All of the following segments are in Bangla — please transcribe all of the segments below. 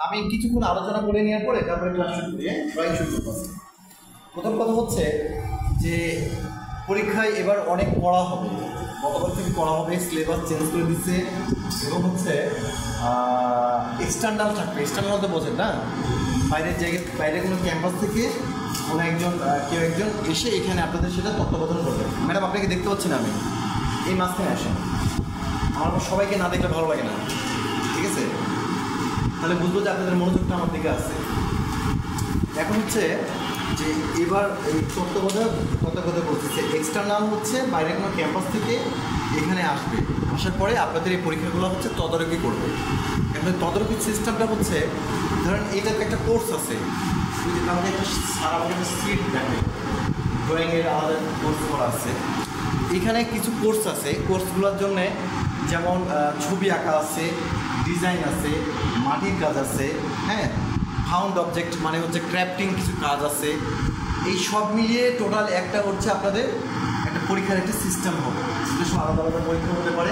আমি কিছুক্ষণ আলোচনা করে নেওয়ার পরে তারপরে ক্লাস শুরু করি, ড্রয়িং শুরু করবো। প্রথম কথা হচ্ছে যে পরীক্ষায় এবার অনেক পড়া হবে, গতবার থেকে পড়া হবে, সিলেবাস চেঞ্জ করে দিচ্ছে এবং হচ্ছে এক্সটার্নাল থাকবে। এক্সটার্নাল তো বোঝেন না, বাইরের জায়গায় বাইরে কোনো ক্যাম্পাস থেকে কোনো একজন কেউ একজন এসে এখানে আপনাদের সেটা তত্ত্বাবধান করবে। ম্যাডাম আপনাকে দেখতে পাচ্ছি না, আমি এই মাঝখানে আসেন, আমার সবাইকে না দেখলে ভালো লাগে না, ঠিক আছে? তাহলে বুঝবো যে আপনাদের মনোযোগটা আমার দিকে আছে। এখন হচ্ছে যে এবার এই তত্ত্বাবধায়ক কথা বলতেছে, এক্সটার্নাল হচ্ছে বাইরে কোনো ক্যাম্পাস থেকে এখানে আসবে, আসার পরে আপনাদের এই পরীক্ষাগুলো হচ্ছে তদারকি করবে। এখন তদারকি সিস্টেমটা হচ্ছে ধরেন এটাতে একটা কোর্স আছে, আমাদের একটা সারা একটা সিট দেখে ড্রয়িংয়ের আলাদা কোর্স করা আছে। এখানে কিছু কোর্স আছে, কোর্সগুলোর জন্যে যেমন ছবি আঁকা আছে, ডিজাইন আছে, মাটির কাজ আছে, হ্যাঁ, ফাউন্ড অবজেক্ট মানে হচ্ছে ক্রাফটিং কিছু কাজ আছে। এই সব মিলিয়ে টোটাল একটা হচ্ছে আপনাদের একটা পরীক্ষার একটা সিস্টেম হবে। সেটা সব আলাদা আলাদা পরীক্ষা হতে পারে,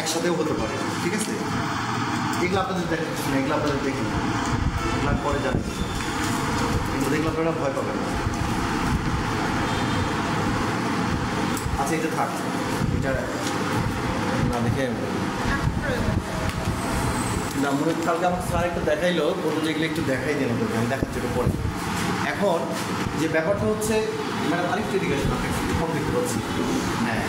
একসাথেও হতে পারে, ঠিক আছে? এগুলো আপনাদের দেখাচ্ছি না, এগুলো আপনাদের দেখে নিন, এগুলো পরে জানেন, কিন্তু দেখলে আপনারা ভয় পাবেন না। আচ্ছা এটা থাক, এটা না দেখে না মনে কালকে আমাকে স্যার একটু দেখাইলো, বললো যেগুলো একটু দেখাই দেন ওদেরকে, আমি দেখাচ্ছি একটু পরে। এখন যে ব্যাপারটা হচ্ছে ম্যাডাম আরেকটু এদিকে আসুন, আপনি কম দেখতে পাচ্ছি। হ্যাঁ,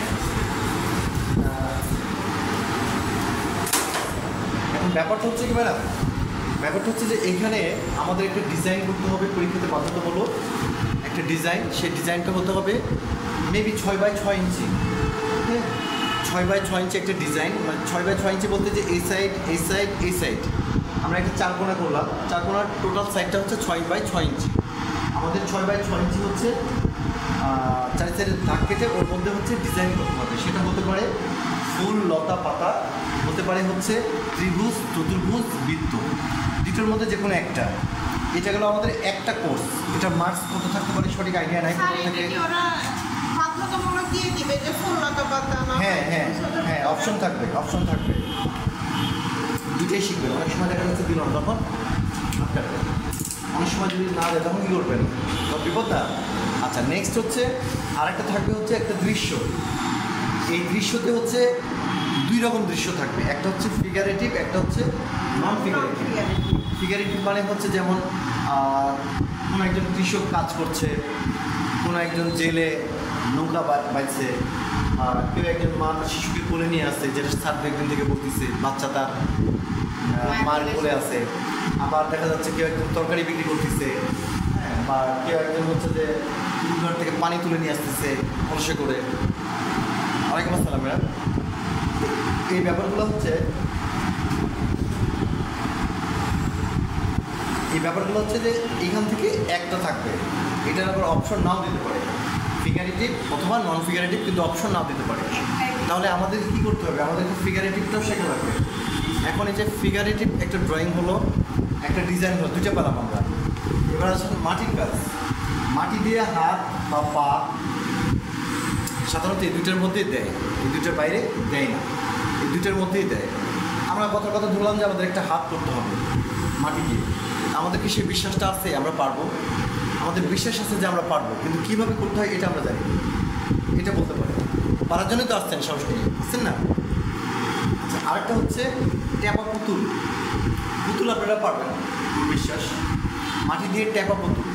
এখন ব্যাপারটা হচ্ছে কি ম্যাডাম, ব্যাপারটা হচ্ছে যে এখানে আমাদের একটা ডিজাইন করতে হবে, পরীক্ষাতে বাধ্যতামূলক একটা ডিজাইন। সেই ডিজাইনটা হতে হবে মেবি 6x6 ইঞ্চি, হ্যাঁ, 6x6 ইঞ্চি একটা ডিজাইন। মানে 6x6 ইঞ্চি বলতে যে এই সাইড এই সাইড এই সাইড আমরা একটা চারকোনা করলাম, চারকোনার টোটাল সাইডটা হচ্ছে 6x6 ইঞ্চি। আমাদের 6x6 ইঞ্চি হচ্ছে চারি সাইডে দাগ কেটে ওর মধ্যে হচ্ছে ডিজাইন করতে হবে। সেটা হতে পারে ফুল, লতা, পাতা, হতে পারে হচ্ছে ত্রিভুজ, চতুর্ভুজ, বৃত্ত, দুটোর মধ্যে যে কোনো একটা। এটা গেলো আমাদের একটা কোর্স। এটা মার্কস কত থাকতে পারে সঠিক আইডিয়া নাই। হ্যাঁ হ্যাঁ হ্যাঁ, অপশন থাকবে, অপশন থাকবে, দুটোই শিখবেন। অনেক সময় দেখা যাচ্ছে দিল তখন অনেক সময় যদি না দেয় তখন কী করবেন, বিপদ না। আচ্ছা নেক্সট হচ্ছে আরেকটা থাকবে হচ্ছে একটা দৃশ্য। এই দৃশ্যতে হচ্ছে দুই রকম দৃশ্য থাকবে, একটা হচ্ছে ফিগারেটিভ, একটা হচ্ছে নন ফিগারেটিভ। ফিগারেটিভ মানে হচ্ছে যেমন কোনো একজন কৃষক কাজ করছে, কোনো একজন জেলে নৌকা বাইছে, কেউ একজন মা তার শিশুকে কোলে নিয়ে আসছে, যেটা 7 দিন থেকে বলতেছে, বাচ্চা তার মার কোলে আছে। আবার দেখা যাচ্ছে কেউ একজন তরকারি বিক্রি করতেছে, হ্যাঁ, বা কেউ একজন হচ্ছে যে ঘর থেকে পানি তুলে নিয়ে আসতেছে কলসে করে। ওয়ালাইকুম আসসালাম ম্যাডাম। এই ব্যাপারগুলো হচ্ছে যে এখান থেকে একটা থাকবে, এটার আবার অপশন নাও দিতে পারে, ফিগারেটিভ অথবা নন ফিগারেটিভ, কিন্তু অপশন নাও দিতে পারে। তাহলে আমাদের কী করতে হবে, আমাদেরকে ফিগারেটিভটাও শেখা লাগবে। এখন এই যে ফিগারেটিভ একটা ড্রয়িং হলো, একটা ডিজাইন হলো, দুইটা পেলাম আমরা। এবার আসলে মাটির কাজ, মাটি দিয়ে হাত বা পা সাধারণত এই দুইটার মধ্যেই দেয়, এই দুইটার বাইরে দেয় না, এই দুইটার মধ্যেই দেয়। আমরা কথা ধরলাম যে আমাদের একটা হাত করতে হবে মাটি দিয়ে, আমাদের কি সেই বিশ্বাসটা আছে আমরা পারবো? আমাদের বিশ্বাস আছে যে আমরা পারবো, কিন্তু কীভাবে করতে হয় এটা আমরা জানি, এটা বলতে পারি। পারার জন্যই তো আসছেন, সরাসরি আসছেন না। আচ্ছা আরেকটা হচ্ছে ট্যাপা পুতুল। পুতুল আপনারা পারবেন বিশ্বাস, মাটি দিয়ে ট্যাপা পুতুল।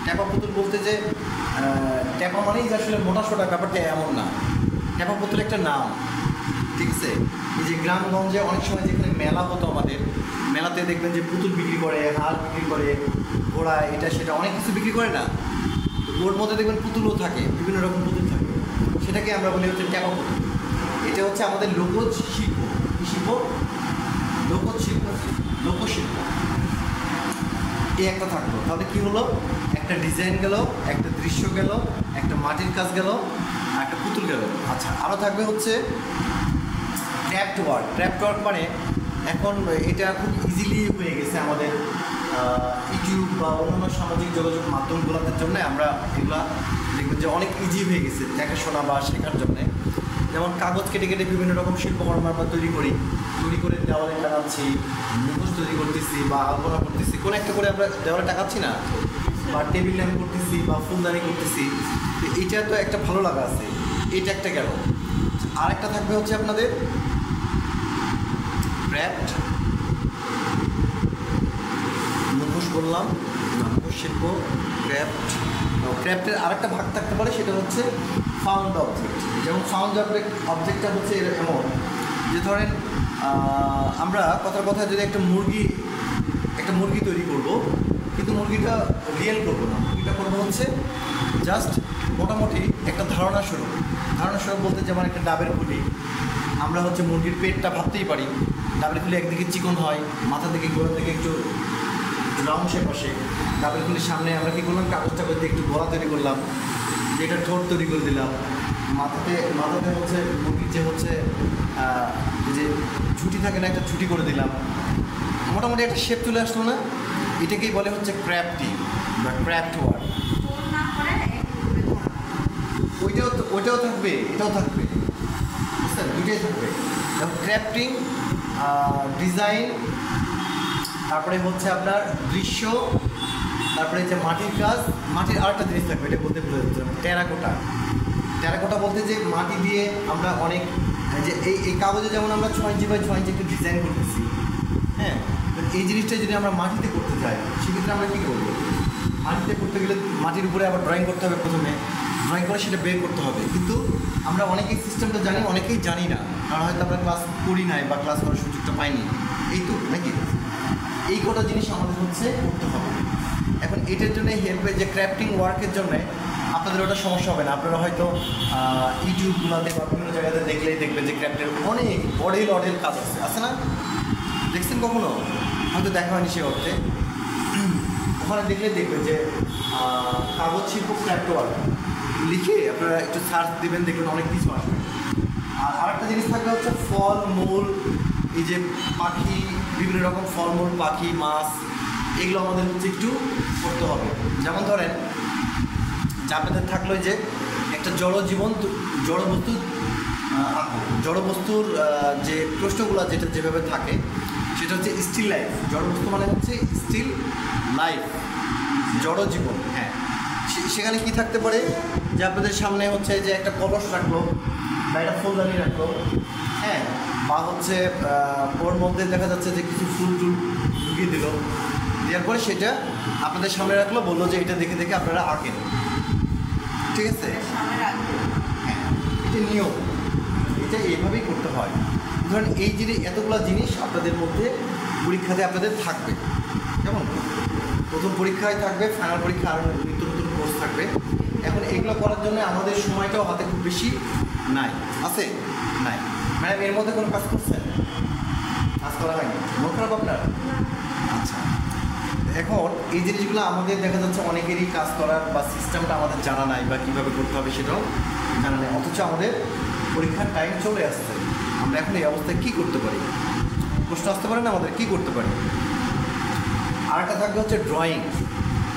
ট্যাপা পুতুল বলতে যে ট্যাপা মানেই যে আসলে মোটা সোটা ব্যাপারটা এমন না, ট্যাপা পুতুল একটা নাম, ঠিক আছে? এই যে গ্রামগঞ্জে অনেক সময় যেখানে মেলা হতো, আমাদের মেলাতে দেখবেন যে পুতুল বিক্রি করে, হার বিক্রি করে, ঘোড়া, এটা সেটা অনেক কিছু বিক্রি করে না, ওর মধ্যে দেখবেন পুতুলও থাকে, বিভিন্ন রকম পুতুল থাকে, সেটাকে আমরা বলি হচ্ছে ট্যাপা পুতুল। এটা হচ্ছে আমাদের লোকজ শিল্প। কী শিল্প? লোকজ শিল্প, লোকশিল্প। এই একটা থাকলো, তাহলে কী হলো, একটা ডিজাইন গেল, একটা দৃশ্য গেল, একটা মাটির কাজ গেল, আর একটা পুতুল গেল। আচ্ছা আরও থাকবে হচ্ছে ক্রাফট ওয়ার্ক। ক্রাফট ওয়ার্ক মানে এখন এটা খুব ইজিলি হয়ে গেছে আমাদের ইউটিউব বা অন্যান্য সামাজিক যোগাযোগ মাধ্যমগুলোর জন্য আমরা এগুলা দেখবেন যে অনেক ইজি হয়ে গেছে দেখাশোনা বা শেখার জন্যে। যেমন কাগজ কেটে কেটে বিভিন্ন রকম শিল্পকর্ম আমরা তৈরি করে দেওয়ালে টাকাচ্ছি, মুখোশ তৈরি করতেছি বা আলপনা করতেছি, কোনো একটা করে আমরা দেওয়ালে টাকাচ্ছি না, বা টেবিল ল্যাম্প করতেছি বা ফুলদানি করতেছি। তো এইটা তো একটা ভালো লাগা আছে, এটা একটা গেল। আরেকটা থাকবে হচ্ছে আপনাদের ক্র্যাফট, মুখোশ বললাম, মুখোশ শিল্প, ক্র্যাফটের আরেকটা ভাগ থাকতে পারে, সেটা হচ্ছে ফাউন্ড অবজেক্ট। যেমন ফাউন্ড অবজেক্টটা হচ্ছে এমন যে ধরেন আমরা কথার কথা যদি একটা মুরগি তৈরি করব, কিন্তু মুরগিটা রিয়েল করবো না, মুরগিটা করবো হচ্ছে জাস্ট মোটামুটি একটা ধারণা স্বরূপ বলতে, যেমন একটা ডাবের ফুলি, আমরা হচ্ছে মুরগির পেটটা ভাবতেই পারি, ডাবের ফুলি একদিকে চিকন হয়, মাথা থেকে গোড়ার দিকে একটু রাউন্ড শেপ আসে। ডাবের ফুলির সামনে আমরা কী করলাম, কাগজটা করতে একটু গলা তৈরি করলাম, যেটা ঠোঁট তৈরি করে দিলাম, মাথাতে হচ্ছে মুরগির যে হচ্ছে যে ঝুঁটি থাকে না, একটা ঝুঁটি করে দিলাম, মোটামুটি একটা শেপ চলে আসলো না? এটাকেই বলে হচ্ছে ক্র্যাফটি বা ক্র্যাফট ওয়ার্ক। ওইটাও থাকবে, এটাও থাকবে, বুঝছেন? দুইটাই থাকবে। যেমন ক্র্যাফটিং, ডিজাইন, তারপরে হচ্ছে আপনার দৃশ্য, তারপরে যে মাটির কাজ। মাটির আরেকটা জিনিস থাকবে, এটা বলতে ভুলে যাচ্ছিলাম, টেরাকোটা বলতে যে মাটি দিয়ে আমরা অনেক যে এই কাগজে যেমন আমরা 6 ইঞ্চি বাই 6 ইঞ্চি একটু ডিজাইন করতেছি, হ্যাঁ, এই জিনিসটা যদি আমরা মাটিতে করতে চাই, সেক্ষেত্রে আমরা কী করবো? মাটিতে করতে গেলে মাটির উপরে আবার ড্রয়িং করতে হবে, প্রথমে ড্রয়িং করে সেটা বের করতে হবে। কিন্তু আমরা অনেকেই সিস্টেমটা জানি, অনেকেই জানি না, কারণ হয়তো আমরা ক্লাস করি নাই বা ক্লাস করার সুযোগটা পাইনি, এই তো নাকি। এই কটা জিনিস আমাদের হচ্ছে করতে হবে। এখন এটার জন্য হেল্পে যে ক্র্যাফটিং ওয়ার্কের জন্যে আপনাদের ওটা সমস্যা হবে না। আপনারা হয়তো ইউটিউবগুলোতে বা বিভিন্ন জায়গাতে দেখলেই দেখবেন যে ক্র্যাফটের অনেক অডেল কাজ আছে না? দেখছেন কখনো? হয়তো দেখা হয়নি সে অর্থে। ওখানে দেখলে দেখবেন যে কাগজ শিল্প ক্র্যাফট ওয়ার্ক লিখে আপনারা একটু সার্চ দেবেন, দেখবেন অনেক কিছু আসবে। আর আরেকটা জিনিস থাকলে হচ্ছে ফল মূল, এই যে পাখি, বিভিন্ন রকম ফলমূল, পাখি, মাছ, এগুলো আমাদের হচ্ছে একটু করতে হবে। যেমন ধরেন যে আপনাদের থাকলো যে একটা জড়বস্তুর যে প্রশ্নগুলো যেটা যেভাবে থাকে, সেটা হচ্ছে স্টিল লাইফ। জড়বস্তু মানে হচ্ছে স্টিল লাইফ, জড় জীবন। হ্যাঁ, সেখানে কি থাকতে পারে যে আপনাদের সামনে হচ্ছে যে একটা কলস রাখলো বা একটা ফুলদানি রাখলো, হ্যাঁ, বা হচ্ছে ওর মধ্যে দেখা যাচ্ছে যে কিছু ফুল টুল ঢুকিয়ে দিল, দেওয়ার পরে সেটা আপনাদের সামনে রাখলো, বললো যে এটা দেখে দেখে আপনারা আঁকেন, ঠিক আছে? হ্যাঁ, এটা নিয়ম, এটা এইভাবেই করতে হয়। ধরেন এই এতগুলো জিনিস আপনাদের মধ্যে পরীক্ষাতে আপনাদের থাকবে। যেমন প্রথম পরীক্ষায় থাকবে, ফাইনাল পরীক্ষা আরও নিত্য নতুন কোর্স থাকবে। এখন এগুলো করার জন্য আমাদের সময়টাও হাতে খুব বেশি নাই, আছে নাই? ম্যাডাম এর মধ্যে কোনো কাজ করছেন? কাজ করা হয়নি? মন খারাপ আপনার? আচ্ছা, এখন এই জিনিসগুলো আমাদের দেখা যাচ্ছে অনেকেরই কাজ করার বা সিস্টেমটা আমাদের জানা নাই, বা কীভাবে করতে হবে সেটাও জানা নেই, অথচ আমাদের পরীক্ষার টাইম চলে আসছে। আমরা এখন এই অবস্থায় কী করতে পারি? প্রশ্ন আসতে পারে না আমাদের, কী করতে পারি? আরেকটা থাকবে হচ্ছে ড্রয়িং,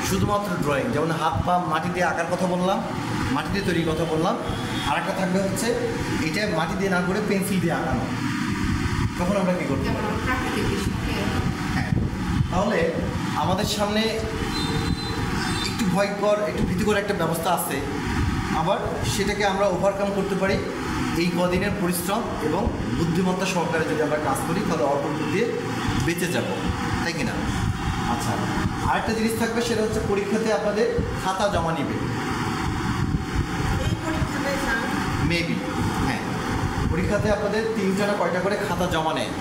শুধুমাত্র ড্রয়িং, যেমন হাত পা মাটি দিয়ে আঁকার কথা বললাম, মাটি দিয়ে তৈরির কথা বললাম। আরেকটা থাকবে হচ্ছে এটা মাটি দিয়ে না করে পেন্সিল দিয়ে আঁকানো। তখন আমরা কী করতে পারি? হ্যাঁ, তাহলে আমাদের সামনে একটু ভয়ঙ্কর, একটু ভীতিকর একটা ব্যবস্থা আছে, আবার সেটাকে আমরা ওভারকাম করতে পারি এই কদিনের পরিশ্রম এবং বুদ্ধিমত্তা সহকারে যদি আমরা কাজ করি, তাহলে অল্প দিয়ে বেঁচে যাব, তাই কি না? আচ্ছা, আরেকটা জিনিস থাকবে, সেটা হচ্ছে পরীক্ষাতে আপনাদের খাতা জমা নিবে, মেবি। হ্যাঁ, পরীক্ষাতে আপনাদের 3টা না কয়টা করে খাতা জমা নেয়,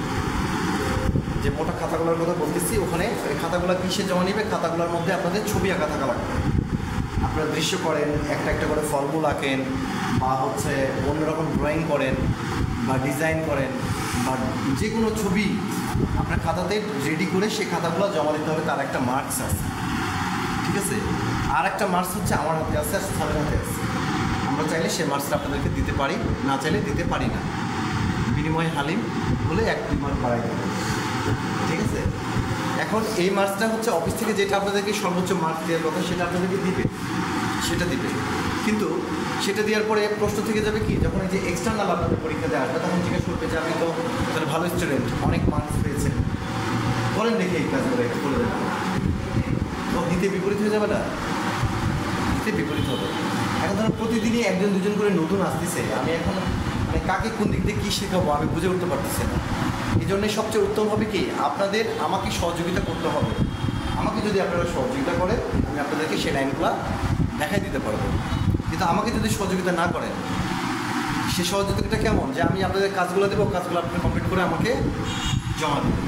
যে মোটা খাতাগুলোর কথা বলতেছি। ওখানে খাতাগুলো কিসে জমা নিবে? খাতাগুলোর মধ্যে আপনাদের ছবি আঁকা থাকা লাগবে। আপনারা দৃশ্য করেন, একটা একটা করে ফলমূল আঁকেন, বা হচ্ছে অন্যরকম ড্রয়িং করেন, বা ডিজাইন করেন, বা যে কোনো ছবি আপনার খাতাতে রেডি করে সেই খাতাগুলো জমা দিতে হবে। তার একটা মার্কস আছে, ঠিক আছে? আর একটা মার্কস হচ্ছে আমার হাতে আছে, আর স্যারের হাতে আছে। আমরা চাইলে সেই মার্কসটা আপনাদেরকে দিতে পারি, না চাইলে দিতে পারি না। বিনিময় হালিম বলে 1-2 মার্ক বাড়াই দেবে, ঠিক আছে? এখন এই মার্কসটা হচ্ছে অফিস থেকে যেটা আপনাদেরকে সর্বোচ্চ মার্কস দেওয়ার কথা, সেটা আপনাদেরকে দিবে, সেটা দিবে। কিন্তু সেটা দেওয়ার পরে প্রশ্ন থেকে যাবে কি, যখন এই যে এক্সটার্নাল আপনাদের পরীক্ষা দেওয়া আসবে তখন জিজ্ঞেস করবে যে আপনি তো তাহলে ভালো স্টুডেন্ট, অনেক মার্কস পেয়েছেন, বলেন দেখি এই কাজগুলো এটা করে দেবেন। তো হিতে বিপরীত হয়ে যাবে না? হিতে বিপরীত হবে। এখন ধরো প্রতিদিনই একজন দুজন করে নতুন আসতেছে, আমি এখন মানে কাকে কোন দিক দিয়ে কী শেখাবো আমি বুঝে উঠতে পারতেছি না। এই জন্যে সবচেয়ে উত্তম হবে কি, আপনাদের আমাকে সহযোগিতা করতে হবে। আমাকে যদি আপনারা সহযোগিতা করেন আমি আপনাদেরকে সেই লাইনগুলো দেখাই দিতে পারবো। কিন্তু আমাকে যদি সহযোগিতা না করেন, সে সহযোগিতাটা কেমন, যে আমি আপনাদের কাজগুলো দেবো, কাজগুলো আপনি কমপ্লিট করে আমাকে জমা দেবেন।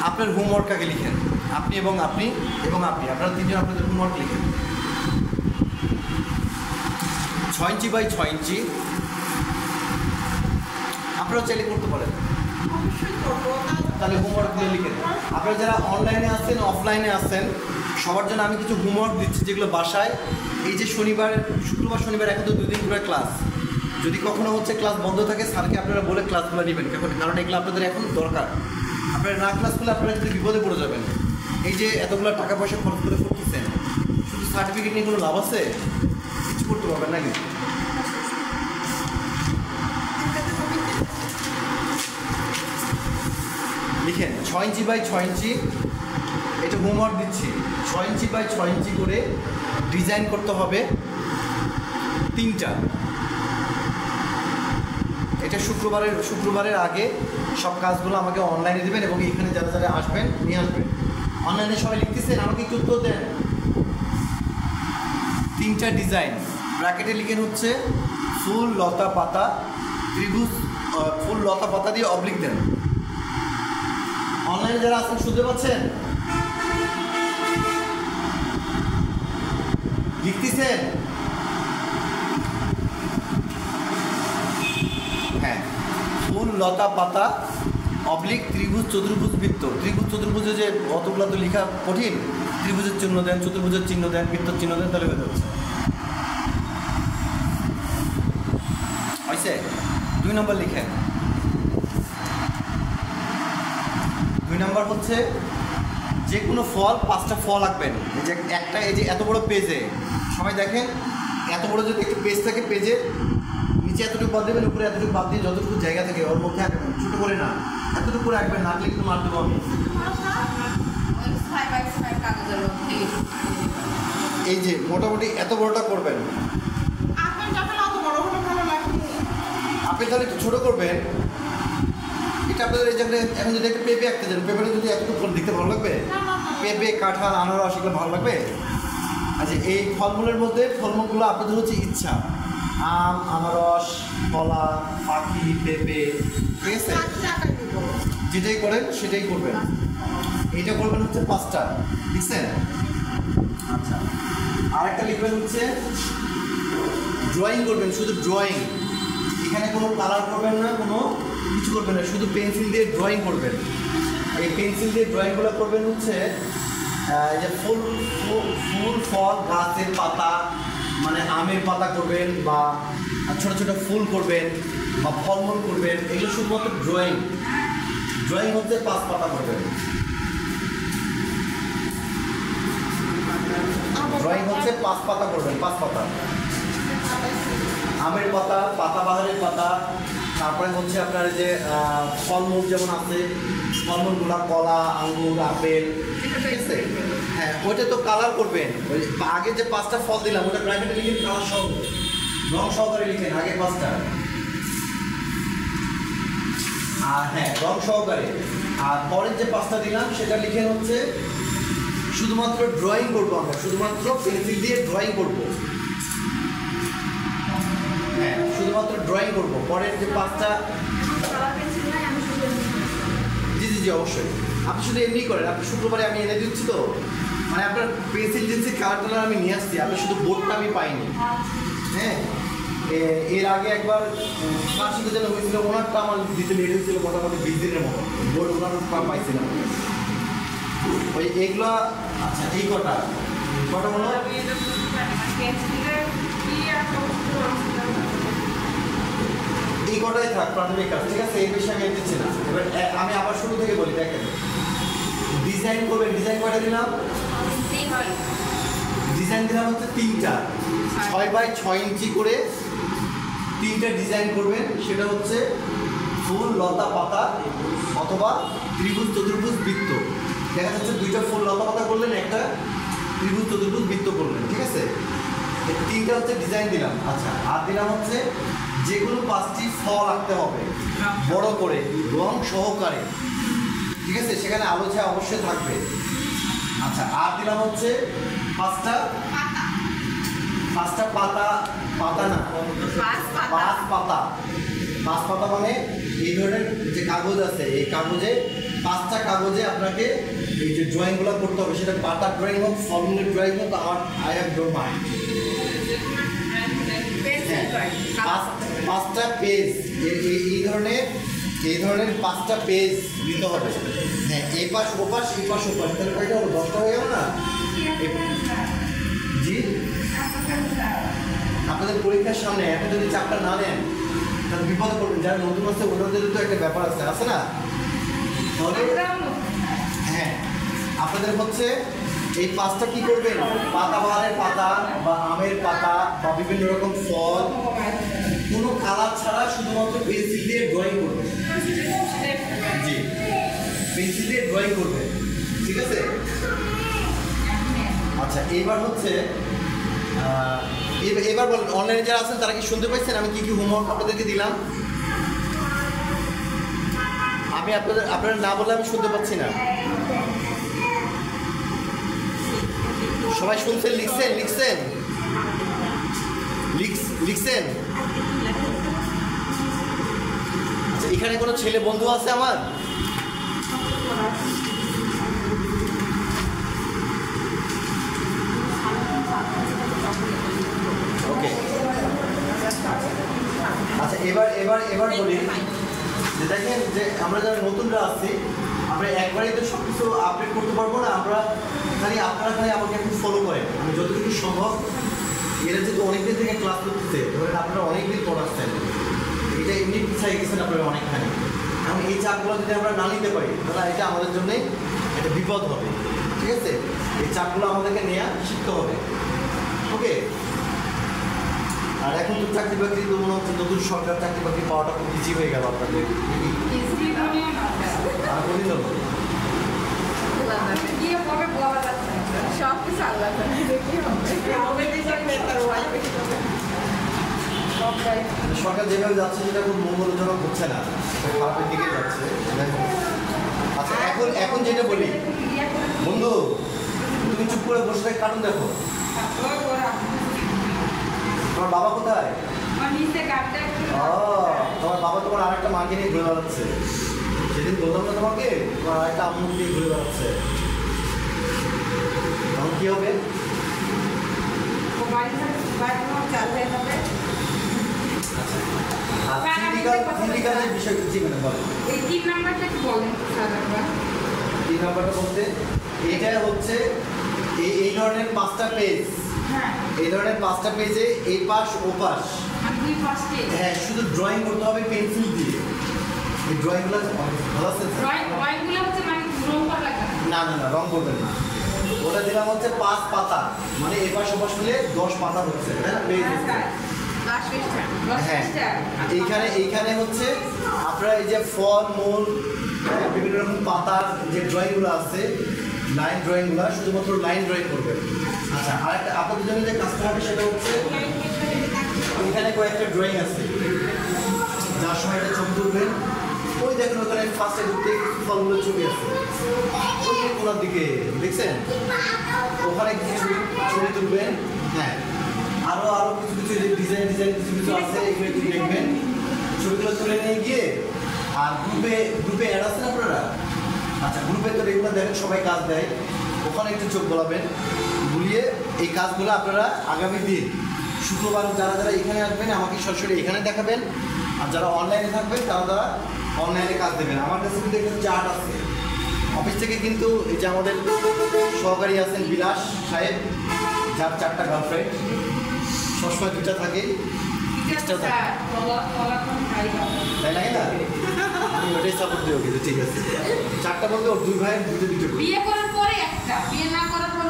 আপনার হোমওয়ার্ক আগে লিখেন, আপনি এবং আপনি এবং আপনি, আপনারা তিনজন আপনাদের হোমওয়ার্ক লিখেন। 6 ইঞ্চি বাই 6 ইঞ্চি আপনারা চাইলে করতে পারেন। তাহলে হোমওয়ার্কগুলো লিখেন। আপনারা যারা অনলাইনে আসছেন অফলাইনে আসছেন সবার জন্য আমি কিছু হোমওয়ার্ক দিচ্ছি, যেগুলো বাসায় এই যে শুক্রবার শনিবার এখন তো 2 দিন করে ক্লাস, যদি কখনো হচ্ছে ক্লাস বন্ধ থাকে স্যারকে আপনারা বলে ক্লাসগুলো নেবেন, কারণ এগুলো আপনাদের এখন দরকার। আপনারা না ক্লাস করলে আপনারা কিন্তু বিপদে পড়ে যাবেন। এই যে এতগুলো টাকা পয়সা খরচ করে করতেছেন, শুধু সার্টিফিকেট নিয়ে কোনো লাভ আছে? কিছু করতে পারবেন না। কিন্তু লিখেন 6 ইঞ্চি বাই 6 ইঞ্চি, এটা হোমওয়ার্ক দিচ্ছি। 6 ইঞ্চি বাই 6 ইঞ্চি করে ডিজাইন করতে হবে 3টা। এটা শুক্রবারের আগে সব কাজগুলো আমাকে অনলাইনে দেবেন এবং এখানে যারা যারা আসবেন নিয়ে আসবেন। অনলাইনে সবাই লিখতেছেন, আমাকে একটু উত্তর দেন। 3টা ডিজাইন ব্র্যাকেটে লিখেন হচ্ছে ফুল লতা পাতা ত্রিভুজ, ফুল লতা পাতা দিয়ে অবলিক দেন। অনলাইনে যারা আছেন শুনতে পাচ্ছেন? লিখতেছেন? হ্যাঁ, ফুল লতা পাতা অবলিক ত্রিভুজ চতুর্ভুজ বৃত্ত। ত্রিভুজ চতুর্ভুজে যে অতগুলো তো লেখা কঠিন, ত্রিভুজের চিহ্ন দেন, চতুর্ভুজের চিহ্ন দেন, বৃত্তর চিহ্ন দেন, তাহলে হয়ে যাচ্ছে। হয়েছে? 2 নম্বর লিখেন। 2 নম্বর হচ্ছে যে কোনো ফল 5টা ফল আঁকবেন। এই যে একটা, এই যে এত বড় পেজে সবাই দেখেন, এত বড় যদি একটা পেজ থাকে, পেজে নিচে এতটুকু বাদ দেবেন, উপরে এতটুকু বাদ দিয়ে যতটুকু জায়গা থাকে ওর মধ্যে আঁকবেন, ছোটো করে না, এতটুকু করে আঁকবেন, না আঁকলে কিন্তু মার দেবো আমি। এই যে মোটামুটি এত বড়টা করবেন। আপনি তাহলে একটু ছোটো করবেন। এটা আপনাদের এই জায়গায় এখন যদি একটা পেঁপে আঁকতে যান, পেঁপেটা যদি এতটুকু দেখতে ভালো লাগবে? পেঁপে, কাঁঠাল, আনারস এগুলো ভালো লাগবে? আচ্ছা, এই ফলমূলের মধ্যে ফলমূলগুলো আপনাদের হচ্ছে ইচ্ছা, আম, আনারস, কলা, পাখি, পেঁপে, ঠিক আছে? যেটাই করেন সেটাই করবেন। এইটা করবেন হচ্ছে 5টা, লিখছেন? আচ্ছা, আরেকটা লিখবেন হচ্ছে ড্রয়িং করবেন, শুধু ড্রয়িং। এখানে কোনো কালার করবেন না, কোনো কিছু করবেন না, শুধু পেন্সিল দিয়ে ড্রয়িং করবেন। এই পেন্সিল দিয়ে ড্রয়িংগুলো করবেন হচ্ছে যে ফুল ফল, গাছের পাতা, মানে আমের পাতা করবেন, বা ছোটো ছোটো ফুল করবেন, বা ফলমূল করবেন। এগুলো শুধুমাত্র ড্রয়িং। ড্রয়িং হচ্ছে 5 পাতা করবেন। ড্রয়িং হচ্ছে 5 পাতা করবেন, 5 পাতা। আমের পাতা, পাতাবাহারের পাতা, তারপরে হচ্ছে আপনার যে ফলমূল যেমন আছে, ফলমূলগুলা কলা, আঙ্গুর, আপেল, ঠিক আছে? হ্যাঁ, ওইটা তো কালার করবেন। ওই আগে যে 5টা ফল দিলাম ওটা ব্র্যাকেটে লিখেন, কালার সহ রং সহকারে লিখেন আগে 5টা। আর হ্যাঁ, রং সহকারে। আর পরের যে 5টা দিলাম সেটা লিখেন হচ্ছে শুধুমাত্র ড্রয়িং করবো আমরা, শুধুমাত্র পেন্সিল দিয়ে ড্রয়িং করবো। হ্যাঁ, শুধুমাত্র ড্রয়িং করবো। পরের যে 5টা, জি অবশ্যই, আপনি শুধু এমনি করেন। আপনি শুক্রবারে আমি এনে দিচ্ছি তো, মানে আপনার পেন্সিল দিচ্ছি, কালার টালার আমি নিয়ে আসছি, আপনি শুধু বোর্ডটা আমি পাইনি। হ্যাঁ, এর আগে একবার কার সাথে যেন হয়েছিল, ওনারটা আমার দিতে লেট হয়েছিল মোটামুটি 20 দিনের মতো, বোর্ড ওনার পাইছিলাম। ওই এগুলো, আচ্ছা এই কটা হলো এই কটাই থাক প্রাথমিক কাজ, ঠিক আছে? এই বিষয়ে আমি দিচ্ছি না। এবার আমি আবার শুরু থেকে বলি, দেখেন ডিজাইন করবেন। ডিজাইন কয়টা দিলাম? ডিজাইন দিলাম হচ্ছে 3টা 6 বাই 6 ইঞ্চি করে 3টা ডিজাইন করবেন। সেটা হচ্ছে ফুল, লতা, পাতা অথবা ত্রিভুজ, চতুর্ভুজ, বৃত্ত। দেখা যাচ্ছে 2টা ফুল, লতা, পাতা করলেন, একটা ত্রিভুজ, চতুর্ভুজ, বৃত্ত করলেন। ঠিক আছে, 3টা হচ্ছে ডিজাইন দিলাম। আচ্ছা, আর দিলাম হচ্ছে যেগুলো 5টি ফল আঁকতে হবে বড় করে রং সহকারে। ঠিক আছে, সেখানে আলো ছায়া অবশ্যই থাকবে। আচ্ছা, আর দিলাম হচ্ছে 5টা পাতা, পাতা না 5 পাতা। 5 পাতা মানে এই ধরনের যে কাগজ আছে, এই কাগজে 5টা কাগজে আপনাকে এই যে ড্রয়িংগুলো করতে হবে। সেটা পাতা ড্রয়িং হোক, ফর্মুলার ড্রয়িং হোক, আমার আই হ্যাভ ডোন্ট মাইন্ড। 5টা পেজ, এই ধরনের 5টা পেজ নিতে হবে। হ্যাঁ, এই পাশ ওপাশ, এই পাশ ওপাশ, তাহলে কয়টা হলো? 10টা হয়ে গেল না? জি, আপনাদের পরীক্ষার সামনে এখন যদি চাপটা না নেন তাহলে বিপদ করবেন। যারা নতুন আসছে ওনাদের তো একটা ব্যাপার আছে না? তাহলে হ্যাঁ, আপনাদের হচ্ছে এই 5টা কি করবেন? পাতাবাহারের পাতা বা আমের পাতা বা বিভিন্ন রকম ফল, কোনো কালার ছাড়া শুধুমাত্র পেন্সিল দিয়ে ড্রয়িং করবেন। জি, পেন্সিল দিয়ে ড্রয়িং করবেন। ঠিক আছে। আচ্ছা, এবার হচ্ছে এবার বলেন, অনলাইনে যারা আছেন তারা কি শুনতে পাচ্ছেন আমি কি কি হোমওয়ার্ক আপনাদেরকে দিলাম? আমি আপনারা না বললে আমি শুনতে পাচ্ছি না। সবাই শুনছেন? লিখছেন? আচ্ছা, এখানে কোনো ছেলে বন্ধু আছে আমার? ওকে। আচ্ছা, এবার বলি যে দেখেন, যে আমরা যারা নতুনরা আছি আমরা একবারেই তো সব কিছু আপডেট করতে পারবো না। আপনারা খালি আমাকে একটু ফলো করেন। আমি যতটুকু সম্ভব, এরা যেহেতু অনেকদিন থেকে ক্লাস করতেছে, ধরেন আপনারা অনেকদিন পড়াচ্ছেন, এটা এমনি পিছাই গেছেন আপনারা অনেকখানি। এখন এই চাপগুলো যদি আমরা না নিতে পারি তাহলে এটা আমাদের জন্যই একটা বিপদ হবে। ঠিক আছে, এই চাপগুলো আমাদেরকে নেওয়া শিখতে হবে। ওকে। আর এখন তো চাকরি বাকরি তো মনে হচ্ছে নতুন সরকার চাকরি বাকরি পাওয়াটা খুব ইজি হয়ে গেল আপনাদের। আর বলি তো সরকার যেভাবে যাচ্ছে সেটা খুব মঙ্গলজনক হচ্ছে না, খারাপের দিকে যাচ্ছে। আচ্ছা, এখন যেটা বলি, বন্ধু তুমি চুপ করে বসে থাকি, কারণ দেখো তোমার বাবা কোথায়? তোমার বাবা তোমার আরেকটা মাকে নিয়ে ঘুরে বেড়াচ্ছে। সেদিন বললাম না তোমাকে, তোমার আরেকটা আম্মু নিয়ে ঘুরে বেড়াচ্ছে। তখন কি হবে? বলতে এটা হচ্ছে এই ধরনের 5টা পেজ, এই ধরনের 5টা পেজে এই পাশ ও পাশ, হ্যাঁ, শুধু ড্রয়িং করতে হবে পেন্সিল দিয়ে। এই ড্রয়িংগুলো ভালো আছে? না, রং করবেন না। ওটা দিলাম হচ্ছে 5 পাতা, মানে এই পাশ ও পাশ মিলে 10 পাতা হচ্ছে, হ্যাঁ, পেজ হচ্ছে। হ্যাঁ, এইখানে হচ্ছে আপনারা এই যে ফল মূল, বিভিন্ন রকম পাতার যে ড্রয়িংগুলো আছে, লাইন ড্রয়িংগুলো, শুধুমাত্র লাইন ড্রয়িং করবেন। আচ্ছা, আরেকটা আপনাদের জন্য যে কাজটা হবে সেটা হচ্ছে এখানে কয়েকটা ড্রয়িং আছে, যার সময় এটা ছবি তুলবেন। ওই দেখুন ওখানে ফার্স্টে ঢুকতে ফলগুলোর ছবি আছে, ওই যে কোনার দিকে দেখছেন, ওখানে কিছু ছবি তুলবেন। হ্যাঁ, আরও কিছু ডিজাইন কিছু আছে, এগুলো একটু দেখবেন, ছবিগুলো তুলে নিয়ে গিয়ে। আর গ্রুপে অ্যাড আছেন আপনারা? আচ্ছা, গ্রুপে তো রেগুলার দেখেন সবাই কাজ দেয়, ওখানে একটু চোখ বলাবেন, বুলিয়ে এই কাজগুলো আপনারা আগামী দিন শুক্রবার যারা এখানে আসবেন আমাকে সরাসরি এখানে দেখাবেন। আর যারা অনলাইনে থাকবেন তারা অনলাইনে কাজ দেবেন। আমার কাছে কিন্তু একটা চার্ট আছে অফিস থেকে, কিন্তু এই যে আমাদের সহকারী আছেন বিলাস সাহেব, যার 4টা গার্লফ্রেন্ড, সবসময় 2টা থাকে, তাই লাগে না? আমি ওটাই সাপোর্ট দেবো, কিন্তু ঠিক আছে 4টা বলতে ওর 2 ভাইয়ের 2টো বিয়ে করার পরে একটা, বিয়ে না করার পরে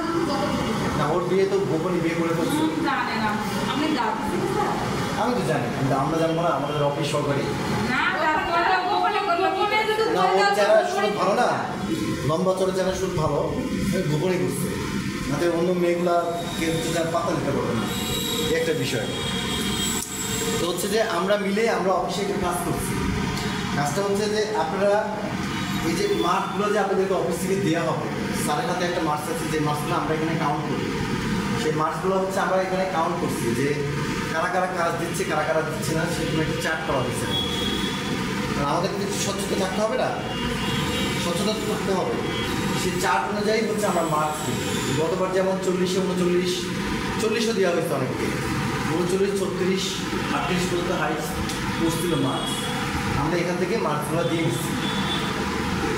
না, ওর বিয়ে তো গোপনে বিয়ে করে ফেলছে। জানেন আপনি আমি তো জানি, কিন্তু আমরা জানবো না, আমাদের অফিস সরকারি। না গোপনে যদি না, ওর চেহারা শুধু ভালো না, লম্বা চড়া চেহারা শুধু ভালো, গোপনে করছে, যাতে অন্য মেয়েগুলা কেউ যার পাতা দিতে পারবে না, এই একটা বিষয়। তো হচ্ছে যে আমরা মিলে আমরা অফিসে একটা কাজ করছি। কাজটা হচ্ছে যে আপনারা এই যে মার্কগুলো যে আপনাদেরকে অফিস থেকে দেওয়া হবে, স্যারের হাতে একটা মার্কস আছে, যে মার্কসগুলো আমরা এখানে কাউন্ট করি। সেই মার্কসগুলো হচ্ছে আমরা এখানে কাউন্ট করছি, যে কারা কারা কাজ দিচ্ছে, কারা কারা দিচ্ছে না, সেরকম একটা চার্ট করা হয়েছে। আমাদের কিছু স্বচ্ছতা থাকতে হবে না, স্বচ্ছতা থাকতে হবে। সেই চার্ট অনুযায়ী হচ্ছে আমরা মার্কস দিই। গতবার যেমন 40-এ 39, 40ও দেওয়া হয়েছে অনেককে, 39, 36, 38 পর্যন্ত হাইট পড়ছিল মার্কস। আমরা এখান থেকে মার্কসগুলো দিয়ে দিচ্ছি।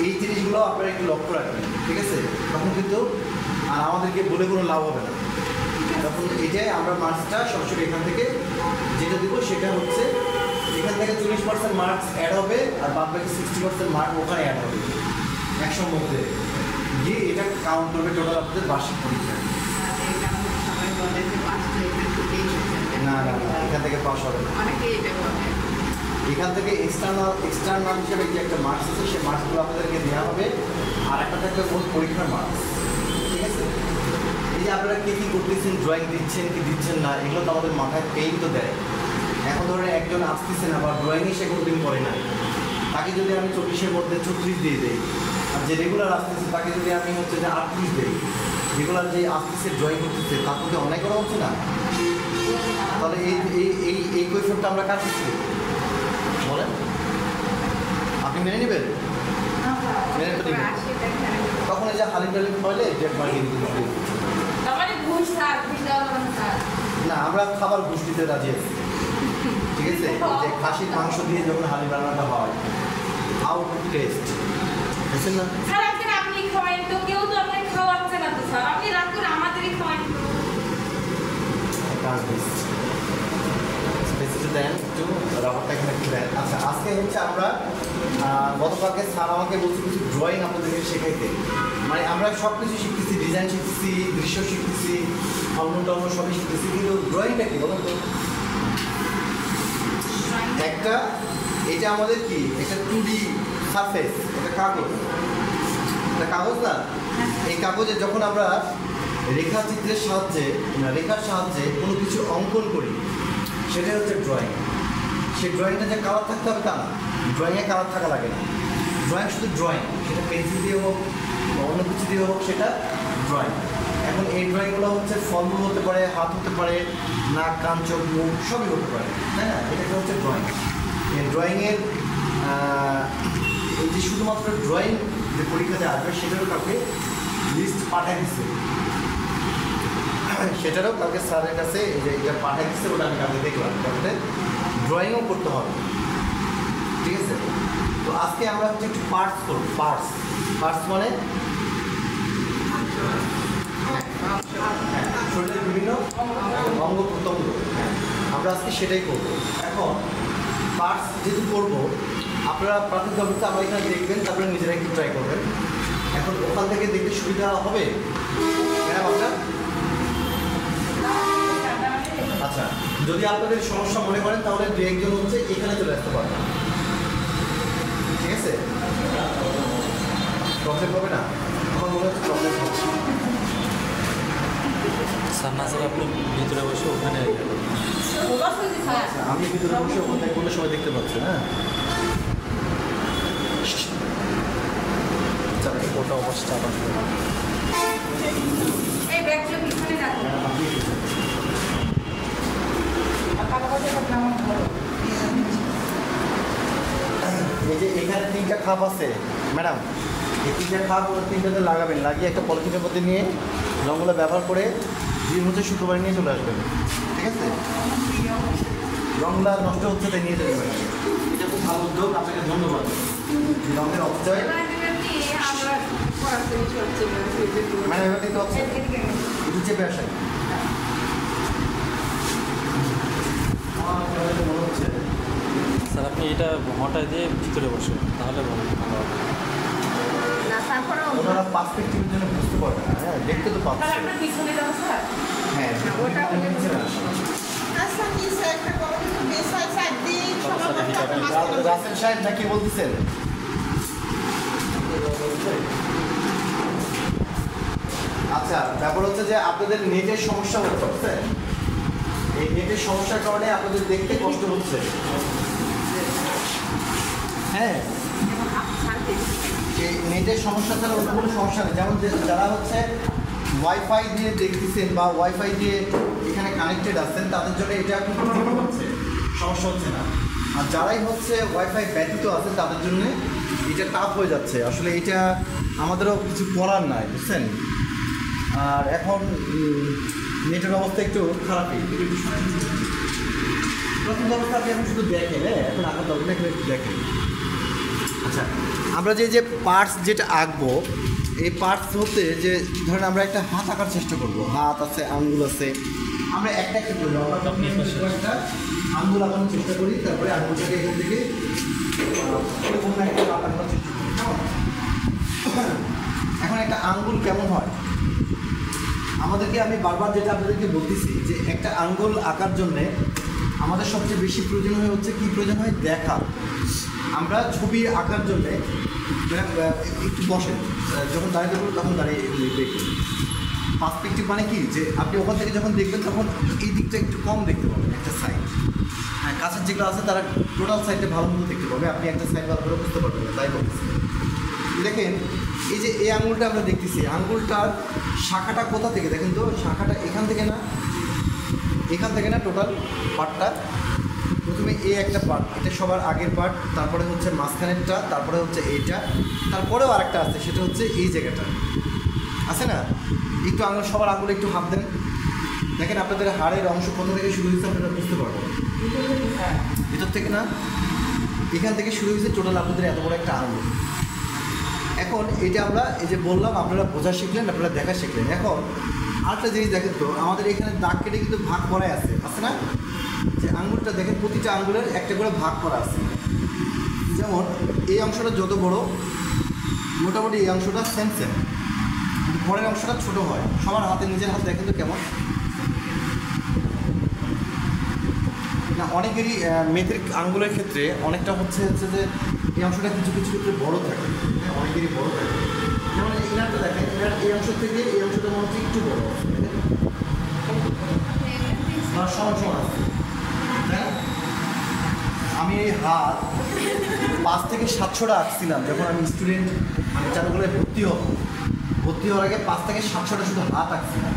এই জিনিসগুলো আপনারা একটু লক্ষ্য রাখবেন, ঠিক আছে? তখন কিন্তু আর আমাদেরকে বলে কোনো লাভ হবে না। তখন এটাই আমরা মার্কসটা সবসময় এখান থেকে যেটা দেবো সেটা হচ্ছে এখান থেকে 40% মার্কস অ্যাড হবে, আর বাদ বাকি 60% মার্ক ওখানে অ্যাড হবে 100-র মধ্যে গিয়ে। এটা কাউন্ট করবে টোটাল আপনাদের বার্ষিক পরীক্ষা। না না না, এখান থেকে পাস হবে না। এখান থেকে এক্সটার্নাল হিসেবে যে একটা মার্কস আছে, সেই মার্কসগুলো আপনাদেরকে দেওয়া হবে। আর একটা থাকবে মূল পরীক্ষার মার্কস, ঠিক আছে? এই যে আপনারা কী কী করতেছেন, ড্রয়িং দিচ্ছেন কি দিচ্ছেন না, এগুলো তো আমাদের মাথায় পেইন তো দেয়। এখন ধরেন একজন আসতেছে না বা ড্রয়িংয়ে সে কোনো দিন করে না, তাকে যদি আমি 40-এর মধ্যে 36 দিয়ে দিই, আর যে রেগুলার আসতেছে তাকে যদি আমি হচ্ছে যে 38 দিই, রেগুলার যে আসতেছে ড্রয়িং করতেছে তার মধ্যে অনেক করা হচ্ছে না? তাহলে এই এই এই এই কৈফিয়তটা আমরা কাটতেছি, বলেন? আপনি মেনে নেবেন? মেনে তো নেবেন। তখন এই যে হালিম টালিম হলে যে না, আমরা খাবার ঘুষ দিতে রাজি আছি, ঠিক আছে? যে খাসির মাংস দিয়ে যখন হালিম রান্নাটা হয়, আউট টেস্ট, বুঝছেন না? আপনি খাওয়াই তো, কেউ তো আপনাকে খাওয়াচ্ছে না তো স্যার, আপনি রাত করে আমাদেরই খাওয়াই। আচ্ছা, আজকে হচ্ছে আমরা গতকালকে স্যার আমাকে বলছি কিছু ড্রয়িং আপনাদেরকে শেখাইতে। মানে আমরা সব কিছু শিখতেছি, ডিজাইন শিখতেছি, দৃশ্য শিখতেছি, ফলমূল টলমূল সবই শিখতেছি, কিন্তু ড্রয়িংটা কি বলেন তো? একটা এটা আমাদের কি একটা 2D সারফেস, এটা কাগজ, এটা কাগজ না? এই কাগজে যখন আমরা রেখাচিত্রের সাহায্যে, রেখার সাহায্যে কোনো কিছু অঙ্কন করি, সেটাই হচ্ছে ড্রয়িং। সেই ড্রয়িংটা যে কালার থাকতে হবে তা না, ড্রয়িংয়ে কালার থাকা লাগে না। ড্রয়িং শুধু ড্রয়িং, সেটা পেন্সিল দিয়ে হোক বা অন্য কিছু দিয়ে হোক, সেটা ড্রয়িং। এখন এই ড্রয়িংগুলো হচ্ছে ফলমূল হতে পারে, হাত হতে পারে, নাক কান চোখ মুখ সবই হতে পারে, তাই না? এটাকে হচ্ছে ড্রয়িং। এই ড্রয়িংয়ের এই যে শুধুমাত্র ড্রয়িং যে পরীক্ষাতে আসবে সেটারও কাউকে লিস্ট পাঠিয়ে দিচ্ছে, সেটারও কালকে স্যারের কাছে এই যে এটা পাঠিয়ে দিচ্ছে, ওটা আমি কালকে দেখলাম। তারপরে ড্রয়িংও করতে হবে, ঠিক আছে? তো আজকে আমরা হচ্ছে একটু পার্টস করব। পার্টস মানে শরীরের বিভিন্ন অঙ্গ প্রত্যঙ্গ, আমরা আজকে সেটাই করব। এখন পার্টস যেহেতু করবো, আপনারা প্রাথমিক অবস্থা আমার এখানে দেখবেন, তারপরে নিজেরা একটু ট্রাই করবেন। এখন ওখান থেকে দেখতে সুবিধা হবে ম্যাডাম আপনার? আচ্ছা, যদি আপনাদের সমস্যা মনে করেন তাহলে দু একজন হচ্ছে এখানে চলে আসতে পারবেন, ঠিক আছে? প্রবলেম হবে না? আমার মনে হচ্ছে প্রবলেম হবে। স্যার না স্যার আপনি ভিতরে বসে ওখানে আমি ভিতরে বসে ওখানে কোনো সময় দেখতে পাচ্ছি, হ্যাঁ? ওটা অবস্থা এই ব্যাগগুলো পিছনে রাখুন। এই যে এখানে 3টা খাপ আছে ম্যাডাম, এই 3টা খাপ ওর 3টাতে লাগাবেন, লাগিয়ে একটা পলিথিনের মধ্যে নিয়ে রঙগুলো ব্যবহার করে দিন হচ্ছে শুক্রবারে নিয়ে চলে আসবেন, ঠিক আছে? রঙগুলো নষ্ট হচ্ছে তাই নিয়ে চলে যাবেন। এটা খুব ভালো উদ্যোগ, আপনাকে ধন্যবাদ। রঙের অপচয় মানে এবার দেখতে পাচ্ছেন, একটু চেপে আসেন। আমার মনে হচ্ছে স্যার আপনি এটা হটায় দিয়ে ভিতরে বসে তাহলে ভালো হবে। ওনারা পার্সপেক্টিভের জন্য বুঝতে কয় না, হ্যাঁ দেখতে তো স্যার পাচ্ছি। আপনার পিছনে যাবো স্যার হ্যাঁ ওটা হলে নিচে না। আচ্ছা নিচে একটা করো কিন্তু বেসাই সাইড দিয়ে সবার রাসেল সাহেব নাকি বলতেছেন? আচ্ছা, ব্যাপার হচ্ছে যে আপনাদের নেটের সমস্যা হচ্ছে, বুঝছেন? এই নেটের সমস্যার কারণে আপনাদের দেখতে কষ্ট হচ্ছে। হ্যাঁ, এই নেটের সমস্যা ছাড়া অন্য কোনো সমস্যা নেই। যেমন যারা হচ্ছে ওয়াইফাই দিয়ে দেখতেছেন বা ওয়াইফাই দিয়ে এখানে কানেক্টেড আছেন, তাদের জন্য এটা এখন ঠিক হচ্ছে, সমস্যা হচ্ছে না। আর যারাই হচ্ছে ওয়াইফাই ব্যতীত আছে তাদের জন্য এটা টাফ হয়ে যাচ্ছে। আসলে এটা আমাদেরও কিছু করার নাই, বুঝছেন? আর এখন নেটের অবস্থা একটু খারাপই। প্রথম অবস্থা আপনি এখন শুধু দেখেন, হ্যাঁ এখন আঁকার দরকার নেই, একটু দেখেন। আচ্ছা, আমরা যে পার্টস যেটা আঁকবো, এই পার্টস হতে যে ধরেন আমরা একটা হাত আঁকার চেষ্টা করবো, হাত আছে, আঙ্গুল আছে, আমরা একটা কি করবো, আমরা তখন একটা আঙ্গুল আঁকানোর চেষ্টা করি, তারপরে আঙ্গুলটাকে এখান থেকে এরকম একটা আঁকানোর চেষ্টা করি। এখন একটা আঙ্গুল কেমন হয়, আমাদেরকে আমি বারবার যেটা আপনাদেরকে বলতেছি যে একটা আঙ্গুল আঁকার জন্যে আমাদের সবচেয়ে বেশি প্রয়োজন হয় হচ্ছে কী প্রয়োজন হয়, দেখা। আমরা ছবি আঁকার জন্যে একটু বসেন, যখন দাঁড়িয়ে দেখবেন তখন দাঁড়িয়ে দেখবেন। পার্সপেক্টিভ মানে কি, যে আপনি ওখান থেকে যখন দেখবেন তখন এই দিকটা একটু কম দেখতে পাবেন, একটা সাইড। হ্যাঁ, কাছের যেগুলো আছে তারা টোটাল সাইডটা ভালো মতো দেখতে পাবে, আপনি একটা সাইড ভালো করে বুঝতে পারবেন না, তাই বলতেছি। দেখেন এই যে এই আঙুলটা আমরা দেখতেছি, আঙুলটার শাখাটা কোথা থেকে দেখেন তো, শাখাটা এখান থেকে না, এখান থেকে না, টোটাল পার্টটা প্রথমে এই একটা পার্ট, এটা সবার আগের পার্ট, তারপরে হচ্ছে মাঝখানেরটা, তারপরে হচ্ছে এইটা, তারপরেও আরেকটা আছে, সেটা হচ্ছে এই জায়গাটা আছে না। একটু আঙুল, সবার আঙুলে একটু হাত দেন, দেখেন আপনাদের হাড়ের অংশ কোথা থেকে শুরু হয়েছে আপনারা বুঝতে পারবেন। ভিতর থেকে না, এখান থেকে শুরু হয়েছে টোটাল আপনাদের এত বড় একটা আঙুল। এখন এটা আমরা এই যে বললাম, আপনারা বোঝা শিখলেন, আপনারা দেখা শিখলেন। এখন আরেকটা জিনিস দেখেন তো, আমাদের এখানে দাগ কেটে কিন্তু ভাগ করাই আছে না, যে আঙুলটা দেখেন প্রতিটা আঙুলের একটা করে ভাগ করা আছে। যেমন এই অংশটা যত বড়, মোটামুটি এই অংশটা সেম সেম, কিন্তু পরের অংশটা ছোট হয়। সবার হাতে, নিজের হাত দেখেন তো কেমন না। অনেকেরই মেয়েদের আঙ্গুলের ক্ষেত্রে অনেকটা হচ্ছে যে এই অংশটা কিছু কিছু ক্ষেত্রে বড় থাকে, অনেকেরই বড় থাকে। যেমন এনারটা দেখেন, এনার এই অংশ থেকে এই অংশটা মনে হচ্ছে একটু বড়, সমান সমান আছে। আমি এই হাত 5 থেকে 700টা আঁকছিলাম যখন আমি স্টুডেন্ট, আমি চারুকলায় ভর্তি হওয়ার আগে 5 থেকে 700টা শুধু হাত আঁকছিলাম।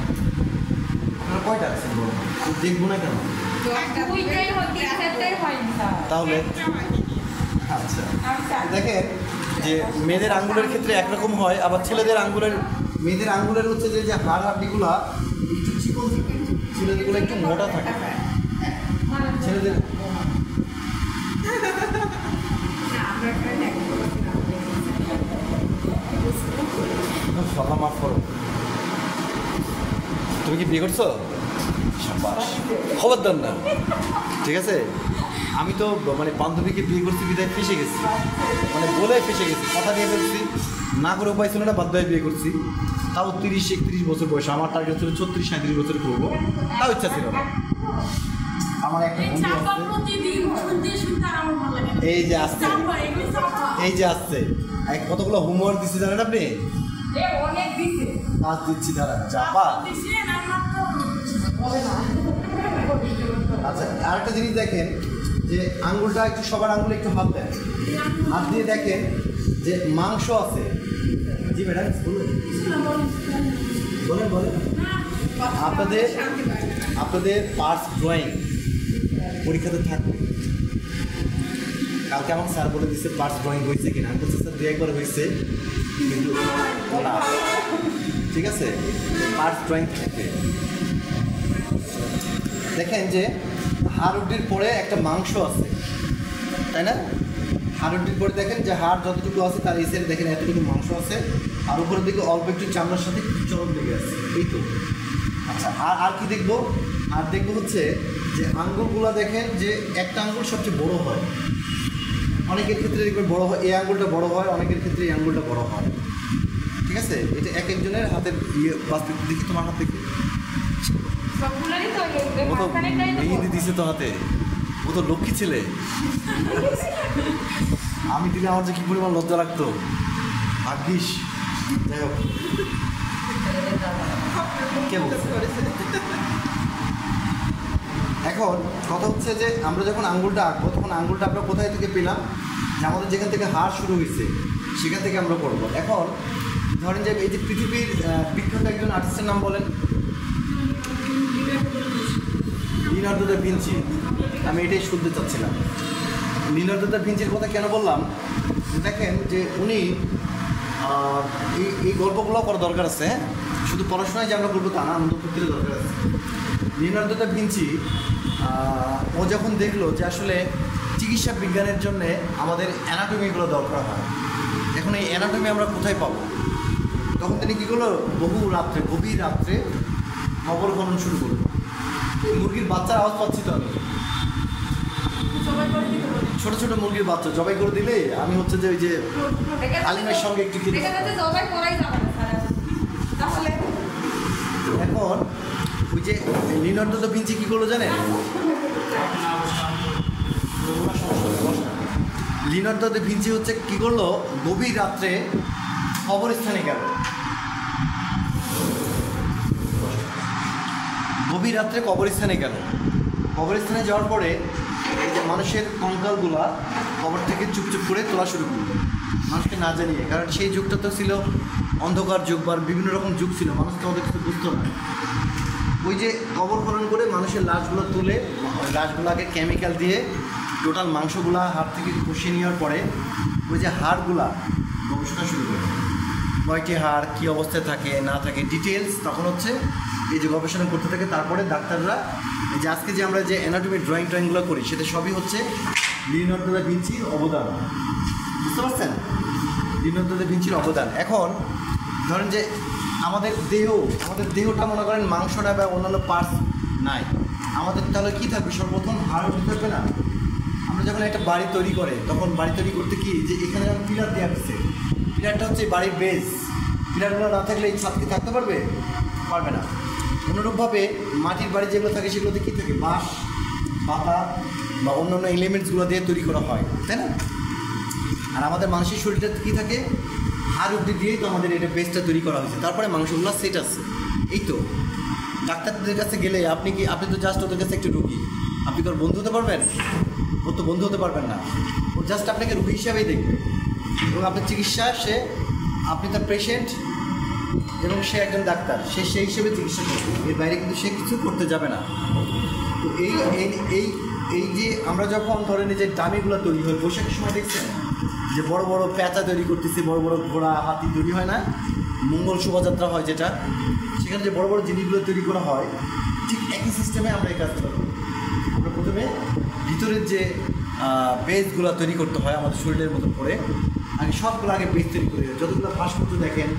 আপনারা কয়টা আঁকছেন বলুন, দেখবো না কেন? দুইটাই হয়নি স্যার। তাহলে আচ্ছা, দেখেন যে মেয়েদের আঙ্গুলের ক্ষেত্রে একরকম হয়, আবার মেয়েদের আঙ্গুলের হচ্ছে যে হাড় হাড্ডিগুলা একটু চিকন থাকে, ছেলেদেরগুলো একটু মোটা থাকে। ছেলেদের সভা মাফ করো। তুমি কি বিয়ে করছো? খবরদার না, ঠিক আছে? আমি তো মানে বান্ধবীকে বিয়ে করছি, বিদায় ফেসে গেছি, মানে বলে ফেসে গেছি, কথা দিয়ে ফেলছি, না করে উপায় ছিল না, বাধ্য হয়ে বিয়ে করছি। তাও 30-31 বছর বয়স, আমার টার্গেট ছিল 34-37 বছর করবো, তাও ইচ্ছা ছিল না। আমার একটা বন্ধু আছে, এই যে আসছে কতগুলো হোমওয়ার্ক দিচ্ছে জানেন আপনি? কাজ দিচ্ছি, দাঁড়া চাপা। আচ্ছা, আরেকটা জিনিস দেখেন যে আঙ্গুলটা একটু, সবার আঙ্গুলে একটু হাত দেন, হাত দিয়ে দেখেন যে মাংস আছে। জি ম্যাডাম বলেন বলেন। আপনাদের পার্টস ড্রয়িং পরীক্ষাতে থাকবে, কালকে আমাকে স্যার বলে দিচ্ছে পার্টস ড্রয়িং হয়েছে কিনা। আমি বলছি স্যার 2-1 বার হয়েছে, কিন্তু না, ঠিক আছে, পার্টস ড্রয়িং থাকবে। দেখেন যে হাড়ুটির পরে একটা মাংস আছে, তাই না? হাড়ুটির পরে দেখেন যে হাড় যতটুকু আছে তার এই সাইডে দেখেন এতটুকু মাংস আছে, আর উপরের দিকে অল্প একটু চামড়ার সাথে চরম লেগে আছে, এই তো। আচ্ছা, আর কি দেখবো? আর দেখবো হচ্ছে যে আঙ্গুলগুলো দেখেন যে একটা আঙ্গুল সবচেয়ে বড় হয়, অনেকের ক্ষেত্রে দেখবেন বড় হয়, এই আঙ্গুলটা বড় হয়, অনেকের ক্ষেত্রে এই আঙ্গুলটা বড় হয়, ঠিক ঠিক আছে, এটা এক একজনের হাতের ইয়ে বাস্তব দেখি, তোমার হাত দেখি, সবগুলোরই তো ও তো মাঝখানেরটাই তো মেহেন্দি দিছে তো হাতে, ও তো লক্ষ্মী ছেলে। আমি দিলে আমার যে কি পরিমাণ লজ্জা লাগতো, ভাগ্যিস। যাই হোক, কে বলছে? এখন কথা হচ্ছে যে আমরা যখন আঙ্গুলটা আঁকবো তখন আঙ্গুলটা আমরা কোথায় থেকে পেলাম, যে আমাদের যেখান থেকে হাড় শুরু হয়েছে সেখান থেকে আমরা করবো। এখন ধরেন যে এই যে পৃথিবীর বিখ্যাত একজন আর্টিস্টের নাম বলেন, লিওনার্দো দা ভিঞ্চি। আমি এটাই শুনতে চাচ্ছিলাম। লিওনার্দো দা ভিঞ্চির কথা কেন বললাম, দেখেন যে উনি এই গল্পগুলো করা দরকার আছে, হ্যাঁ, শুধু পড়াশোনায় যে আমরা করবো তা না, আনন্দ করতে দরকার আছে। লিওনার্দো দা ভিঞ্চি ও যখন দেখলো যে আসলে চিকিৎসা বিজ্ঞানের জন্যে আমাদের অ্যানাটমিগুলো দরকার হয়, এখন এই অ্যানাটমি আমরা কোথায় পাবো, তখন তিনি কী করলো, গভীর রাত্রে কবর খনন শুরু করলো। মুরগির বাচ্চার আওয়াজ পাচ্ছি তো আমি, সবাই করে দিতে বলে। ছোটো ছোটো মুরগির বাচ্চা জবাই করে দিলে আমি হচ্ছে যে ওই যে আলিমের সঙ্গে একটু খেতে দেখা যাচ্ছে জবাই করাই যাবে না স্যার। তাহলে এখন ওই যে লিওনার্দো দা ভিঞ্চি কী করলো জানেন, লিওনার্দো দা ভিঞ্চি হচ্ছে কী করলো, গভীর রাত্রে কবরস্থানে গেল। গভীর রাত্রে কবরস্থানে গেল। কবরস্থানে যাওয়ার পরে এই যে মানুষের কঙ্কালগুলা কবর থেকে চুপচুপ করে তোলা শুরু করলো, মানুষকে না জানিয়ে। কারণ সেই যুগটা তো ছিল অন্ধকার যুগ বা বিভিন্ন রকম যুগ ছিল, মানুষ তো ওদের কিছু বুঝতো না। ওই যে কবর খনন করে মানুষের লাশগুলো তুলে, লাশগুলোকে কেমিক্যাল দিয়ে টোটাল মাংসগুলা হাড় থেকে কষিয়ে নেওয়ার পরে ওই যে হাড়গুলা গবেষণা শুরু করে, কয়টি হাড় কী অবস্থায় থাকে না থাকে ডিটেলস, তখন হচ্ছে এই যে গবেষণা করতে থাকে। তারপরে ডাক্তাররা এই যে আজকে যে আমরা যে অ্যানাটমি ড্রয়িংগুলো করি সেটা সবই হচ্ছে লিওনার্দো দা ভিঞ্চির অবদান, বুঝতে পারছেন? লিওনার্দো দা ভিঞ্চির অবদান। এখন ধরেন যে আমাদের দেহটা মনে করেন মাংস না বা অন্যান্য পার্টস নাই, আমাদের তাহলে কী থাকবে, সর্বপ্রথম হাড় থাকবে না। আমরা যখন একটা বাড়ি তৈরি করে তখন বাড়ি তৈরি করতে কি যে এখানে যখন পিলার দেওয়া হচ্ছে, পিলারটা হচ্ছে বাড়ির বেস, পিলারগুলো না থাকলে এই ছাদ কি থাকতে পারবে? পারবে না। অনুরূপভাবে মাটির বাড়ি যেগুলো থাকে সেগুলোতে কী থাকে, বাঁশ, পাতা বা অন্যান্য এলিমেন্টসগুলো দিয়ে তৈরি করা হয়, তাই না? আর আমাদের মানুষের শরীরটা কী থাকে, হাড় অব্দি দিয়েই তো আমাদের এটা বেসটা তৈরি করা হয়েছে, তারপরে মাংসগুলো সেট আছে। এই তো ডাক্তারদের কাছে গেলে আপনি তো জাস্ট ওদের কাছে একটু রুগী, আপনি তো ওর বন্ধু হতে পারবেন? ওর তো বন্ধু হতে পারবেন না, ও জাস্ট আপনাকে রুগী হিসাবেই দেখবে এবং আপনার চিকিৎসা আপনি তার পেশেন্ট এবং সে একজন ডাক্তার, সেই হিসেবে চিকিৎসা করবে, এর বাইরে কিন্তু সে কিছু করতে যাবে না। তো এই যে আমরা যখন ধরেন এই যে দামিগুলো তৈরি হয়, বৈশাখের সময় দেখছেন যে বড় বড় প্যাঁচা তৈরি করতেছে, বড় বড় ঘোড়া হাতি তৈরি হয় না, মঙ্গল শোভাযাত্রা হয় যেটা, সেখানে যে বড় বড় জিনিসগুলো তৈরি করা হয়, ঠিক একই সিস্টেমে আমরা এই কাজটা করি। আমরা প্রথমে ভিতরের যে বেসগুলো তৈরি করতে হয় আমাদের শরীরের মতো করে, সবগুলো আগে বেস তৈরি করে, যতগুলো ভাস্কর্য দেখেন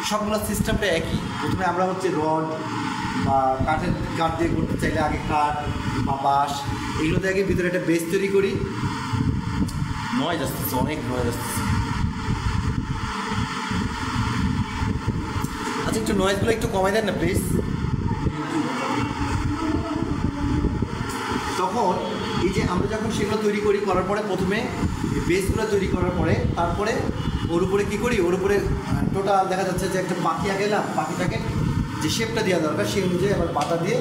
সবগুলো সিস্টেমটা একই। প্রথমে আমরা হচ্ছে রড বা কাঠ দিয়ে করতে চাইলে আগে কাঠ বা বাঁশ এগুলো দিয়ে আগে ভিতরে একটা বেস তৈরি করি। নয়েজ আসতেছে, অনেক নয়েজ আসতেছে। আচ্ছা, একটু নয়েজগুলো একটু কমাই দেন না প্লিজ। তখন এই যে আমরা যখন সেগুলো তৈরি করার পরে প্রথমে বেসগুলো তৈরি করার পরে তারপরে ওর উপরে কী করি, ওর উপরে টোটাল দেখা যাচ্ছে যে একটা পাখি আঁকাইলাম, পাখিটাকে যে শেপটা দেওয়া দরকার সেই অনুযায়ী আবার পাতা দিয়ে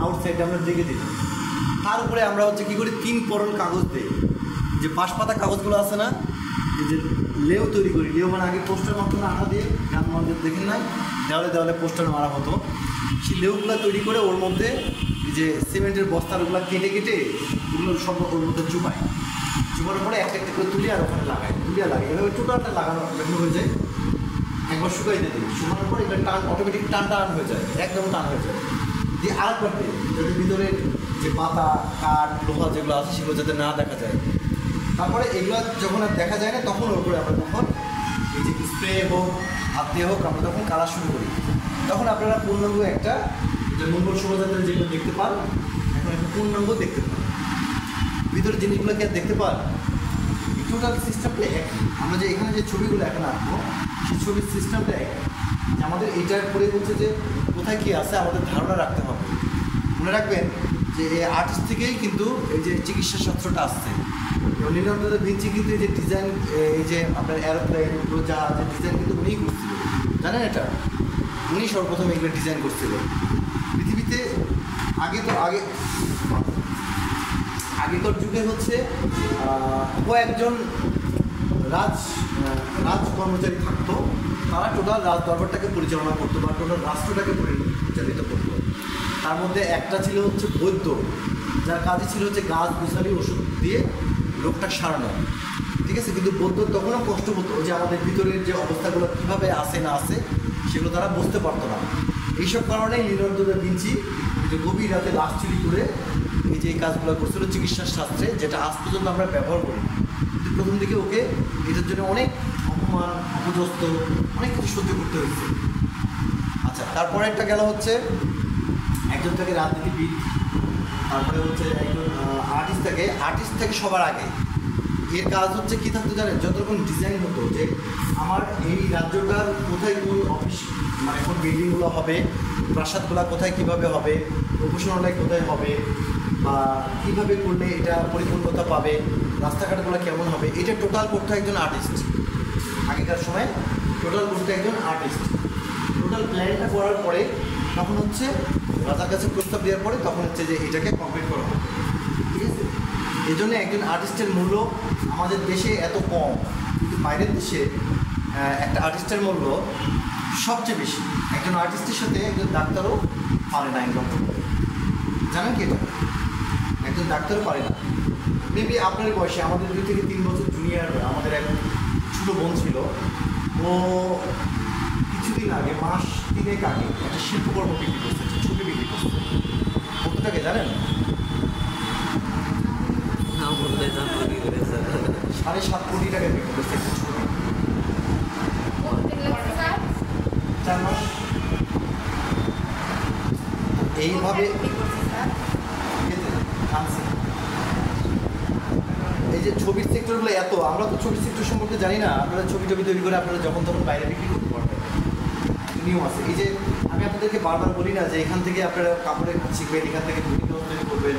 আউটসাইডে আমরা রেখে দিলাম। তার উপরে আমরা হচ্ছে কী করি, 3 পরল কাগজ দিই, যে বাঁশ পাতা কাগজগুলো আছে না, এই যে লেউ তৈরি করি। লেউ মানে আগে পোস্টার মারতো না, আঠা দিয়ে, গান মন্দির দেখেন নাই, দেওয়ালে পোস্টার মারা হতো। সেই লেউগুলো তৈরি করে ওর মধ্যে এই যে সিমেন্টের বস্তাগুলো কেটে ওগুলো সব ওর মধ্যে চুপানোর পরে একটা করে তুলি আর ওখানে লাগাই, এভাবে টোটালটা লাগানো হয়ে যায়। একবার শুকাই দিই, শুকানোর পরে এটা অটোমেটিক টান হয়ে যায়, একদম টান হয়ে যায়। দিয়ে আরেকবার দিই, যাতে ভিতরে যে পাতা কাঠ লোহা যেগুলো আছে সেগুলো যাতে না দেখা যায়। তারপরে এগুলো যখন আর দেখা যায় না তখন ওর উপরে আমরা তখন এই যে স্প্রে হোক হাত দিয়ে হোক আমরা তখন কালার শুরু করি। তখন আপনারা পূর্ণাঙ্গ একটা যে মঙ্গল শোভাযাত্রা যেগুলো দেখতে পান, এখন একটা পূর্ণাঙ্গ দেখতে পান। ভিতরে জিনিসগুলোকে আর দেখতে পান, টোটাল সিস্টেমটা এক। আমরা যে এখানে যে ছবিগুলো এখন আঁকবো সেই ছবির সিস্টেমটা এক। যে আমাদের এইটার পরে হচ্ছে যে কোথায় কী আছে আমাদের ধারণা রাখতে হবে। মনে রাখবেন যে এই আর্টিস্ট থেকেই কিন্তু এই যে চিকিৎসা শাস্ত্রটা আসছে। লিওনার্দো দা ভিঞ্চি কিন্তু এই যে ডিজাইন, এই যে আপনার এরোপ্লেন জাহাজের ডিজাইন কিন্তু উনিই করছিল, জানেন এটা? উনি সর্বপ্রথম এগুলো ডিজাইন করছিল পৃথিবীতে। আগেকার যুগে হচ্ছে কয়েকজন রাজ কর্মচারী থাকতো, তারা টোটাল রাজ দরবারটাকে পরিচালনা করতো বা টোটাল রাষ্ট্রটাকে পরিচালিত করতো। তার মধ্যে একটা ছিল হচ্ছে বৈদ্য, যার কাজে ছিল হচ্ছে গাছ গোছালি ওষুধ দিয়ে রোগটা সারানো, ঠিক আছে? কিন্তু বৈদ্য তখনও কষ্ট হতো যে আমাদের ভিতরের যে অবস্থাগুলো কীভাবে আসে না আসে সেগুলো তারা বুঝতে পারতো না। এইসব কারণেই লিওনার্দো দা ভিঞ্চি যে গভীর রাতে লাশ চুরি করে এই যে এই কাজগুলো করছিল চিকিৎসা শাস্ত্রে, যেটা আজ পর্যন্ত আমরা ব্যবহার করি। কিন্তু প্রথম দিকে ওকে এটার জন্য অনেক অপমান, অপদস্থ, অনেক কিছু সহ্য করতে হয়েছে। আচ্ছা, তারপরে একটা গেল হচ্ছে একজন থেকে রাজনীতিবিদ, তারপরে হচ্ছে একজন আর্টিস্ট থেকে সবার আগে এর কাজ হচ্ছে কী থাকতো জানেন? যত রকম ডিজাইন হতো যে আমার এই রাজ্যটার কোথায় কোন অফিস, মানে কোন বিল্ডিংগুলো হবে, প্রাসাদগুলো কোথায় কীভাবে হবে, উপাসনালয় কোথায় হবে, বা কীভাবে করলে এটা পরিপূর্ণতা পাবে, রাস্তাঘাটগুলো কেমন হবে, এটা টোটাল করতে একজন আর্টিস্ট। আগেকার সময় টোটাল করতে একজন আর্টিস্ট। টোটাল প্ল্যানটা করার পরে তখন হচ্ছে রাজার কাছে প্রস্তাব দেওয়ার পরে তখন হচ্ছে যে এটাকে কমপ্লিট করা হবে, ঠিক আছে? এই জন্য একজন আর্টিস্টের মূল্য আমাদের দেশে এত কম, কিন্তু বাইরের দেশে একটা আর্টিস্টের মূল্য সবচেয়ে বেশি। একজন আর্টিস্টের সাথে একজন ডাক্তারও পারে না ইনকাম করতে, জানেন কি? এটা একজন ডাক্তারও পারে না। মেবি আপনার বয়সে আমাদের 2 থেকে 3 বছর জুনিয়র আমাদের এক ছোটো বোন ছিল, ও কিছুদিন আগে, মাস 3 আগে একটা শিল্পকর্ম বিক্রি করছে, একটা ছবি বিক্রি করছে। কত টাকা জানেন? 7.5 কোটি টাকা বিক্রি করছে একটা ছবি। 4 মাস এইভাবে আনছে। এই যে ছবির সেক্টরগুলো এত, আমরা তো ছবির সেক্টর সম্পর্কে জানি না। আপনারা ছবি তৈরি করে আপনারা যখন তখন বাইরে বিক্রি করতে পারবেন, নিয়ম আছে। এই যে আমি আপনাদেরকে বারবার বলি না যে এখান থেকে আপনারা কাপড়ের কাজ শিখবেন, এখান থেকে বিভিন্ন তৈরি করবেন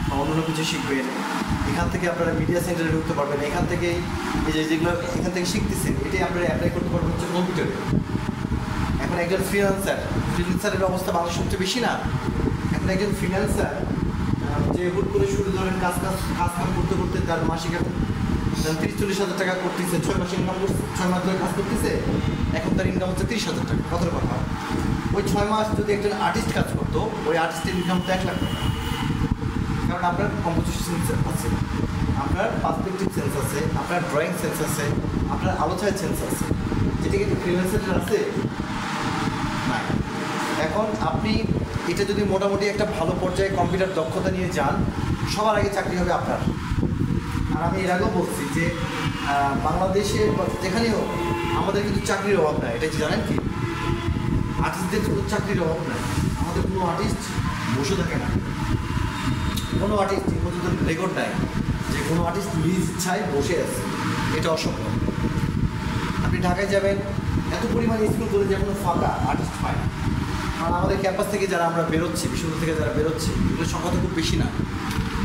বা অন্য কিছু শিখবেন, এখান থেকে আপনারা মিডিয়া সেন্টারে ঢুকতে পারবেন, এখান থেকে এই যে যেগুলো এখান থেকে শিখতেছেন এটাই আপনারা অ্যাপ্লাই করতে পারবেন হচ্ছে কম্পিউটারে। এখন একজন ফ্রিল্যান্সারের অবস্থা বাংলাদেশ সবচেয়ে বেশি না। এখন একজন ফ্রিল্যান্সার যে হুট করে শুরু ধরেন কাজ করতে করতে তার মাসিক এখন 30-40 হাজার টাকা করতেছে, 6 মাসে ইনকাম করছে, 6 মাস ধরে কাজ করতেছে, এখন তার ইনকাম হচ্ছে 30,000 টাকা। কথার কথা, ওই 6 মাস যদি একজন আর্টিস্ট কাজ করতো, ওই আর্টিস্টের ইনকাম তো 1 লাখ টাকা। কারণ আপনার কম্পোজিশন সেন্স আছে, আপনার পার্সপেক্টিভ সেন্স আছে, আপনার ড্রয়িং সেন্স আছে, আপনার আলোচনার সেন্স আছে, যেটা কিন্তু ফ্রিল্যান্সারের আছে না। এখন আপনি এটা যদি মোটামুটি একটা ভালো পর্যায়ে কম্পিউটার দক্ষতা নিয়ে যান, সবার আগে চাকরি হবে আপনার। আর আমি এর আগেও বলছি যে বাংলাদেশে যেখানেই হোক আমাদের কিন্তু চাকরির অভাব নাই। এটা কি জানেন কি? আর্টিস্টদের কোনো চাকরির অভাব নাই। আমাদের কোনো আর্টিস্ট বসে থাকে না, কোনো আর্টিস্ট এই পর্যন্ত রেকর্ড নাই যে কোনো আর্টিস্ট নিজ ইচ্ছায় বসে আছে। এটা অসম্ভব। আপনি ঢাকায় যাবেন, এত পরিমাণে স্কুল কলেজে এখনো ফাঁকা, আর্টিস্ট পায় না। কারণ আমাদের ক্যাম্পাস থেকে যারা আমরা বেরোচ্ছি, বিশ্ববিদ্যালয় থেকে যারা বেরোচ্ছি, এগুলোর সংখ্যা তো খুব বেশি না,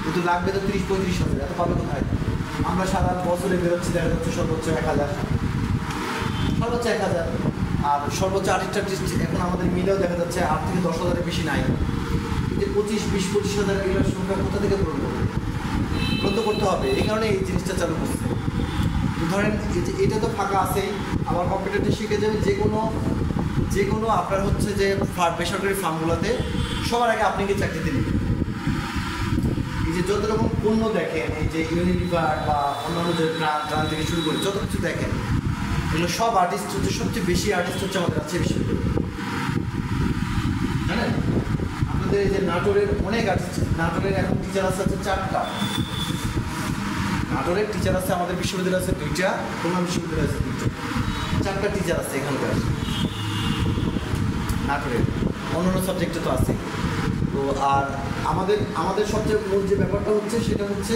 কিন্তু লাগবে তো 30-35 হাজার। এত পাবে কোথায়? আমরা সারা বছরে বেরোচ্ছি, দেখা যাচ্ছে সর্বোচ্চ 1,000, সর্বোচ্চ 1,000। আর সর্বোচ্চ আর্টিস্ট এখন আমাদের মিলেও দেখা যাচ্ছে 8 থেকে 10 হাজারের বেশি নাই। যে 25-20-25 হাজার এগুলোর সংখ্যা কোথা থেকে পূরণ করবে? পূরণ করতে হবে। এই কারণে এই জিনিসটা চালু করছে। ধরেন এটা তো ফাঁকা আছেই, আবার কম্পিউটারটা শিখে যাবে। যে কোনো আপনার হচ্ছে যে বেসরকারি ফার্মগুলোতে সবার আগে আপনি কি চাকরিতে নেবেন। এই যে যত রকম পণ্য দেখেন, এই যে ইউনিলিভার বা অন্যান্য যে ট্রান থেকে শুরু করে যত কিছু দেখেন, এগুলো সব আর্টিস্ট হচ্ছে, সবচেয়ে বেশি আর্টিস্ট হচ্ছে আমাদের আছে বিশ্ববিদ্যালয়। জানেন আপনাদের এই যে নাটোরের অনেক আর্টিস্ট, নাটোরের এখন টিচার আছে 4টা। নাটোরের টিচার আছে আমাদের বিশ্ববিদ্যালয় আছে 2টা, খুলনা বিশ্ববিদ্যালয় আছে 2টা, 4টা টিচার আছে এখানকার নাটোরের। অন্যান্য সাবজেক্টে তো আছে। তো আর আমাদের সবচেয়ে মূল যে ব্যাপারটা হচ্ছে সেটা হচ্ছে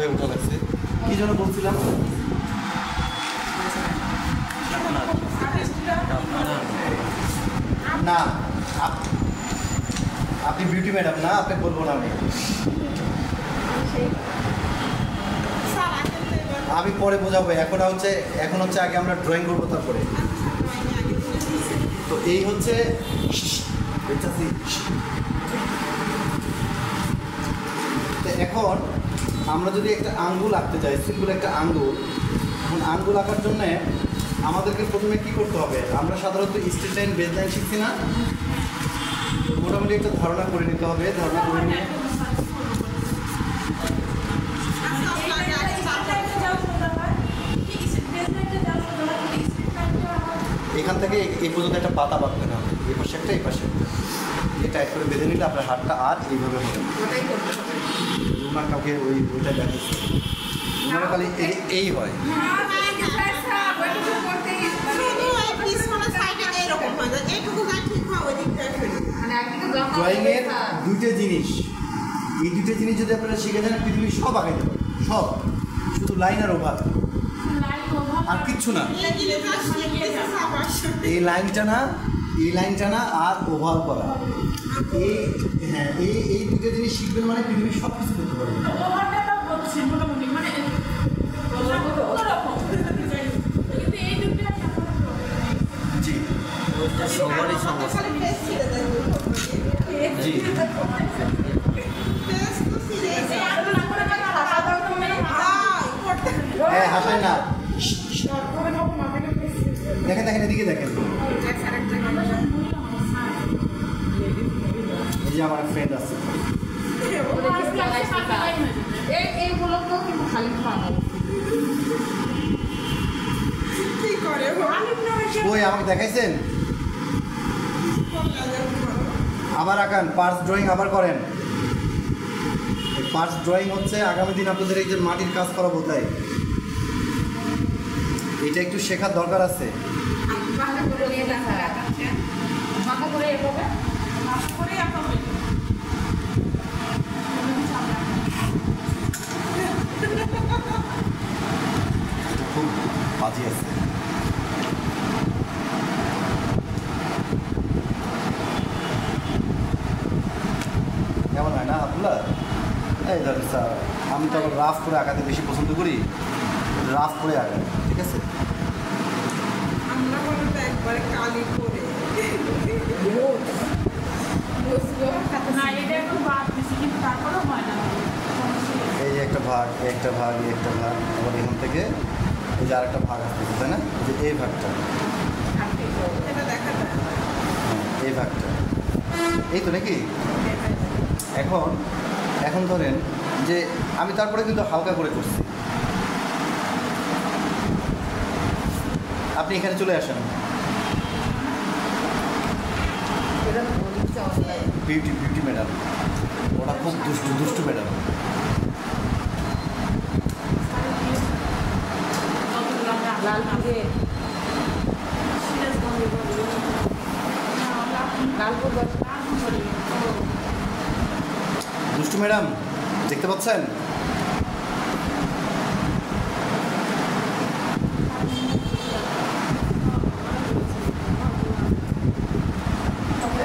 হয়ে উঠে লাগছে। কি জন্য বলছিলাম? না, আপনি বিউটি ম্যাডাম না, আপনি বলবো না আমি। স্যার আগে তো এবার আমি পরে বোঝাবো। এখন হচ্ছে আগে আমরা ড্রয়িং করবো তারপরে। তো এই হচ্ছে তো এখন আমরা যদি একটা আঙ্গুল আঁকতে চাই, সিম্পল একটা আঙ্গুল, এখন আঙ্গুল আঁকার জন্যে আমাদেরকে প্রথমে কী করতে হবে? আমরা সাধারণত স্ট্রেট লাইন, বেজ লাইন শিখছি না? তো মোটামুটি একটা ধারণা করে নিতে হবে। ধারণা করে নিয়ে এখান থেকে এই পর্যন্ত একটা পাতা বাঁধতে হবে, এই পাশে একটা, এই পাশে একটা, এই টাইট করে বেঁধে নিলে আপনার হাতটা আর এইভাবে হবে। ওটাই করতে হবে। রুমার কাউকে ওইটা দেখাচ্ছে, রুমার খালি এই হয়। শুধু এই পিছনের সাইডে এরকম হয় না, এইটুকু যা ঠিক হয় ওই দিকটা ফেলি। ড্রয়িংয়ের দুইটা জিনিস, এই দুইটা জিনিস যদি আপনারা শিখে যান, পৃথিবীর সব আঁকাইতে পারেন, সব। শুধু লাইন আর ওভার, আর কিচ্ছু না। এই জিনিসটা শিখতেছে সবার সাথে। এই লাইনটা না আর ওভার করা, এই দুটো জিনিস শিখবেন মানে পৃথিবীর সব কিছু করতে পারবেন। জি সবারই সমস্যা। খালি ফেস ছিঁড়ে দেয় দুটো। জি ফেস তো ছিঁড়ে যায়। করতে হ্যাঁ, হাসায় না। দেখেন এদিকে দেখেন। এই যে আমার ফ্রেন্ড আছে, এইগুলোকেও কিন্তু খালি খাওয়া কি করে ওই আমাকে দেখাইছেন। আবার আঁকান, পার্স ড্রয়িং আবার করেন। এই পার্স ড্রয়িং হচ্ছে আগামী দিন আপনাদের এই যে মাটির কাজ করাবো, তাই এটা একটু শেখার দরকার আছে। মাথা করে এভাবে এটা খুব বাজি আছে। কেমন হয় না আব্দুল্লাহ? এই ধরেন স্যার, আমি তো আবার রাফ করে আঁকাতে বেশি পছন্দ করি, রাফ করে আঁকাই, ঠিক আছে? আমরা বলো তো একবারে কালি করে না, এটা এখন বাদ দিছি, কিন্তু তারপরেও হয় না। এই যে একটা ভাগ, একটা ভাগ, একটা ভাগ, আবার এখান থেকে এই যে আরেকটা ভাগ আসতেছে, তাই না? যে এই ভাগটা, এটা দেখা যায় হ্যাঁ, এই ভাগটা, এই তো নাকি? এখন ধরেন যে আমি তারপরে কিন্তু হালকা করে করছি। আপনি এখানে চলে আসেন। বিউটি ম্যাডাম, ওটা খুব দুষ্টু ম্যাডাম। লালপুরে লালপুর দুষ্টু ম্যাডাম দেখতে পাচ্ছেন?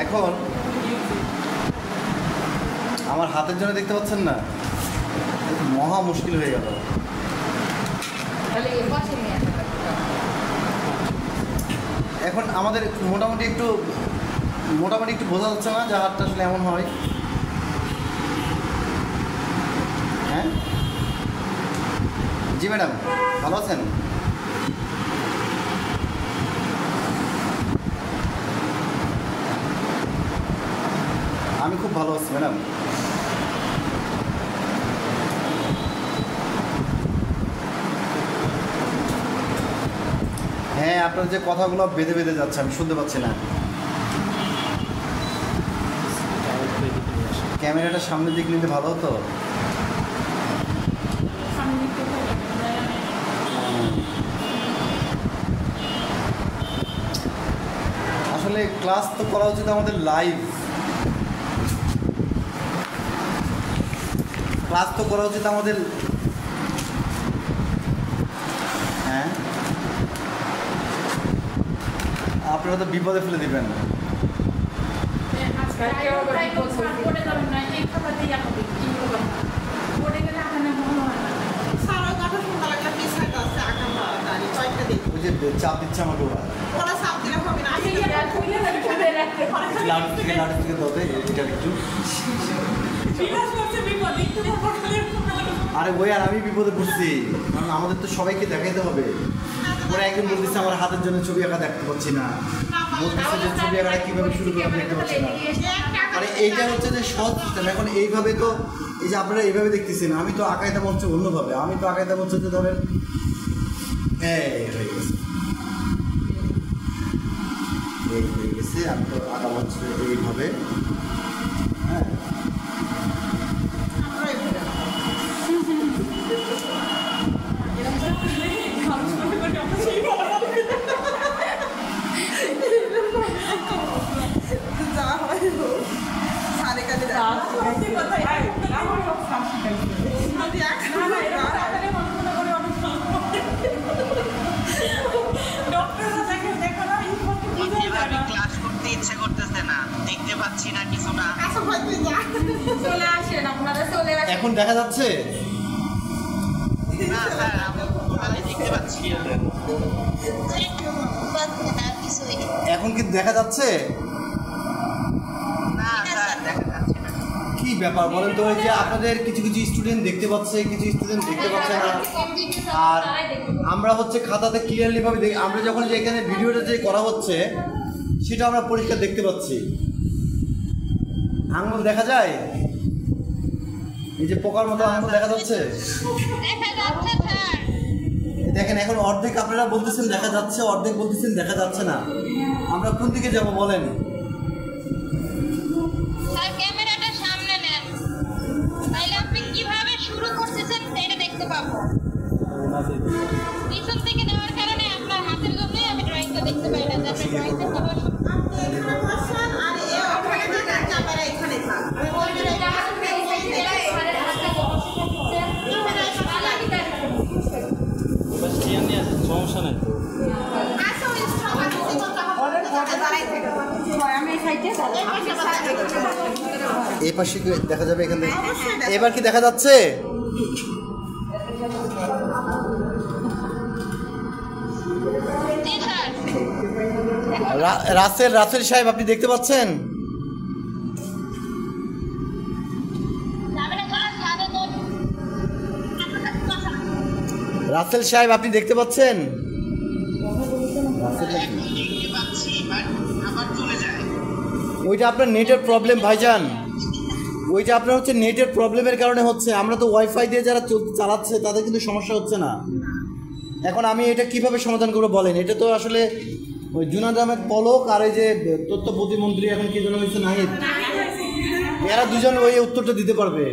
এখন আমার হাতের জন্য দেখতে পাচ্ছেন না, মহা মুশকিল হয়ে গেল। তাহলে এর পাশে নিয়ে আসা এখন আমাদের মোটামুটি একটু বোঝা যাচ্ছে না যে হাতটা আসলে এমন হয়। হ্যাঁ জি ম্যাডাম, ভালো আছেন? আমি খুব ভালো আছি ম্যাডাম। হ্যাঁ, আপনার যে কথাগুলো বেঁধে যাচ্ছে, আমি শুনতে পাচ্ছি না। ক্যামেরাটা সামনের দিকে নিতে ভালো হতো। আসলে ক্লাস তো করা উচিত আমাদের লাইভ, ক্লাস তো করা উচিত আমাদের আপনারা তো বিপদে ফেলে দিবেন। স্যার ওই কথা শুনতে লাগলে পিস হাইতে আছে আঁকা তাড়াতাড়ি কয়েকটা দিন ওই যে চাপ দিচ্ছে আমাকে ওরা। ওরা সাপ দিলে হবে না লাড়ু থেকে দাও এটা একটু। আরে ওই আর আমি বিপদে পড়ছি, কারণ আমাদের তো সবাইকে দেখাইতে হবে। ওরা একজন বলতেছে আমার হাতের জন্য ছবি আঁকা দেখতে পাচ্ছি না, বলতেছে যে ছবি আঁকাটা কীভাবে শুরু করবো দেখতে পাচ্ছি না। মানে এইটা হচ্ছে যে সহজ সিস্টেম। এখন এইভাবে তো এই যে আপনারা এইভাবে দেখতেছেন, আমি তো আঁকাইতে হচ্ছে অন্যভাবে। আমি তো আঁকাইতে হচ্ছে যে ধরেন হয়ে গেছে, এই হয়ে গেছে। আমি তো আঁকা হচ্ছে এইভাবে। হ্যাঁ যা হয় সারে কাজে এভাবে ক্লাস করতে ইচ্ছে করতেছে না, দেখতে পাচ্ছি না কিছু না। আচ্ছা ভাই তুই যা চলে আসেন, আপনারা চলে আসেন। এখন দেখা যাচ্ছে? না স্যার, আমরা টোটালি দেখতে পাচ্ছি না। এখন কি দেখা যাচ্ছে? না স্যার, দেখা যাচ্ছে না। কি ব্যাপার বলেন তো? ওই যে আপনাদের কিছু কিছু স্টুডেন্ট দেখতে পাচ্ছে, কিছু স্টুডেন্ট দেখতে পাচ্ছে না। আর আমরা হচ্ছে খাতাতে ক্লিয়ারলি ভাবে দেখি। আমরা যখন যে এখানে ভিডিওটা যে করা হচ্ছে সেটা আমরা পরিষ্কার দেখতে পাচ্ছি। আঙুল দেখা যায়, এই যে পোকার মতো আঙুল দেখা যাচ্ছে। দেখেন এখন অর্ধেক আপনারা বলতেছেন দেখা যাচ্ছে, অর্ধেক বলতেছেন দেখা যাচ্ছে না। আমরা কোন দিকে যাব বলেন? স্যার ক্যামেরাটা সামনে নেন, তাইলে আপনি কিভাবে শুরু করতেছেন সেটা দেখতে পাবো। পিছন থেকে নেওয়ার কারণে আপনার হাতের জন্যই আমি ড্রয়িংটা দেখতে পাই না, যে আপনি ড্রয়িংটা কিভাবে শুরু আপনি এখানে বসেন আর এ ওখানে থাকেন, ক্যামেরা এখানে থাক। আমি বলছি সমস্যা নেই। আসো ইনস্ট্রাক্টর কি করতে হবে দাঁড়াই থেকে আমি এই সাইডে এই পাশে কি দেখা যাবে এখান থেকে? এবার কি দেখা যাচ্ছে? জি স্যার। রাসেল সাহেব আপনি দেখতে পাচ্ছেন? যাবে না স্যার, সাথে তো রাসেল সাহেব আপনি দেখতে পাচ্ছেন? দেখতে পাচ্ছি, বাট আবার চলে যায়। ওইটা আপনার নেটের প্রবলেম ভাইজান, ওইটা আপনার হচ্ছে নেটের প্রবলেমের কারণে হচ্ছে। আমরা তো ওয়াইফাই দিয়ে যারা চালাচ্ছে তাদের কিন্তু সমস্যা হচ্ছে না। এখন আমি এটা কিভাবে সমাধান করবো বলেন? এটা তো আসলে ওই জুনাদ আহমেদ পলক আর এই যে তথ্য প্রতিমন্ত্রী এখন কি যেন হয়েছে নাহিদ, এরা দুজন ওই উত্তরটা দিতে পারবে।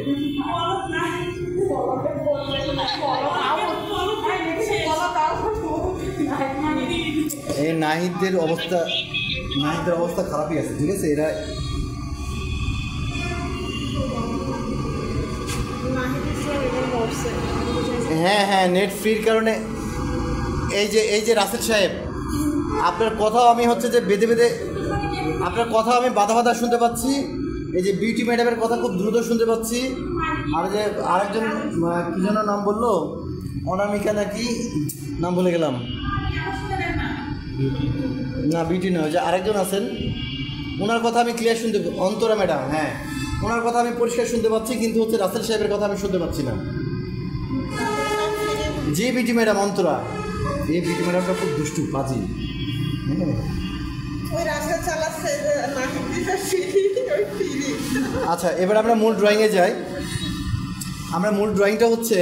এই নাহিদদের অবস্থা খারাপই আছে, ঠিক আছে? এরা হ্যাঁ নেট ফ্রির কারণে। এই যে রাসেল সাহেব, আপনার কথাও আমি হচ্ছে যে বেঁধে আপনার কথা আমি বাধা শুনতে পাচ্ছি। এই যে বিউটি ম্যাডামের কথা খুব দ্রুত শুনতে পাচ্ছি। আর যে আরেকজন কী যেন নাম বললো, অনামিকা নাকি নাম ভুলে গেলাম। না বিউটি না, যে আরেকজন আছেন ওনার কথা আমি ক্লিয়ার শুনতে, অন্তরা ম্যাডাম, হ্যাঁ ওনার কথা আমি পরিষ্কার শুনতে পাচ্ছি, কিন্তু হচ্ছে রাসেল সাহেবের কথা আমি শুনতে পাচ্ছি না। যে বিউটি ম্যাডাম অন্তরা, এই বিউটি ম্যাডামটা খুব দুষ্টু বাজি। হ্যাঁ ওই রাস্তা চালাচ্ছে আচ্ছা, এবার আমরা মূল ড্রয়িংয়ে যাই। আমরা মূল ড্রয়িংটা হচ্ছে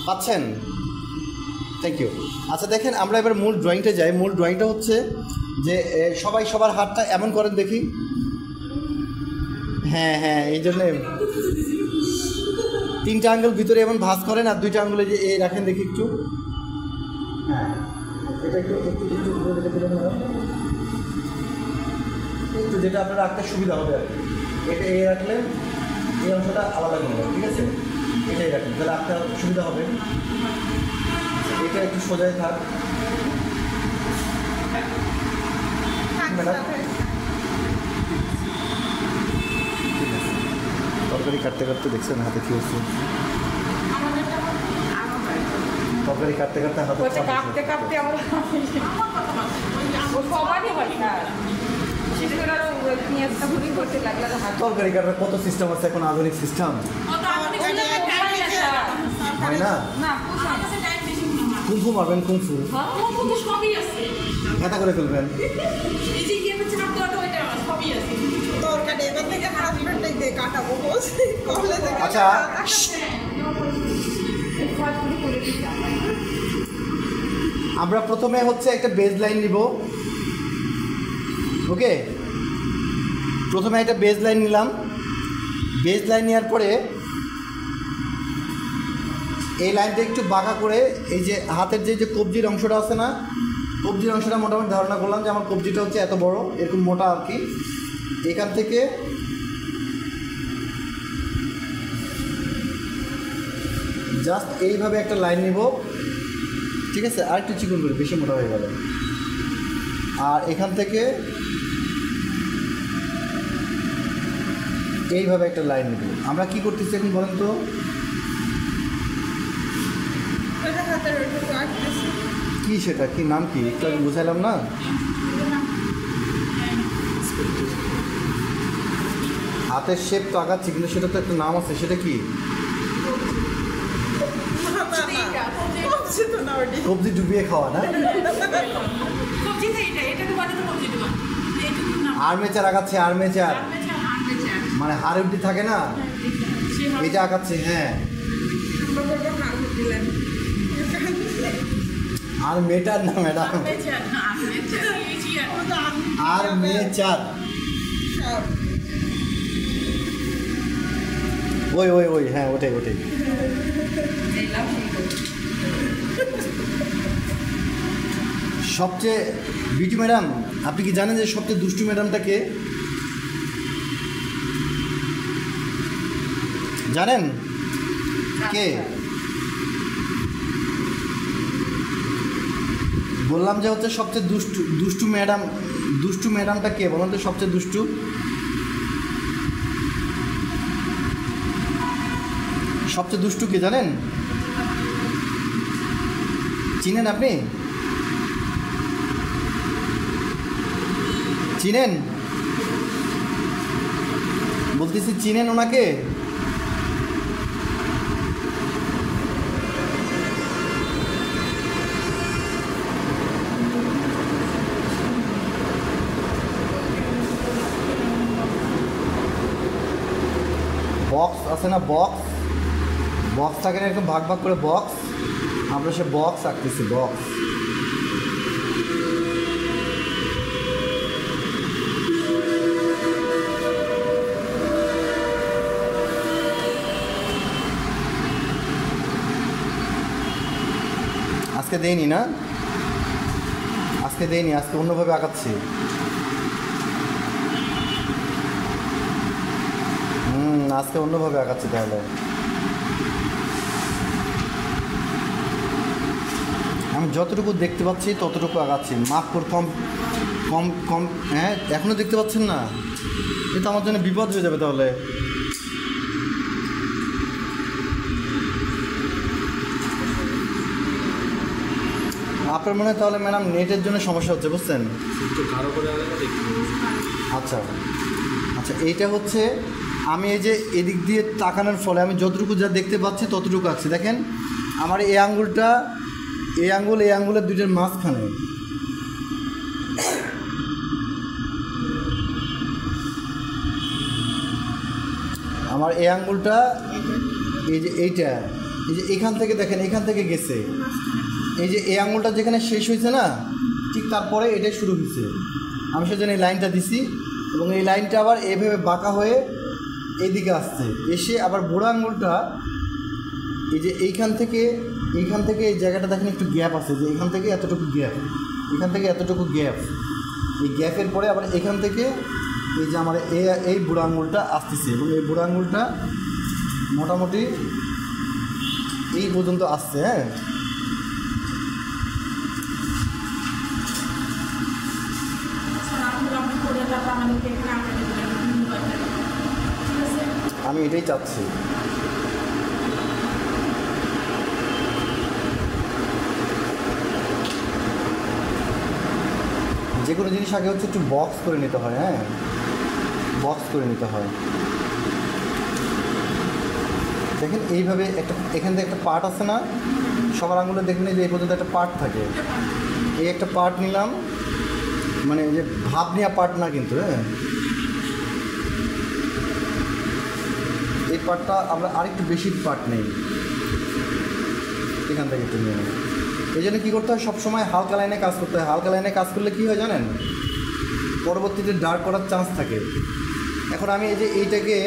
পাচ্ছেন? Thank you. আচ্ছা দেখেন, আমরা এবার মূল ড্রয়িংটা যাই। মূল ড্রয়িংটা হচ্ছে যে সবাই সবার হাতটা এমন করেন দেখি। হ্যাঁ এই জন্যে 3টা আঙ্গুল ভিতরে এমন ভাঁজ করেন, আর 2টা আঙ্গুলে যে এই রাখেন দেখি একটু। হ্যাঁ এটা একটু যেটা আপনার রাখতে সুবিধা হবে আর কি। এটা এই রাখলেন, এই অংশটা আলাদা করবেন, ঠিক আছে? এটাই রাখবেন, তাহলে আপনার সুবিধা হবে। এটা একটু সোজাই থাক। ম্যাডাম। তরকারি কাটতে কাটতে দেখছেন হাতে কি হচ্ছে, তরকারি কাটতে কাটতে হাতে কাঁপতে কাঁপতে আমার সবারই হয় স্যার, সেটা করে আরো পেঁয়াজটা ভুড়ি করতে লাগলো হাত। তরকারি কাটার কত সিস্টেম আছে এখন, আধুনিক সিস্টেম হয় না। কুমফু মারবেন, কুমফু খেতা করে ফেলবেন। তরকারি এবার থেকে হাজবেন্ডটাই দিয়ে কাটাবো কলে থেকে। আচ্ছা আমরা প্রথমে হচ্ছে একটা বেজ লাইন নিব। ওকে, প্রথমে একটা বেজ লাইন নিলাম। বেজ লাইন নেওয়ার পরে এই লাইনটা একটু বাঁকা করে এই যে হাতের যে কবজির অংশটা আছে না, কবজির অংশটা মোটামুটি ধারণা করলাম যে আমার কবজিটা হচ্ছে এত বড়, এরকম মোটা আর কি। এখান থেকে জাস্ট এইভাবে একটা লাইন নিব, ঠিক আছে। আর একটু চিকন করে, বেশি মোটা হয়ে গেল। আর এখান থেকে এইভাবে একটা লাইন নিব। আমরা কি করতেছি এখন বলেন তো? কি সেটা, কি নাম কি একটু আগে বুঝাইলাম না? হাতের শেপ তো আগাচ্ছি, কিন্তু সেটা তো একটা নাম আছে, সেটা কি? কবজি ডুবিয়ে খাওয়া না? আর্মেচার আগাচ্ছে, আর্মেচার মানে হাড় উঠি থাকে না, এটা আগাচ্ছে। হ্যাঁ, আর মেটার না ম্যাডাম, আর মেচার। ওই ওই ওই হ্যাঁ, ওটাই ওটাই। সবচেয়ে বিউটি ম্যাডাম, আপনি কি জানেন যে সবচেয়ে দুষ্টু ম্যাডামটা কে? জানেন কে? বললাম যে হচ্ছে সবচেয়ে দুষ্টু ম্যাডামটা কে বলুন তো? সবচেয়ে দুষ্টু কে জানেন? চিনেন আপনি? চিনেন? বলতেছি চিনেন ওনাকে? বক্স আছে না, বক্স থাকে না, একদম ভাগ ভাগ করে বক্স। আমরা সে বক্স আঁকতেছি, বক্স। আজকে দেইনি না, আজকে অন্যভাবে আঁকাচ্ছি। আজকে অন্যভাবে আঁকাচ্ছি। তাহলে আমি যতটুকু দেখতে পাচ্ছি ততটুকু আঁকাচ্ছি, মাপ করে কম কম কম। হ্যাঁ, এখনও দেখতে পাচ্ছেন না? এটা আমার জন্য বিপদ হয়ে যাবে তাহলে। আপনার মনে হয় তাহলে ম্যাডাম নেটের জন্য সমস্যা হচ্ছে, বুঝছেন? আচ্ছা আচ্ছা, এইটা হচ্ছে আমি এই যে এদিক দিয়ে তাকানোর ফলে আমি যতটুকু যা দেখতে পাচ্ছি ততটুকু আঁকছি। দেখেন আমার এই আঙ্গুলটা, এই আঙ্গুলের দুইটার মাঝখানে। আমার এই আঙ্গুলটা, এই যে এইটা, এই যে এখান থেকে দেখেন, এখান থেকে গেছে। এই যে এই আঙ্গুলটা যেখানে শেষ হয়েছে না, ঠিক তারপরে এটাই শুরু হয়েছে। আমি সেজন্য এই লাইনটা দিছি, এবং এই লাইনটা আবার এইভাবে বাঁকা হয়ে এইদিকে আসছে, এসে আবার বুড়ো আঙ্গুলটা এই যে এইখান থেকে এই জায়গাটা দেখেন একটু গ্যাপ আছে, যে এখান থেকে এতটুকু গ্যাপ, এখান থেকে এতটুকু গ্যাপ। এই গ্যাপের পরে আবার এখান থেকে এই যে আমার এই বুড়ো আঙ্গুলটা আসতেছে, এবং এই বুড়ো আঙ্গুলটা মোটামুটি এই পর্যন্ত আসছে। হ্যাঁ, আমি এটাই চাচ্ছি। যে কোনো জিনিস আগে হচ্ছে একটু বক্স করে নিতে হয়, হ্যাঁ বক্স করে নিতে হয়। দেখেন এইভাবে একটা এখান থেকে একটা পার্ট আছে না, সবার আঙুলে দেখবেন যে এই পর্যন্ত একটা পার্ট থাকে, এই একটা পার্ট নিলাম, মানে যে ভাব নেওয়া পার্ট না কিন্তু, হ্যাঁ এই পার্টটা আমরা আরেকটু বেশি পার্ট নেই, এখান থেকে একটু নিয়ে নেই। এই জন্য কী করতে হয়, সবসময় হালকা লাইনে কাজ করতে হয়। হালকা লাইনে কাজ করলে কী হয় জানেন, পরবর্তীতে ডার্ক করার চান্স থাকে। এখন আমি এই যে এইটাকে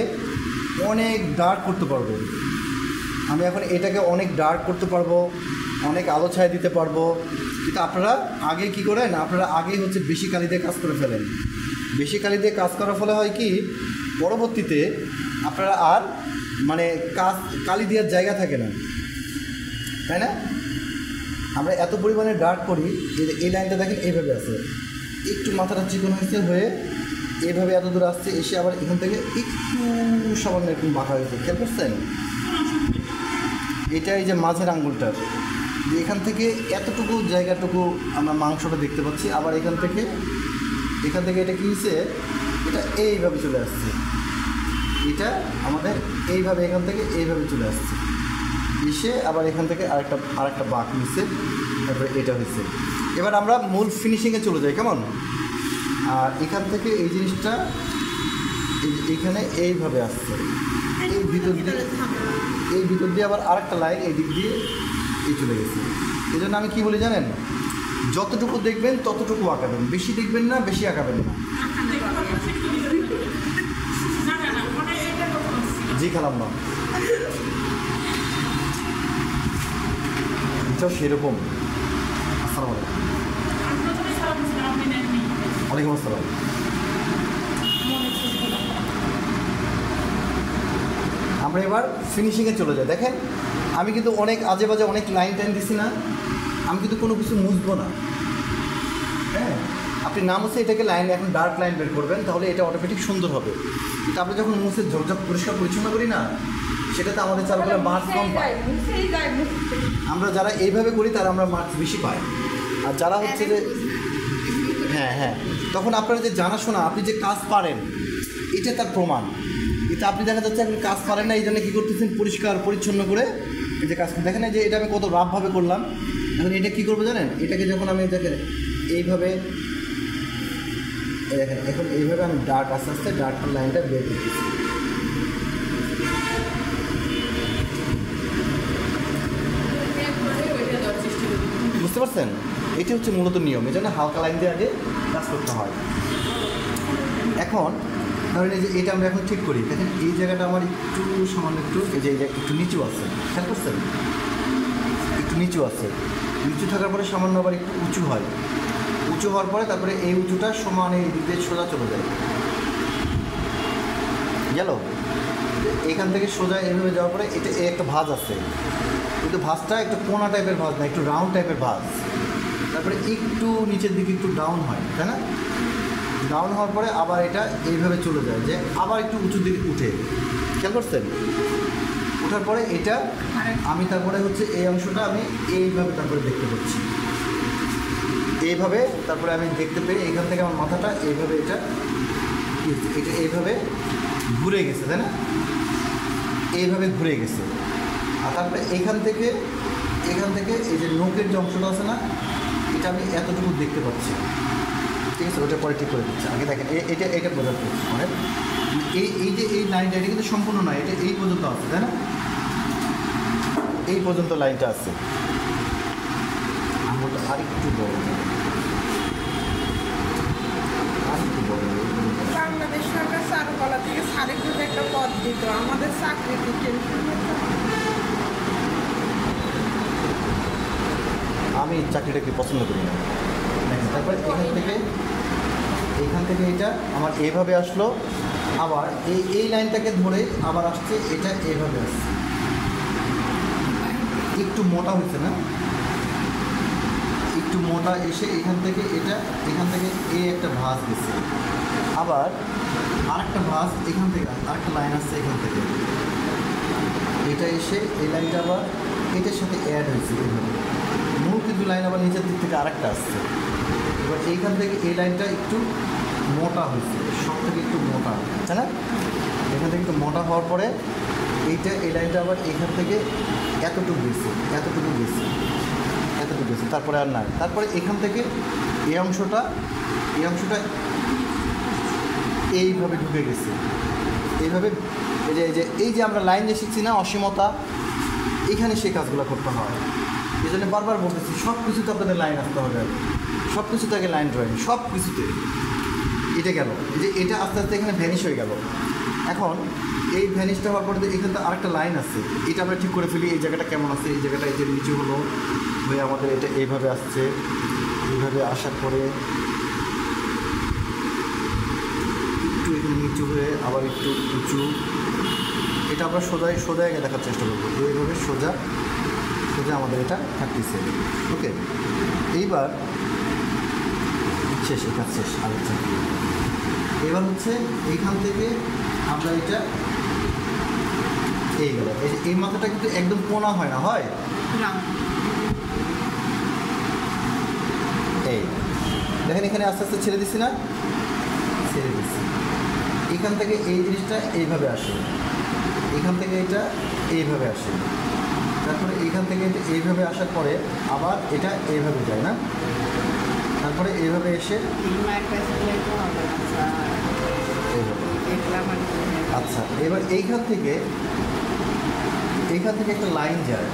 অনেক ডার্ক করতে পারবো, আমি এখন এটাকে অনেক ডার্ক করতে পারবো, অনেক আলো ছায়া দিতে পারবো। কিন্তু আপনারা আগে কি করেন, আপনারা আগে হচ্ছে বেশি কালি দিয়ে কাজ করে ফেলেন। বেশি কালি দিয়ে কাজ করার ফলে হয় কি, পরবর্তীতে আপনারা আর মানে কালি দেওয়ার জায়গা থাকে না, তাই না? আমরা এত পরিমাণে ডার্ক করি, এই লাইনটা দেখেন এইভাবে আছে, একটু মাথাটা চিকন হয়েছে হয়ে এইভাবে এত দূর আসছে, এসে আবার এখান থেকে একটু সামান্য এরকম বাঁকা হয়েছে, খেয়াল করছেন? এটা এই যে মাঝের আঙ্গুলটার যে এখান থেকে এতটুকু জায়গাটুকু আমরা মাংসটা দেখতে পাচ্ছি, আবার এখান থেকে এটা কী হয়েছে, এটা এইভাবে চলে আসছে, এটা আমাদের এইভাবে এখান থেকে এইভাবে চলে আসছে, এসে আবার এখান থেকে আরেকটা বাঁক নিচ্ছে, তারপরে এটা হয়েছে। এবার আমরা মূল ফিনিশিংয়ে চলে যাই, কেমন? আর এখান থেকে এই জিনিসটা এইখানে এইভাবে আসছে, এই ভিতর দিয়ে আবার আরেকটা লাইন এই দিক দিয়ে এই চলে গেছে। এই জন্য আমি কী বলি জানেন, যতটুকু দেখবেন ততটুকু আঁকাবেন, বেশি দেখবেন না, বেশি আঁকাবেন না। জি খেলাম না, এটাও সেরকম। আসসালামু আলাইকুম। ওয়ালাইকুম আসসালাম। আমরা এবার ফিনিশিংয়ে চলে যাই। দেখেন আমি কিন্তু অনেক আজে বাজে অনেক লাইন টাইন দিছি না, আমি কিন্তু কোনো কিছু মুছবো না, হ্যাঁ আপনি না মুছে এটাকে লাইন এখন ডার্ক লাইন বের করবেন, তাহলে এটা অটোমেটিক সুন্দর হবে। কিন্তু আমরা যখন মুছে ঝকঝক পরিষ্কার পরিচ্ছন্ন করি না, সেটাতে আমাদের চারগুলো মার্কস কম পায়। আমরা যারা এইভাবে করি তারা আমরা মার্কস বেশি পাই। আর যারা হচ্ছে যে হ্যাঁ তখন আপনারা যে জানাশোনা, আপনি যে কাজ পারেন এটা তার প্রমাণ। এটা আপনি দেখা যাচ্ছে আপনি কাজ পারেন না, এই জন্য কী করতেছেন, পরিষ্কার পরিচ্ছন্ন করে এই যে কাজ দেখেন, এই যে এটা আমি কত রাফভাবে করলাম। এখন এটা কী করবো জানেন, এটাকে যখন আমি দেখেন এইভাবে দেখেন, এখন এইভাবে আমি ডার্ক আস্তে আস্তে ডার্ক লাইনটা বের করতেছি। বুঝতে পারছেন? এটি হচ্ছে মূলত নিয়ম, এই জন্য হালকা লাইন দিয়ে আগে কাজ করতে হয়। এখন ধরেন এই যে এটা আমরা এখন ঠিক করি, দেখেন এই জায়গাটা আমার একটু সামান্য একটু এই যে একটু নিচু আছে, খেয়াল করছেন? একটু নিচু আছে, নিচু থাকার পরে সামান্য আবার একটু উঁচু হয়, উঁচু হওয়ার পরে তারপরে এই উঁচুটা সমান এই দিক দিয়ে সোজা চলে যায়, গেল? এখান থেকে সোজা এইভাবে যাওয়ার পরে এটা একটা ভাঁজ আছে, কিন্তু ভাঁজটা একটু কোনা টাইপের ভাঁজ না, একটু রাউন্ড টাইপের ভাঁজ। তারপরে একটু নিচের দিকে একটু ডাউন হয়, তাই না? ডাউন হওয়ার পরে আবার এটা এইভাবে চলে যায়, যে আবার একটু উঁচুর দিকে উঠে, খেয়াল করছেন? ওঠার পরে এটা আমি তারপরে হচ্ছে এই অংশটা আমি এইভাবে তারপরে দেখতে পাচ্ছি, এইভাবে তারপরে আমি দেখতে পেয়ে এখান থেকে আমার মাথাটা এইভাবে এটা এইভাবে ঘুরে গেছে, তাই না? এইভাবে ঘুরে গেছে। আর তারপরে এখান থেকে এই যে নোকের যে অংশটা আছে না, এটা আমি এতটুকু দেখতে পাচ্ছি, ঠিক আছে? ওটা পরে ঠিক করে দিচ্ছে। আগে দেখেন এটা বোঝার করছি, মানে এই যে এই লাইনটা এটা কিন্তু সম্পূর্ণ নয়, এটা এই পর্যন্ত আছে, তাই না? এই পর্যন্ত লাইনটা আছে, আঙুলটা আরেকটু বড়, বাংলাদেশ সরকার চারুকলা থেকে সারের একটা পদ দিত, আমাদের চাকরিতে টেনশন হতো। আমি চাকরিটাকে পছন্দ করি না। তারপরে এখান থেকে এটা আমার এইভাবে আসলো, আবার এই লাইনটাকে ধরে আবার আসছে, এটা এইভাবে আসছে, একটু মোটা হয়েছে না, একটু মোটা এসে এখান থেকে এই একটা ভাঁজ গেছে, আবার আরেকটা ভাঁজ এখান থেকে, আরেকটা লাইন আসছে এখান থেকে, এটা এসে এই লাইনটা আবার এটার সাথে অ্যাড হয়েছে এইভাবে। মূল কিন্তু লাইন আবার নিচের দিক থেকে আরেকটা আসছে। এবার এইখান থেকে এই লাইনটা একটু মোটা হয়েছে, সব থেকে একটু মোটা, তাই না? এখান থেকে একটু মোটা হওয়ার পরে এইটা এই লাইনটা আবার এইখান থেকে এতটুকু গেছে, এতটুকু গেছে, এতটুকু গেছে, তারপরে আর নাই। তারপরে এখান থেকে এই অংশটা এইভাবে ঢুকে গেছে, এইভাবে। এই যে আমরা লাইন যে শিখছি না, অসীমতা, এখানে সেই কাজগুলো করতে হয়। এই জন্য বারবার বলতেছি, সব কিছুতে আপনাদের লাইন আসতে হবে, সব কিছুতে আগে লাইন ড্রয়িং, সব কিছুতে। এটা গেল, এটা আস্তে আস্তে এখানে ভ্যানিশ হয়ে গেল। এখন এই ভ্যানিশটা হওয়ার পরে এখানে তো আরেকটা লাইন আছে, এটা আমরা ঠিক করে ফেলি। এই জায়গাটা কেমন আছে, এই জায়গাটা এই যে নিচু হলো হয়ে আমাদের এটা এইভাবে আসছে, এইভাবে আসার পরে একটু এখানে নিচু হয়ে আবার একটু উঁচু, এটা আমরা সোজা আগে দেখার চেষ্টা করবো। এইভাবে সোজা আমাদের এটা থাকতেছে। ওকে, এইবার শেষ, এটা শেষ। আরেকটা এবার হচ্ছে এইখান থেকে আমরা এটা এই গেল, এই মাথাটা কিন্তু একদম কোনা হয় না, হয় এই দেখেন এখানে আস্তে আস্তে ছেড়ে দিচ্ছি না, ছেড়ে দিচ্ছি। এখান থেকে এই জিনিসটা এইভাবে আসে, এখান থেকে এটা এইভাবে আসে, তারপরে এইখান থেকে এটা এইভাবে আসার পরে আবার এটা এইভাবে যায় না, তারপরে এইভাবে এসে আচ্ছা। এবার এইখান থেকে একটা লাইন যায়,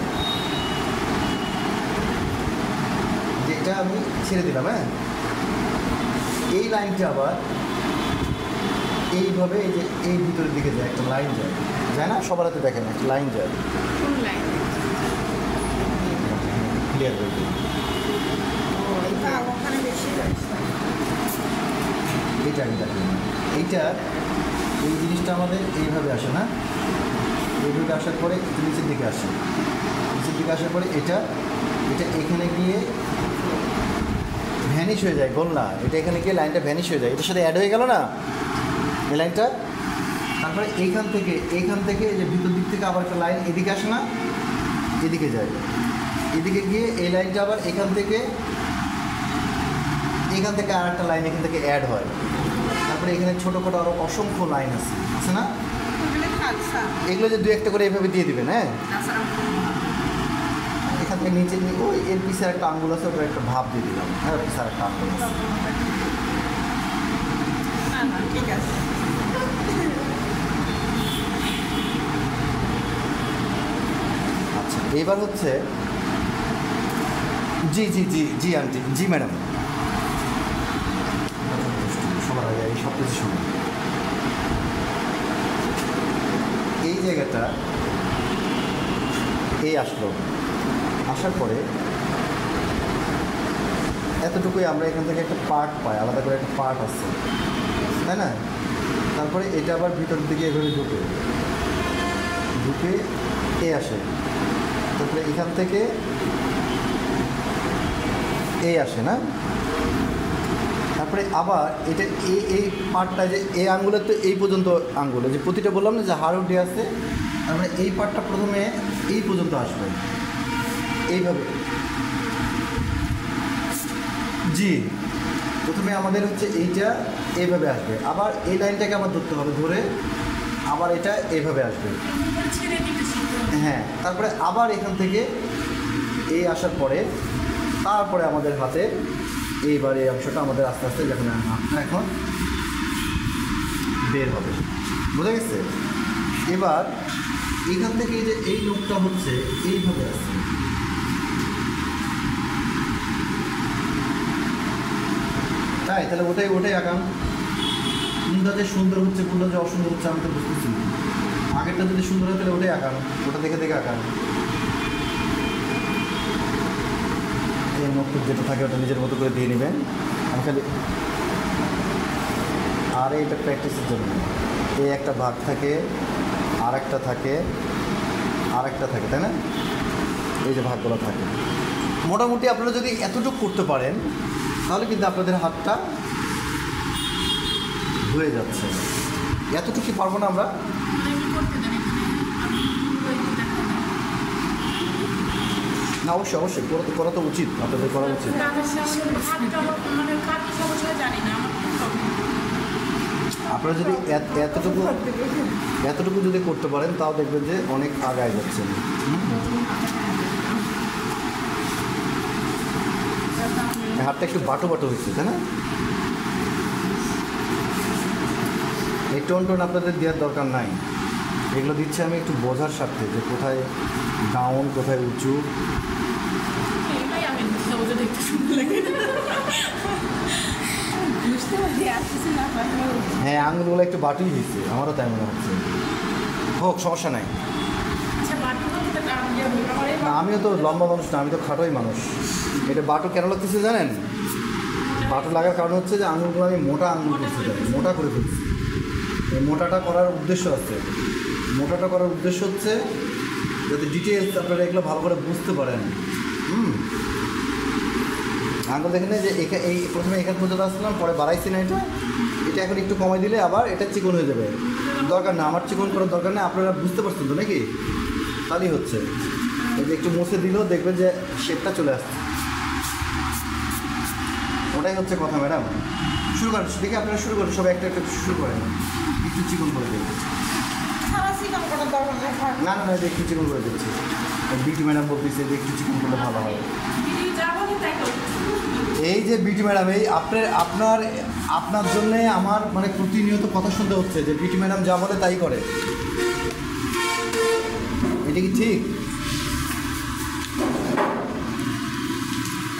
যেটা আমি ছেড়ে দিলাম। হ্যাঁ, এই লাইনটা আবার এইভাবে এই যে এই ভিতরের দিকে যায়, একটা লাইন যায় না? সবার হাতে দেখেন একটা লাইন যায়, ক্লিয়ার হয়ে যায়। এইটা এই জিনিসটা আমাদের এইভাবে আসে না, এইভাবে আসার পরে নিচের দিকে আসে, নিচের দিকে আসার পরে এটা এখানে গিয়ে ভ্যানিশ হয়ে যায়, গোল না, এটা এখানে গিয়ে লাইনটা ভ্যানিশ হয়ে যায়, এটার সাথে অ্যাড হয়ে গেল না এই লাইনটা। তারপরে এইখান থেকে এই যে ভিতর দিক থেকে আবার একটা লাইন এদিকে আসে না, এদিকে যায়, এদিকে গিয়ে এই লাইনটা আবার এখান থেকে আর একটা লাইন এখান থেকে অ্যাড হয়। তারপরে এখানে ছোটোখাটো আরও অসংখ্য লাইন আছে না, এগুলো যে দু একটা করে এইভাবে দিয়ে দিবেন। হ্যাঁ, এখান থেকে নিচে ওই এর পিছের একটা আঙ্গুল আছে, ওটা একটা ভাব দিয়ে দিলাম। হ্যাঁ, পিছের একটা আঙ্গুল আছে। ঠিক আছে, আচ্ছা, এবার হচ্ছে জি আন্টি, জি ম্যাডাম, সবার আগে এই সব কিছু শুনুন। এই জায়গাটা এই আসার পরে এতটুকুই আমরা এখান থেকে একটা পার্ট পাই, আলাদা করে একটা পার্ট আছে, তাই না? তারপরে এটা আবার ভিতরের দিকে এভাবে ঢুকে আসে, তারপরে এখান থেকে এই আসে না, তারপরে আবার এটা এই পার্টটা যে এই আঙ্গুলের তো এই পর্যন্ত আঙ্গুলে যে প্রতিটা বললাম না যে হাড়ুডি আছে, তারপরে এই পার্টটা প্রথমে এই পর্যন্ত আসবে এইভাবে। জি, প্রথমে আমাদের হচ্ছে এইটা এইভাবে আসবে, আবার এই লাইনটাকে আবার ধরতে হবে, ধরে আবার এটা এইভাবে আসবে। হ্যাঁ, তারপরে আবার এখান থেকে এই আসার পরে তারপরে আমাদের হাতে এইবার এই অংশটা আমাদের আস্তে আস্তে যখন হাতটা এখন বের হবে, বোঝা গেছে? এবার এখান থেকে যে এই নোকটা হচ্ছে এইভাবে আসছে, তাই তাহলে ওটাই আগাম। কোনটা যে সুন্দর হচ্ছে, কোনটা যে অসুন্দর হচ্ছে আমি তো বুঝতেছি। আগেরটা যদি সুন্দর হয় তাহলে ওটাই আগাম, ওটা দেখে আগাম। এই নোকটা যেটা থাকে ওটা নিজের মতো করে দিয়ে নেবেন। আমি খালি আর এইটা প্র্যাকটিসের জন্য এই একটা ভাগ থাকে, আর একটা থাকে, তাই না? এই যে ভাগগুলো থাকে, মোটামুটি আপনারা যদি এতটুকু করতে পারেন তাহলে কিন্তু আপনাদের হাতটা হয়ে যাচ্ছে। এতটুকু পারবো না আমরা? না অবশ্যই অবশ্যই করা তো উচিত, আপনাদের করা উচিত। আপনারা যদি এতটুকু যদি করতে পারেন তাও দেখবেন যে অনেক আগায় যাচ্ছেন। হাতটা একটু বাটো হয়েছে, তাই না? এই টোন আপনাদের দেওয়ার দরকার নাই, এগুলো দিচ্ছে আমি একটু বোঝার স্বার্থে যে কোথায় ডাউন কোথায় উঁচু। হ্যাঁ আঙুলগুলো একটু বাটুই হয়েছে, আমারও তাই মনে হচ্ছে। হোক, সমস্যা নাই। না আমিও তো লম্বা মানুষ না, আমি তো খাটোই মানুষ। এটা বাটু কেন লাগতেছে জানেন? বাটু লাগার কারণ হচ্ছে যে আঙুলগুলো আমি মোটা আঙুল করতে চাই, মোটা করে ফেলছি। এই মোটাটা করার উদ্দেশ্য আছে, মোটাটা করার উদ্দেশ্য হচ্ছে যাতে ডিটেলস আপনারা এগুলো ভালো করে বুঝতে পারেন। আঙুল দেখেন যে এই প্রথমে এখান পর্যন্ত আসলাম, পরে বাড়াইছি না, এটা এখন একটু কমাই দিলে আবার এটা চিকন হয়ে যাবে। দরকার না, আমার চিকন করার দরকার নেই, আপনারা বুঝতে পারছেন তো নাকি? তাহলেই হচ্ছে। এই যে একটু মুছে দিলেও দেখবেন যে শেপটা চলে আসছে। ওটাই হচ্ছে কথা ম্যাডাম। শুরু করেন, দেখি আপনারা শুরু করেন, সবাই একটা শুরু করেন, একটু চিকন করে দেবেন। না না না, একটু চিকন করে দিচ্ছি। বিউটি ম্যাডাম বলতেছে যে একটু চিকন করলে ভালো হয়। এই যে বিউটি ম্যাডাম, এই আপনার জন্যে আমার মানে প্রতিনিয়ত কথা শুনতে হচ্ছে যে বিউটি ম্যাডাম যা বলে তাই করে। এটা কি ঠিক?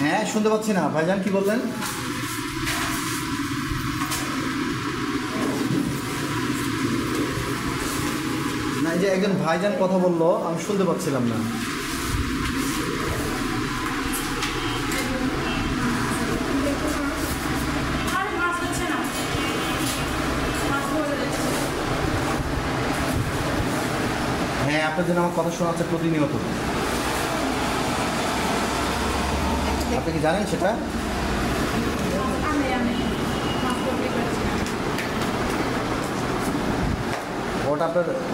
হ্যাঁ শুনতে পাচ্ছি না, ভাইজান কি বললেন? না এই যে একজন ভাইজান কথা বললো, আমি শুনতে পাচ্ছিলাম না। হ্যাঁ আপনার জন্য আমার কথা শোনাচ্ছে প্রতিনিয়ত। আপনি কি জানেন সেটা?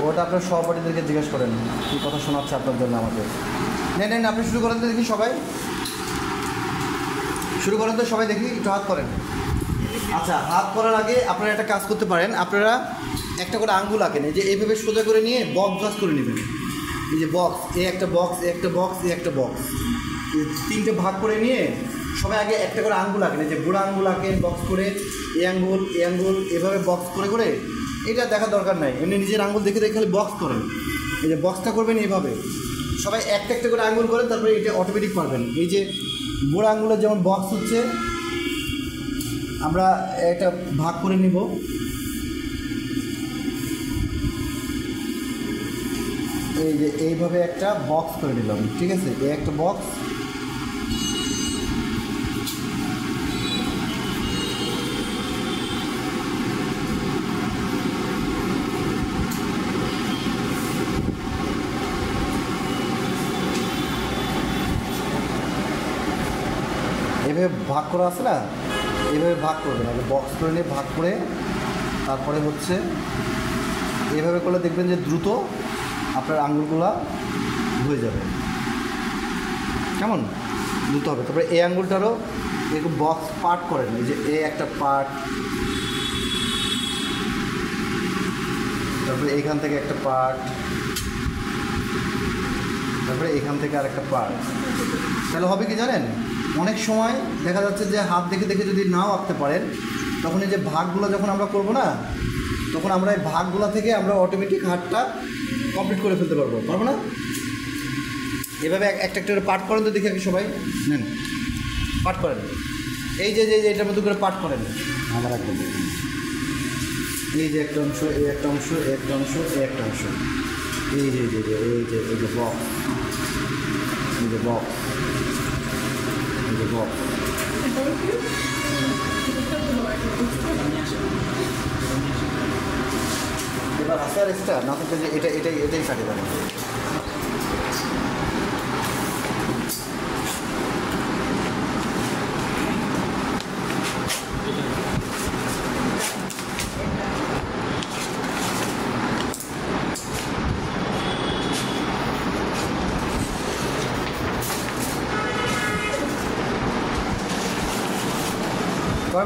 ওটা আপনার সহপাঠীদেরকে জিজ্ঞেস করেন কী কথা শোনাচ্ছে আপনার জন্য আমাকে। নেন আপনি শুরু করেন তো দেখি, সবাই শুরু করেন তো, সবাই দেখি একটু হাত করেন। আচ্ছা, হাত করার আগে আপনারা একটা কাজ করতে পারেন, আপনারা একটা করে আঙ্গুল আঁকেন, এই যে এইভাবে সোজা করে নিয়ে বক্স করে নেবেন। এই যে বক্স, এই একটা বক্স, একটা বক্স, এই একটা বক্স, তিনটে ভাগ করে নিয়ে সবাই আগে একটা করে আঙ্গুল আঁকেন। এই যে বুড়া আঙ্গুল আঁকেন বক্স করে, এই আঙ্গুল এভাবে বক্স করে এটা দেখার দরকার নাই, এমনি নিজের আঙ্গুল দেখে খালি বক্স করেন। এই যে বক্সটা করবেন এইভাবে, সবাই একটা করে আঙ্গুল করেন, তারপরে এটা অটোমেটিক পারবেন। এই যে বুড়া আঙ্গুলের যেমন বক্স হচ্ছে, আমরা একটা ভাগ করে নিব। এই যে এইভাবে একটা বক্স করে নিলাম, ঠিক আছে? এই একটা বক্স, এভাবে ভাগ করা আছে না, এইভাবে ভাগ করবেন। আগে বক্স করে নিয়ে ভাগ করে তারপরে হচ্ছে এইভাবে করলে দেখবেন যে দ্রুত আপনার আঙ্গুলগুলা হয়ে যাবে। কেমন দ্রুত হবে। তারপরে এই আঙ্গুলটারও এরকম বক্স পার্ট করেন, এই যে এই একটা পার্ট, তারপরে এইখান থেকে একটা পার্ট, তারপরে এখান থেকে আরেকটা পার্ট। তাহলে হবে কি জানেন, অনেক সময় দেখা যাচ্ছে যে হাত দেখে যদি নাও আঁকতে পারেন, তখন এই যে ভাগগুলো যখন আমরা করবো না, তখন আমরা এই ভাগগুলো থেকে আমরা অটোমেটিক হাতটা কমপ্লিট করে ফেলতে পারবো না? এভাবে একটা করে পার্ট করেন তো দেখি আর কি, সবাই নেন পার্ট করেন। এই যে এটার মতো করে পার্ট করেন আমার একদম। এই যে একটা অংশ, এই একটা অংশ, একটা অংশ, একটা অংশ, এই যে বক্স, এই যে বক্স, এবার আসার এক্সট্রা না থাকলে যে এটাই কাটে যাবে।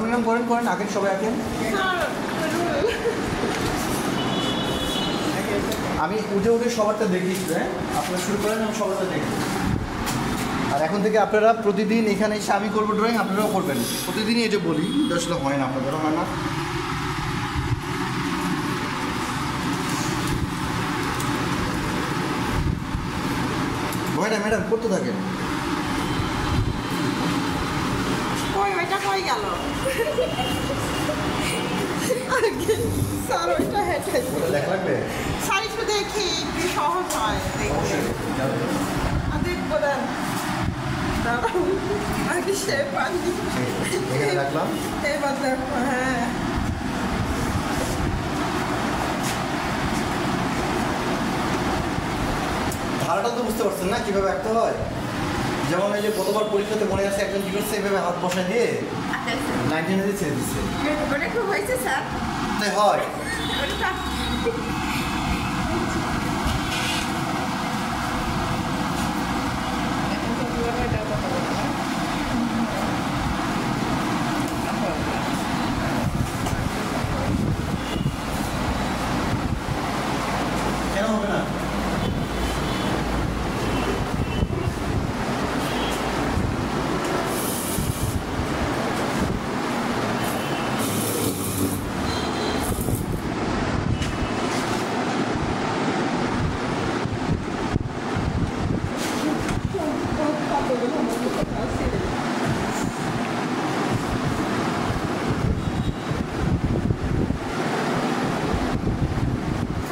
ম্যাডাম করেন করেন, আঁকেন সবাই আঁকেন। আমি উঠে উঠে সবারটা দেখি, হ্যাঁ আপনারা শুরু করেন, আমি সবারটা দেখি। আর এখন থেকে আপনারা প্রতিদিন এখানে এসে আমি করবো ড্রয়িং, আপনারাও করবেন প্রতিদিনই। এটা বলি এটা আসলে হয় না, আপনাদের হয় না। হয় না ম্যাডাম, করতে থাকেন। ওইটা কই গেল স্যার? ওইটা হেঁটে ওটা দেখা লাগবে স্যার একটু দেখি একটু সহজ হয় অবশ্যই। দেখবো দেন দাঁড়াও আগে সে পানি এখানে রাখলাম। এবার দেখো। হ্যাঁ ধারাটা তো বুঝতে পারছেন না কীভাবে আঁকতে হয়? যেমন এই যে কতবার পরীক্ষাতে মনে আছে একজন কী করছে, এভাবে হাত বসায় দিয়ে 19 দিয়ে ছেড়ে দিচ্ছে, ওটা খুব হয়েছে স্যার। তাই হয়। কেন হবে না?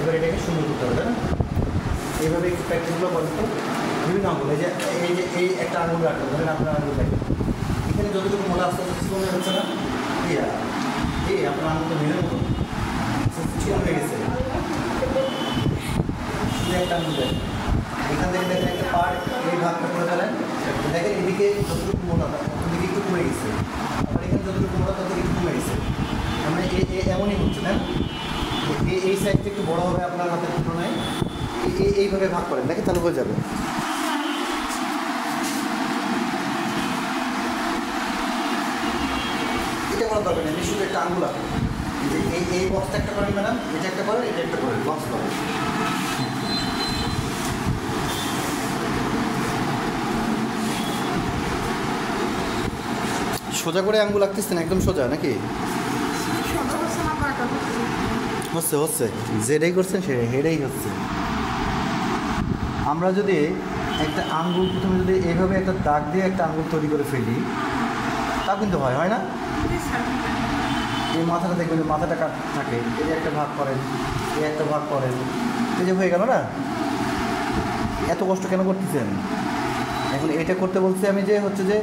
এবার এটাকে সুন্দর করতে হবে, তাই না? এইভাবে প্র্যাকটিসগুলো বলতো বিভিন্ন আঙুল, এই যে এই একটা আঙুল রাখলো, ধরেন আপনার আঙুল দেখেন এখানে যতটুকু মোটা আস্তে আস্তে মনে হচ্ছে না, এই আপনার আঙুল তো মেরে মতো চিকন হয়ে গেছে। শুধু একটা আঙুল দেখেন, এখান থেকে দেখেন একটা পার্ট এই ভাগটা করে ফেলেন, দেখেন এদিকে যতটুকু মোটা ওদিকে একটু কমে গেছে, আবার এখানে যতটুকু মোটা ততটুকু একটু কমে গেছে। মানে এমনই হচ্ছে না, এই সাইডটা একটু বড় হবে আপনার হাতের তুলনায়, এইভাবে ভাগ করেন, দেখেন তাহলে হয়ে যাবে। এটা করার দরকার নেই, শুধু একটা আঙুল আছে, এই বক্সটা একটা করেন ম্যাডাম, এটা একটা করেন, এটা একটা করেন, বক্স করেন। সোজা করে আঙুল আঁকতেছেন, একদম সোজা নাকি? হচ্ছে হচ্ছে, যেটাই করছেন সেটাই হচ্ছে। আমরা যদি একটা আঙ্গুল প্রথমে যদি এইভাবে একটা দাগ দিয়ে একটা আঙ্গুল তৈরি করে ফেলি, তা কিন্তু হয় না? এই মাথাটা দেখবেন, মাথাটা কাট থাকে, এই যে একটা ভাগ করেন, এই একটা ভাগ করেন, এই যে হয়ে গেল না? এত কষ্ট কেন করতেছেন? এখন এটা করতে বলছি আমি যে হচ্ছে যে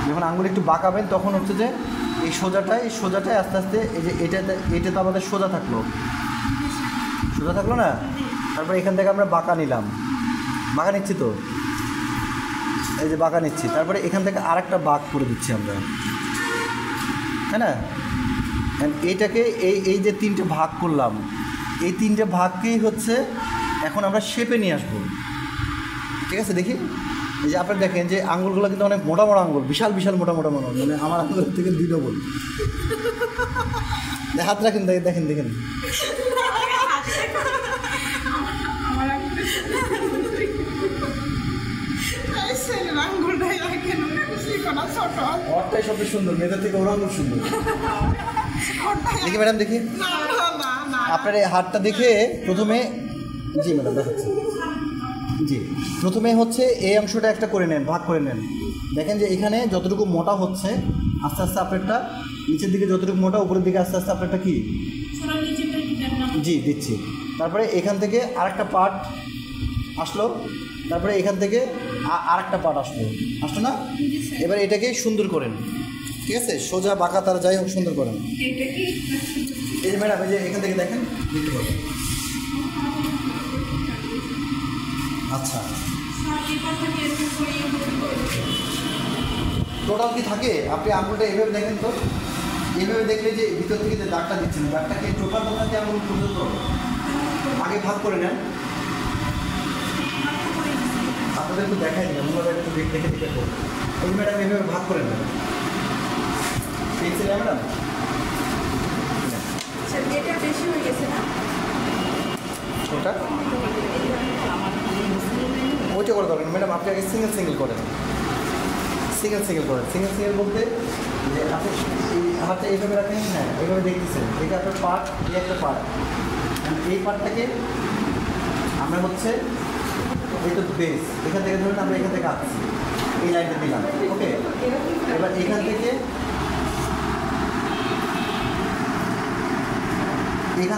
যখন আঙ্গুল একটু বাঁকাবেন তখন হচ্ছে যে এই সোজাটাই আস্তে আস্তে এই যে এটা তো আমাদের সোজা থাকলো না, তারপর এখান থেকে আমরা বাঁকা নিলাম, বাঁকা নিচ্ছি তো, এই যে বাঁকা নিচ্ছি, তারপরে এখান থেকে আরেকটা বাঁক করে দিচ্ছি আমরা, তাই না? এইটাকে এই যে তিনটে ভাগ করলাম, এই তিনটে ভাগকেই হচ্ছে এখন আমরা শেপে নিয়ে আসবো। ঠিক আছে, দেখি এই যে আপনারা দেখেন যে আঙুলগুলো কিন্তু অনেক মোটা মোটা আঙুল, বিশাল মোটা মানে আমার আঙুলের থেকে 2 ডবল। হাত রাখেন, দেখেন ওরটাই সবচেয়ে সুন্দর, মেয়েদের থেকে ওর আঙুল সুন্দর। দেখি ম্যাডাম, দেখি আপনার এই হাতটা দেখে প্রথমে, জি ম্যাডাম দেখাচ্ছি, জি প্রথমে হচ্ছে এই অংশটা একটা করে নেন, ভাগ করে নেন। দেখেন যে এখানে যতটুকু মোটা হচ্ছে আস্তে আস্তে আপনারটা নিচের দিকে, যতটুকু মোটা উপরের দিকে আস্তে আস্তে আপনারটা কি, জি দিচ্ছি। তারপরে এখান থেকে আরেকটা পার্ট আসলো, তারপরে এখান থেকে আরেকটা পার্ট আসলো না? এবার এটাকে সুন্দর করেন, ঠিক আছে, সোজা বাঁকা তার যাই হোক সুন্দর করেন। এই যে ম্যাডাম, এই যে এখান থেকে দেখেন, দেখতে পাবেন। আচ্ছা, টোটাল কি থাকে? আপনি আঙুলটা এভাবে দেখেন তো, এইভাবে দেখলে যে ভিতর থেকে যে দাগটা দিচ্ছেন, দাগটাকে টোটাল থেকে আঙুল পর্যন্ত আগে ভাগ করে নেন। আপনাদের একটু দেখাই দিন, আমরা একটু দেখে করবো। এই ম্যাডাম এভাবে ভাগ করে নেন, দেখছেন ম্যাডাম? এটা বেশি হয়ে গেছে না? ওটা ওইটা করে দরকার ম্যাডাম, আপনি আগে সিঙ্গেল করেন। সিঙ্গেল বলতে যে আপনি এই হাতটা এইভাবে রাখেন, হ্যাঁ এইভাবে দেখতেছেন, এটা আপনার পার্ট, এই একটা পার্ট, এই পার্টটাকে আমরা হচ্ছে এই তো বেস, এখান থেকে ধরুন আমরা এখান থেকে আঁকছি, এই লাইনটা দিলাম, ওকে। এবার এখান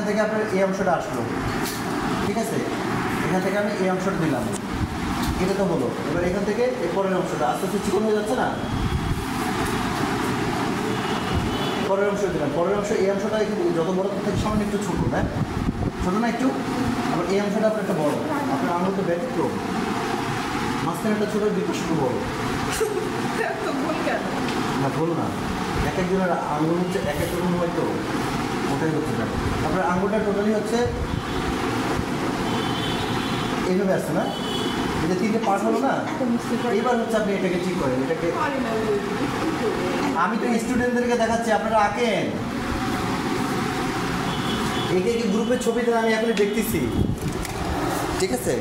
থেকে আপনার এই অংশটা আসলো, ঠিক আছে, এখান থেকে আমি এই অংশটা দিলাম, এটা তো হলো। এবার এখান থেকে এই পরের অংশটা আস্তে আস্তে চিকন হয়ে যাচ্ছে না, পরের অংশ দিলাম, পরের অংশ এই অংশটা একটু যত বড় থেকে সামনে একটু ছোটো, হ্যাঁ ছোটো না একটু, আবার এই অংশটা আপনার একটা বড়, আপনার আঙুল তো ব্যতিক্রম, মাঝখানে একটা ছোটো, দুটো শুধু বড়। তো ভুল কেন? না ভুল না, এক একজনের আঙুল হচ্ছে এক এক রকম হয়তো, ওটাই হচ্ছে ব্যাপার। আপনার আঙুলটা টোটালি হচ্ছে এইভাবে আসছে না, এই যে তিনটে পার্ট হলো না, এইবার হচ্ছে আপনি এটাকে ঠিক করেন, এটাকে আমি তো স্টুডেন্টদেরকে দেখাচ্ছি, আপনারা আঁকেন, একে গ্রুপের ছবিতে আমি এখনই দেখতেছি, ঠিক আছে।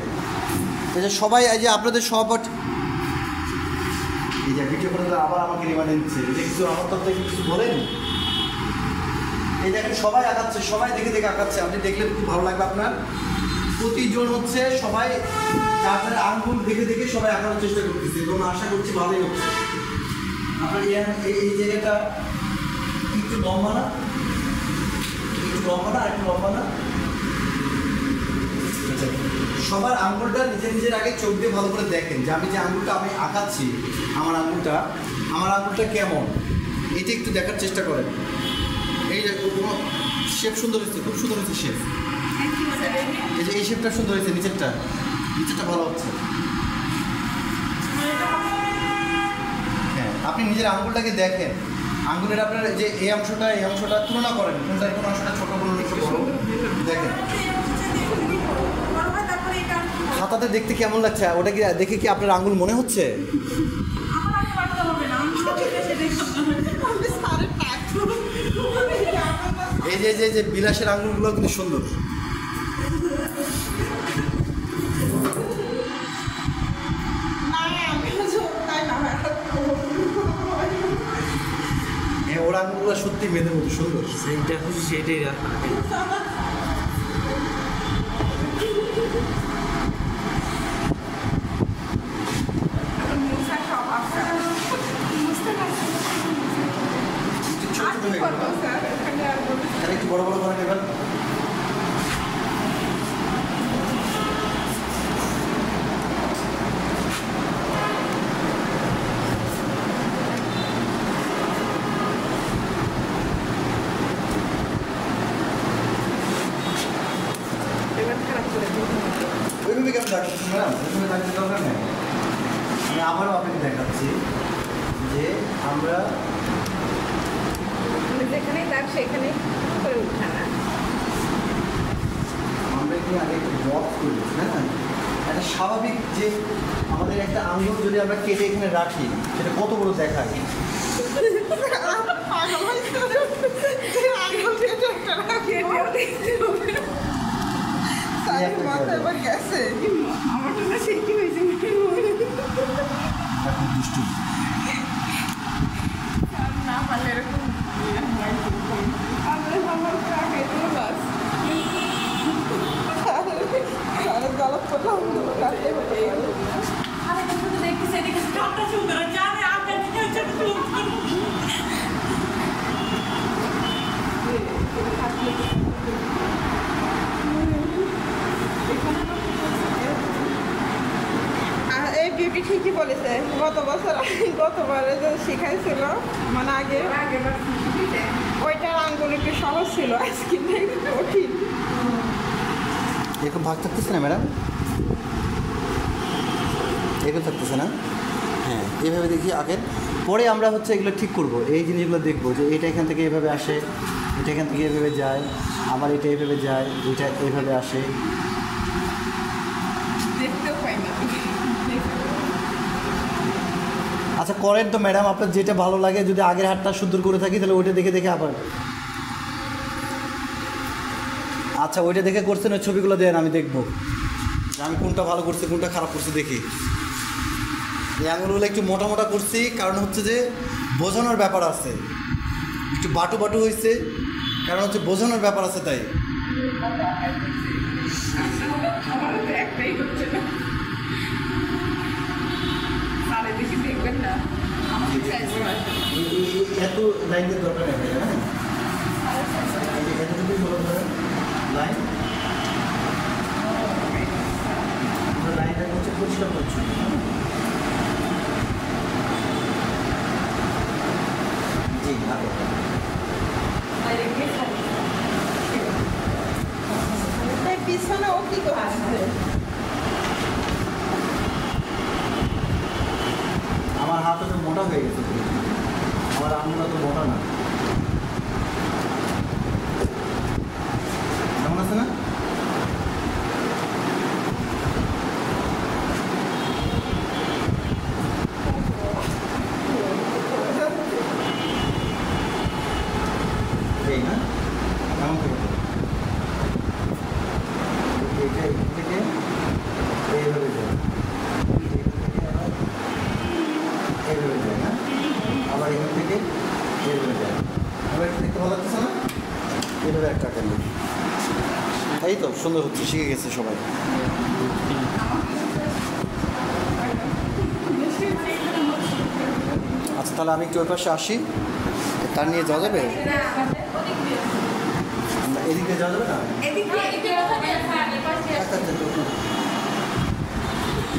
এই যে সবাই, এই যে আপনাদের সহপাঠী, এই যে ভিডিও করে আবার আমাকে রিমাইন্ড দিচ্ছে, এই যে কিছু আমার তরফ থেকে কিছু বলেন, এই যে এখন সবাই আঁকাচ্ছে, সবাই দেখে দেখে আঁকাচ্ছে, আপনি দেখলে খুব ভালো লাগবে আপনার। প্রতিজন হচ্ছে সবাই যার আঙ্গুল দেখে দেখে সবাই আঁকানোর চেষ্টা করতেছে এবং আশা করছি ভালোই হচ্ছে। আপনার এই জায়গাটা একটু লম্বা না, একটু লম্বা না, সবার আঙ্গুলটা নিজের আগে চোখ দিয়ে ভালো করে দেখেন যে আমি যে আঙ্গুলটা আমি আঁকাচ্ছি, আমার আঙ্গুলটা কেমন, এটা একটু দেখার চেষ্টা করেন। এই যে শেপ সুন্দর হচ্ছে, খুব সুন্দর হচ্ছে শেপ, এই যে এই শেপটা সুন্দর হয়েছে, নিচেরটা ভালো হচ্ছে। হ্যাঁ, আপনি নিজের আঙ্গুলটাকে দেখেন, আঙ্গুলের আপনার যে এই অংশটা তুলনা করেন, কোনটা কোন অংশটা ছোট, কোন অংশটা বড়, দেখেন খাতাতে দেখতে কেমন লাগছে, ওটা কি দেখে কি আপনার আঙ্গুল মনে হচ্ছে? এই যে বিলাসের আঙ্গুলগুলো কিন্তু সুন্দর। ওর আঙুলগুলো সত্যি মেয়েদের মতো সুন্দর, সেইটা খুশি সেটাই রাখা। একটু বড় করে নেবেন। ওইভাবে কেন দেখাচ্ছি ম্যাডাম, ওইভাবে দেখাতে দরকার নেই। আমি আবারও আপনাকে দেখাচ্ছি যে আমরা যেখানেই দাগ সেখানেই করে উঠা না, আমরা এখানে আগে একটু বক্স করে দিচ্ছি, হ্যাঁ একটা স্বাভাবিক যে আমাদের একটা আঙুল যদি আমরা কেটে এখানে রাখি সেটা কত বড় দেখায়। এখন দুষ্টু না পারলে এরকম গলত করলাম এই বিউটি ঠিকই বলেছে, গতবারে যে শিখাইছিল মানে আগে ওইটার আঙ্গুল একটু সহজ ছিল, আজকে কঠিন। এরকম ভাগ থাকতেছে না ম্যাডাম, এরকম থাকতেছে না, হ্যাঁ এইভাবে দেখি আগের, পরে আমরা হচ্ছে এগুলো ঠিক করব, এই জিনিসগুলো দেখবো যে এটা এখান থেকে এভাবে আসে, এটা এখান থেকে এভাবে যায়, আবার এটা এভাবে যায়, এটা এভাবে আসে, দেখতেও পাই না। আচ্ছা করেন তো ম্যাডাম, আপনার যেটা ভালো লাগে। যদি আগের হাতটা সুন্দর করে থাকি তাহলে ওইটা দেখে দেখে আবার, আচ্ছা ওইটা দেখে করছেন, ওই ছবিগুলো দেন, আমি দেখবো যে আমি কোনটা ভালো করছি কোনটা খারাপ করছি দেখি। এই আঙুলগুলো একটু মোটা মোটা করছি, কারণ হচ্ছে যে বোঝানোর ব্যাপার আছে। একটু বাটু বাটু হয়েছে, কারণ হচ্ছে বোঝানোর ব্যাপার আছে তাই। আমারও তো একটাই হচ্ছে না। সারে দেখি দেখবেন না, আমাকে চাইছে না। এত লাইনের দরকার নেই, হ্যাঁ এতটুকুই বলা ধরেন লাইন। আমরা লাইনটা হচ্ছে পরিষ্কার করছি। জি আগে পিছনে ও কি করছে? আমার হাত তো মোটা হয়ে গেছে, আমার আঙুলটা তো মোটা না। কেমন আছে না? এই না কেমন থেকে এইটা এখান থেকে এইভাবে যায়, এইভাবে যায় না, আবার এখান থেকে এইভাবে যায়। আবার একটু দেখতে ভালো লাগছে না? এইভাবে একটা আঁকেন, এই তো সুন্দর হচ্ছে, শিখে গেছে সবাই। আচ্ছা তাহলে আমি একটু ওই পাশে আসি, তার নিয়ে যাওয়া যাবে? আমরা এদিক দিয়ে যাওয়া যাবে না? আচ্ছা আচ্ছা তো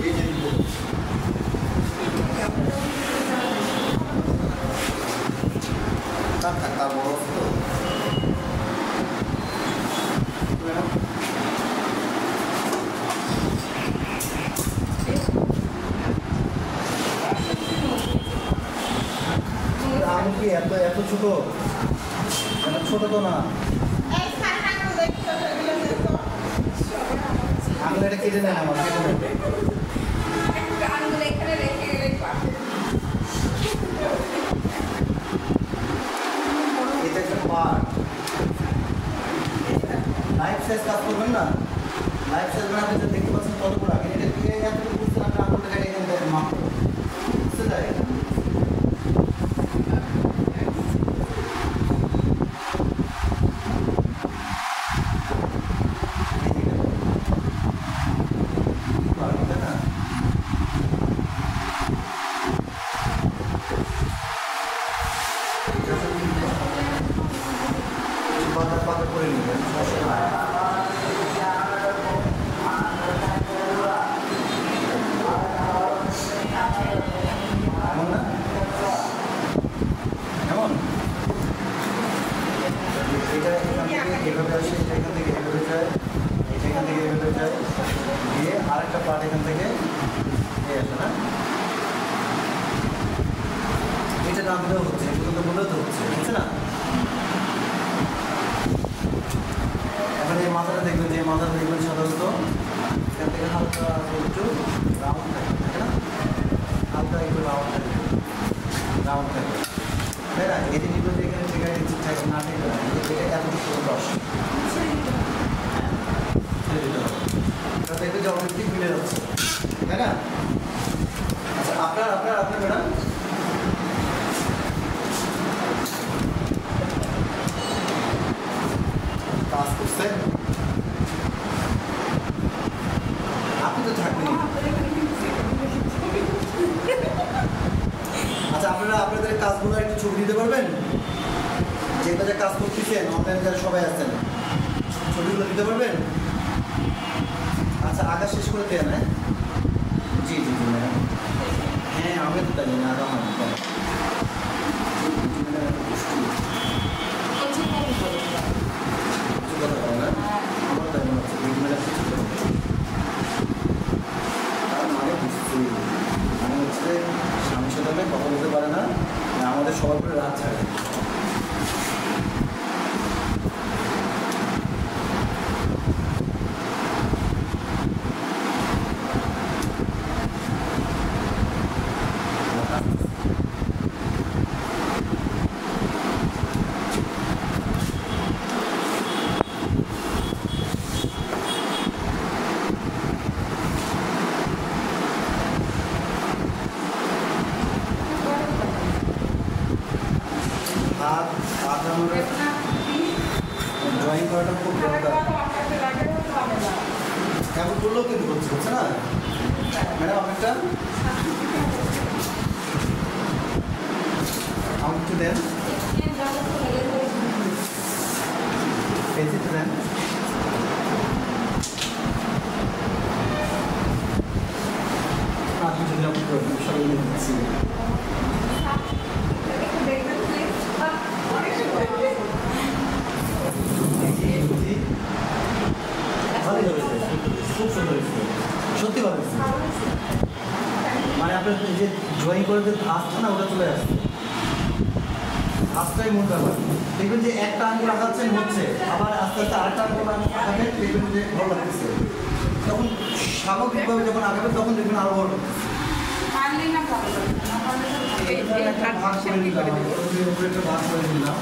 এই যে তার বড় তো আমি কি এত এত ছোট? এত ছোট তো না। এই সারে আঙুল দেখছো এগুলো দেখো। আঙুল এটা কেটে নেন আমার, কেটে নেন। একটা আঙুল এখানে রেখে গেলেই পারবে। এটা একটা পার্ট। লাইফ সাইজ কাজ করবেন না, লাইফ সাইজ মানে আপনি দেখতে পাচ্ছেন কত বড় আগে, এটা থেকে এতটুকু বুঝছেন, আপনি আঙুলটা কেটে এখানে দেখেন মাপ বুঝতে যায়। করে নেবেন এমন না, এমন এটা এখান থেকে এভাবে আসে, এটা এখান থেকে এভাবে যায়, এটা এখান থেকে এভাবে যায়, দিয়ে আরেকটা পার্ট এখান থেকে এই আসে না, এটা নাম দেওয়া হচ্ছে, এগুলো তো বলেও তো হচ্ছে, বুঝছে না? এখন এই মাথাটা দেখবেন, যে মাথাটা দেখবেন সাধারণত এখান থেকে হালকা একটু রাউন্ড থাকে, তাই না? হালকা একটু রাউন্ড থাকে, রাউন্ড থাকে, তাই না? এটি নিবে যে এখানে ঠিক আছে, ঠিকঠাক না ঠিক না, এটা এতটুকু রস, হ্যাঁ ছেড়ে দিতে হবে, এটা দেখবে যে অটোমেটিক মিলে যাচ্ছে, তাই না? আচ্ছা আপনার ম্যাডাম কাজ করছেন, আপনি তো থাকবেন। আচ্ছা আপনারা আপনাদের কাজগুলো একটু ছবি দিতে পারবেন? যেটা যে কাজ করতেছেন অনলাইনে যারা সবাই আছেন, ছবিগুলো দিতে পারবেন? আচ্ছা আঁকা শেষ করে দেন, হ্যাঁ জি জি জি ম্যাডাম, হ্যাঁ আমি তো জানি না আঁকা মানে কথা বলে না, আমার তাই মনে হচ্ছে তার মানে বুঝছি, মানে হচ্ছে স্বামীর সাথে কথা বলতে পারে না, আমাদের সবার করে রাত ছাড়ে। এখন করলেও কিন্তু হচ্ছে না ম্যাডাম আপনারটা আমাকে একটু দেন পেন্সিলটা দেন আপনি যদি আপনি করবেন সবাই দিচ্ছি ভালোই হয়েছে খুব সুন্দর হয়েছে সত্যি ভালো হয়েছে মানে আপনার এই যে ড্রয়িং করে যে ধাঁচটা না ওটা চলে আসছে ধাঁচটাই মূল ব্যাপার দেখবেন যে একটা আঙ্গুল আঁকাচ্ছেন হচ্ছে আবার আস্তে আস্তে আরেকটা আঙ্গুল আঁকাবেন দেখবেন যে ভালো লাগতেছে তখন স্বাভাবিকভাবে যখন আঁকাবেন তখন দেখবেন আরো ভালো লাগতেছে একটা ভাগ করে নিলাম উপরে একটা ভাগ করে নিলাম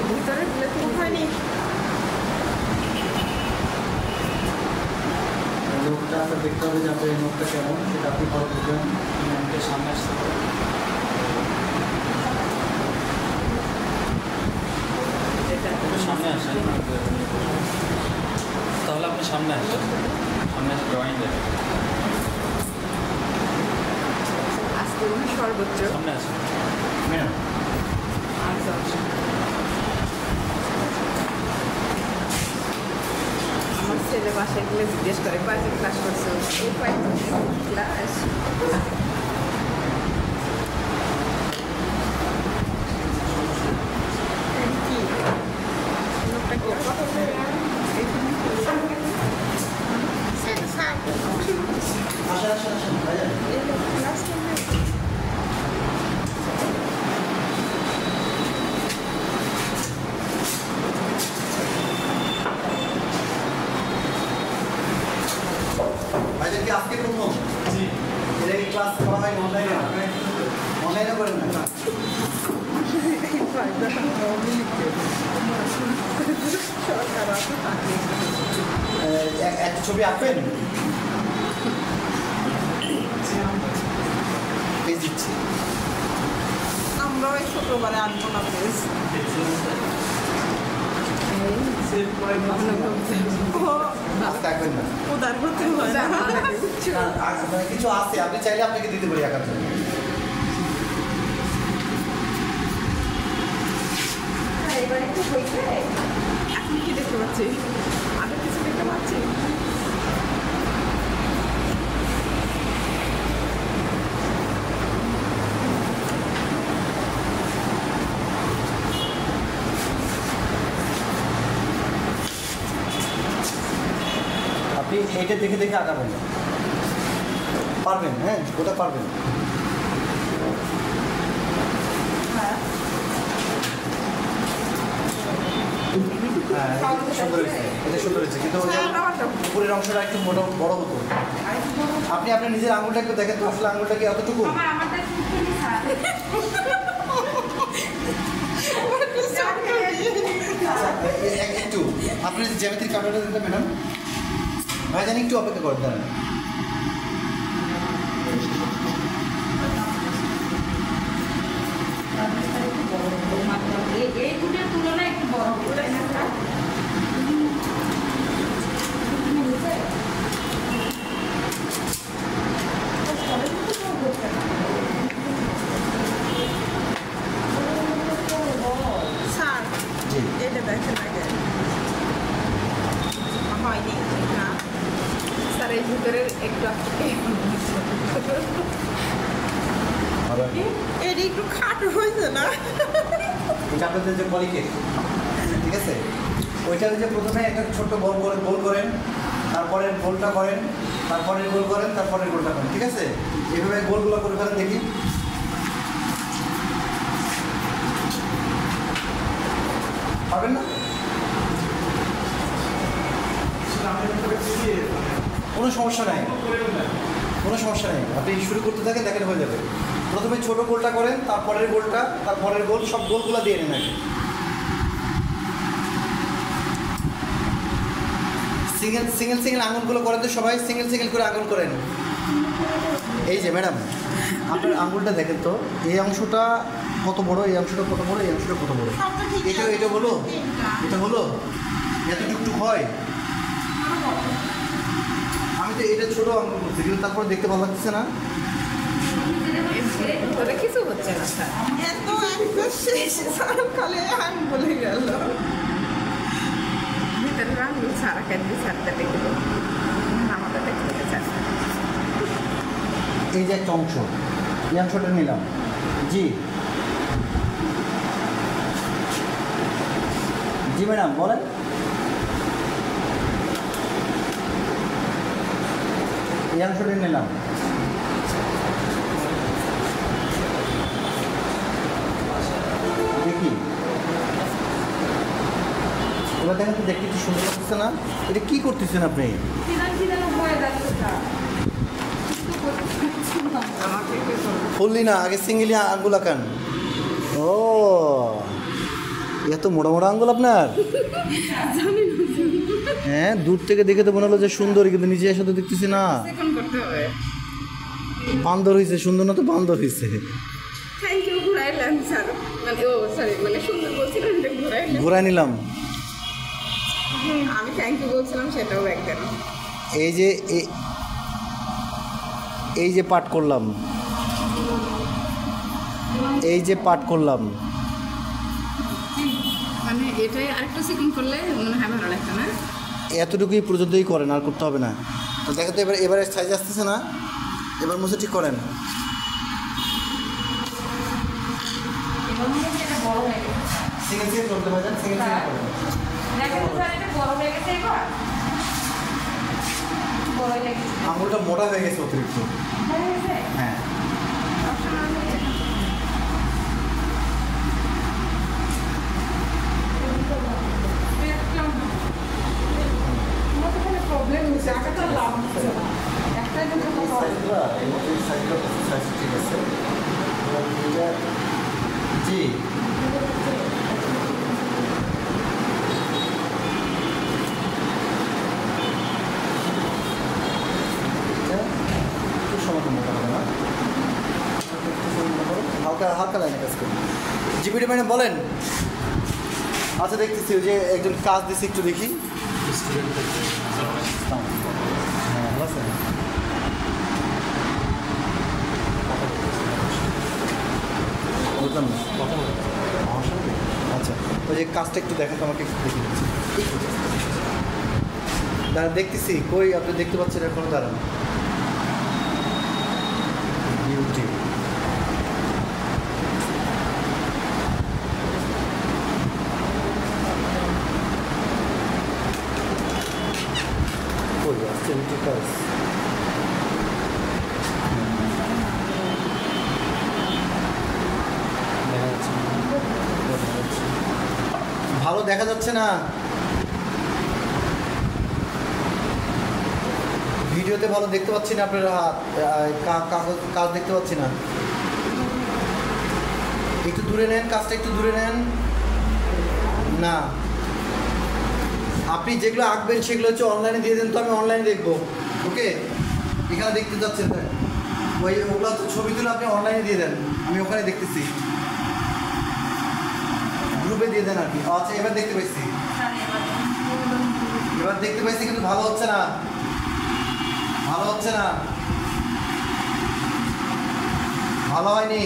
ভিতরে দিলে তো হয়নি লোকটা আপনার দেখতে হবে যে আপনার এই নোটটা কেমন সেটা আপনি ভালো বুঝবেন ম্যামকে সামনে আসতে হবে সামনে আসেন তাহলে আপনি সামনে আসেন সামনে এসে ড্রয়িং দেন আজকে সর্বোচ্চ সামনে আসেন ম্যাডাম আমার ছেলে বাসায় গেলে জিজ্ঞেস করে কয়েকজন ক্লাস করছো এই কয়েকজন ক্লাস কি লোকটা কি আসেন ভাইয়া এই লোক ক্লাস করবে ভাইদের কি আজকে প্রথম এটা কি ক্লাস করা হয় অনলাইনে অনলাইনে করেন না একটা ছবি আঁকবেন পেজ দিচ্ছি আমরাও এই শুক্রবারে আনবো না প্লিজ আজকে আঁকবেন না উদার হতে হয় না কিছু আছে আপনি চাইলে আপনাকে দিতে পারি আঁকার জন্য আপনি কি দেখতে পাচ্ছি আমি কিছু দেখতে পাচ্ছি আপনি এইটা দেখে দেখে আঁকাবেন পারবেন হ্যাঁ ওটা পারবেন হ্যাঁ এটা সুন্দর হয়েছে এটা সুন্দর হয়েছে কিন্তু ওই যে উপরের অংশটা একটু মোটা বড় হতো আপনি আপনার নিজের আঙুলটা একটু দেখেন তো আসলে আঙুলটা কি এতটুকু আমারটা শুনতে একটু আপনি জ্যামিতির কাটাটা দিতে ম্যাডাম ভাইজান একটু অপেক্ষা করেন দাঁড়ান এই দুটোর তুলনায় একটু বড় তাই না স্যার? স্যার জি এটা দেখেন আগে হয়নি না স্যার এই ভিতরের একটু ভালো এটা একটু খাটো হয়েছে না এটা আপনাদের যে পলিকেট ঠিক আছে ওইটার যে প্রথমে একটা ছোট্ট গোল করেন তারপরে গোলটা করেন তারপরে গোল করেন তারপরে গোলটা করেন ঠিক আছে এভাবে গোলগুলো করে ফেলেন দেখি পারবেন না কোনো সমস্যা নাই, কোনো সমস্যা নেই। আপনি শুরু করতে থাকেন, দেখেন হয়ে যাবে। প্রথমে ছোট গোলটা করেন, তারপরের গোলটা, তারপরের গোল, সব গোলগুলো দিয়ে নেন আগে। সিঙ্গেল সিঙ্গেল সিঙ্গেল আঙুলগুলো করেন তো সবাই, সিঙ্গেল সিঙ্গেল করে আঙুল করেন। এই যে ম্যাডাম, আপনার আঙুলটা দেখেন তো, এই অংশটা কত বড়, এই অংশটা কত বড়, এই অংশটা কত বড়। এটা হলো, এটা হলো এত টুকটুক হয়। আমি তো এটা ছোট আঙুল করছি, কিন্তু তারপরে দেখতে ভালো লাগছে না। ওটা কিছু হচ্ছে না স্যার, এত একটা শেষ স্যার, খালি আঙ্গুলে গেল ভিতরে আঙ্গুল সারা খেতে সারতে দেখলো আমাদের দেখতে চাই। এই যে একটা অংশ, এই অংশটা নিলাম। জি জি ম্যাডাম বলেন। এই অংশটা নিলাম। দেখি এবার দেখেন তো, দেখতে কি সুন্দর লাগছে না? এটা কি করতেছেন আপনি? হয়ে যাচ্ছে স্যার। ফুললি না, আগে সিঙ্গেলি আঙ্গুল আঁকান। ও এত মোটা মোটা আঙ্গুল আপনার? হ্যাঁ, দূর থেকে দেখে তো মনে হলো যে সুন্দর, কিন্তু নিজে এসে তো দেখতেছি না। বান্দর হয়েছে, সুন্দর না তো বান্দর হয়েছে। থ্যাংক ইউ ঘুরাইলেন স্যার, মানে ও সরি, মানে সুন্দর বলছিলেন যে ঘুরাইলেন, ঘোরা নিলাম। আমি থ্যাংক ইউ বলছিলাম সেটাও একদম। এই যে এই যে পাঠ করলাম, এই যে পাঠ করলাম, মানে এটাই আরেকটু সেকেন্ড করলে মনে হয় ভালো লাগতো না। এতটুকুই পর্যন্তই করেন, আর করতে হবে না। তো দেখো তো এবারে সাইজ আসতেছে না, এবার মুছে ঠিক করেন। বড় হয়ে গেছে। সেকেন্ড সেকেন্ড করতে পারেন, সেকেন্ড সেকেন্ড করেন। দেখেন তো স্যার, এটা বড় হয়ে গেছে এবার। বড় হয়ে গেছে। আঙুলটা মোটা হয়ে গেছে অতিরিক্ত। হয়ে গেছে? হ্যাঁ, প্রবলেম হচ্ছে, আঁকাটা লাভ হচ্ছে না। একটাই কিন্তু কথা হবে। ঠিক আছে। জি একটু সমাধান মোটা হবে না, হালকা হালকা লাইনে কাজ করুন। জিপিডি ম্যাডাম বলেন। আচ্ছা, দেখতেছি ওই যে একজন কাজ দিচ্ছে, একটু দেখি। হ্যাঁ, ভালো আছে। বুঝলাম না। আচ্ছা, ওই যে কাজটা একটু দেখেন তো, আমাকে একটু দেখে দিচ্ছি। দাঁড়ান, দেখতেছি। কই আপনি দেখতে পাচ্ছেন এখন? দাঁড়ান। বিউটি, কই আসছে বিউটি কাজ? ভালো দেখা যাচ্ছে না, ভিডিওতে ভালো দেখতে পাচ্ছি না। আপনার কাজ দেখতে পাচ্ছি না। একটু দূরে নেন, কাজটা একটু দূরে নেন। না, আপনি যেগুলো আঁকবেন সেগুলো হচ্ছে অনলাইনে দিয়ে দেন, তো আমি অনলাইনে দেখবো। ওকে, এখানে দেখতে যাচ্ছেন ওই ওগুলো তো ছবি তুলে আপনি অনলাইনে দিয়ে দেন, আমি ওখানে দেখতেছি। গ্রুপে দিয়ে দেন আর কি। আচ্ছা, এবার দেখতে পাইছি, এবার দেখতে পাইছি, কিন্তু ভালো হচ্ছে না, ভালো হচ্ছে না, ভালো হয়নি।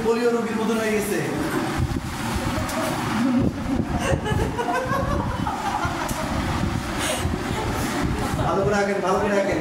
পোলিও রোগীর মতন হয়ে গেছে। ভালো করে আঁকেন, ভালো করে আঁকেন।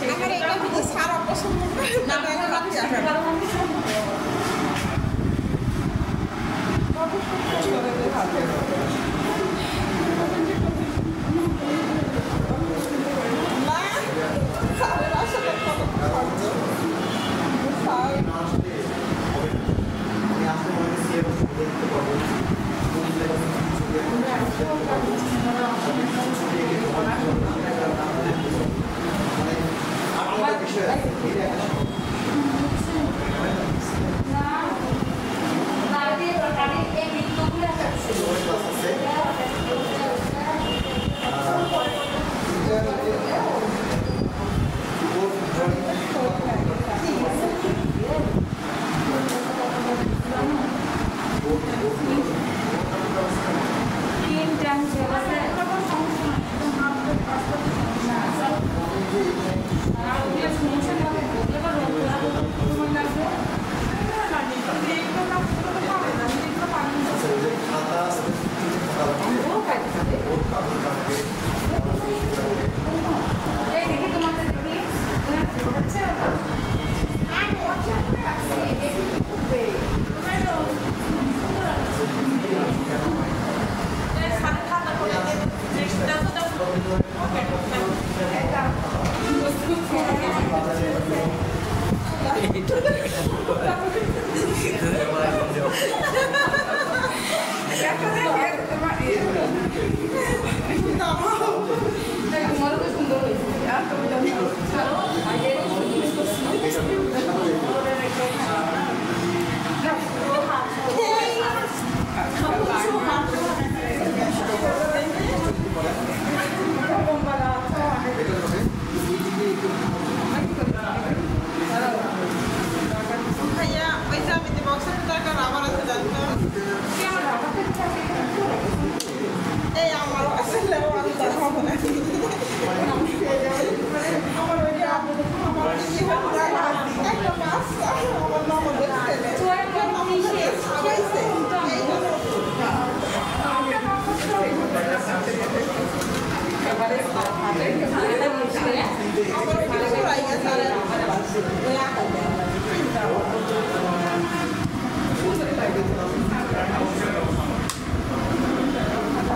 আমার এটা কিন্তু সারা পছন্দ করে না আমি রাখতে আসে কত সুন্দর করে হাতে না সারা আসলে কত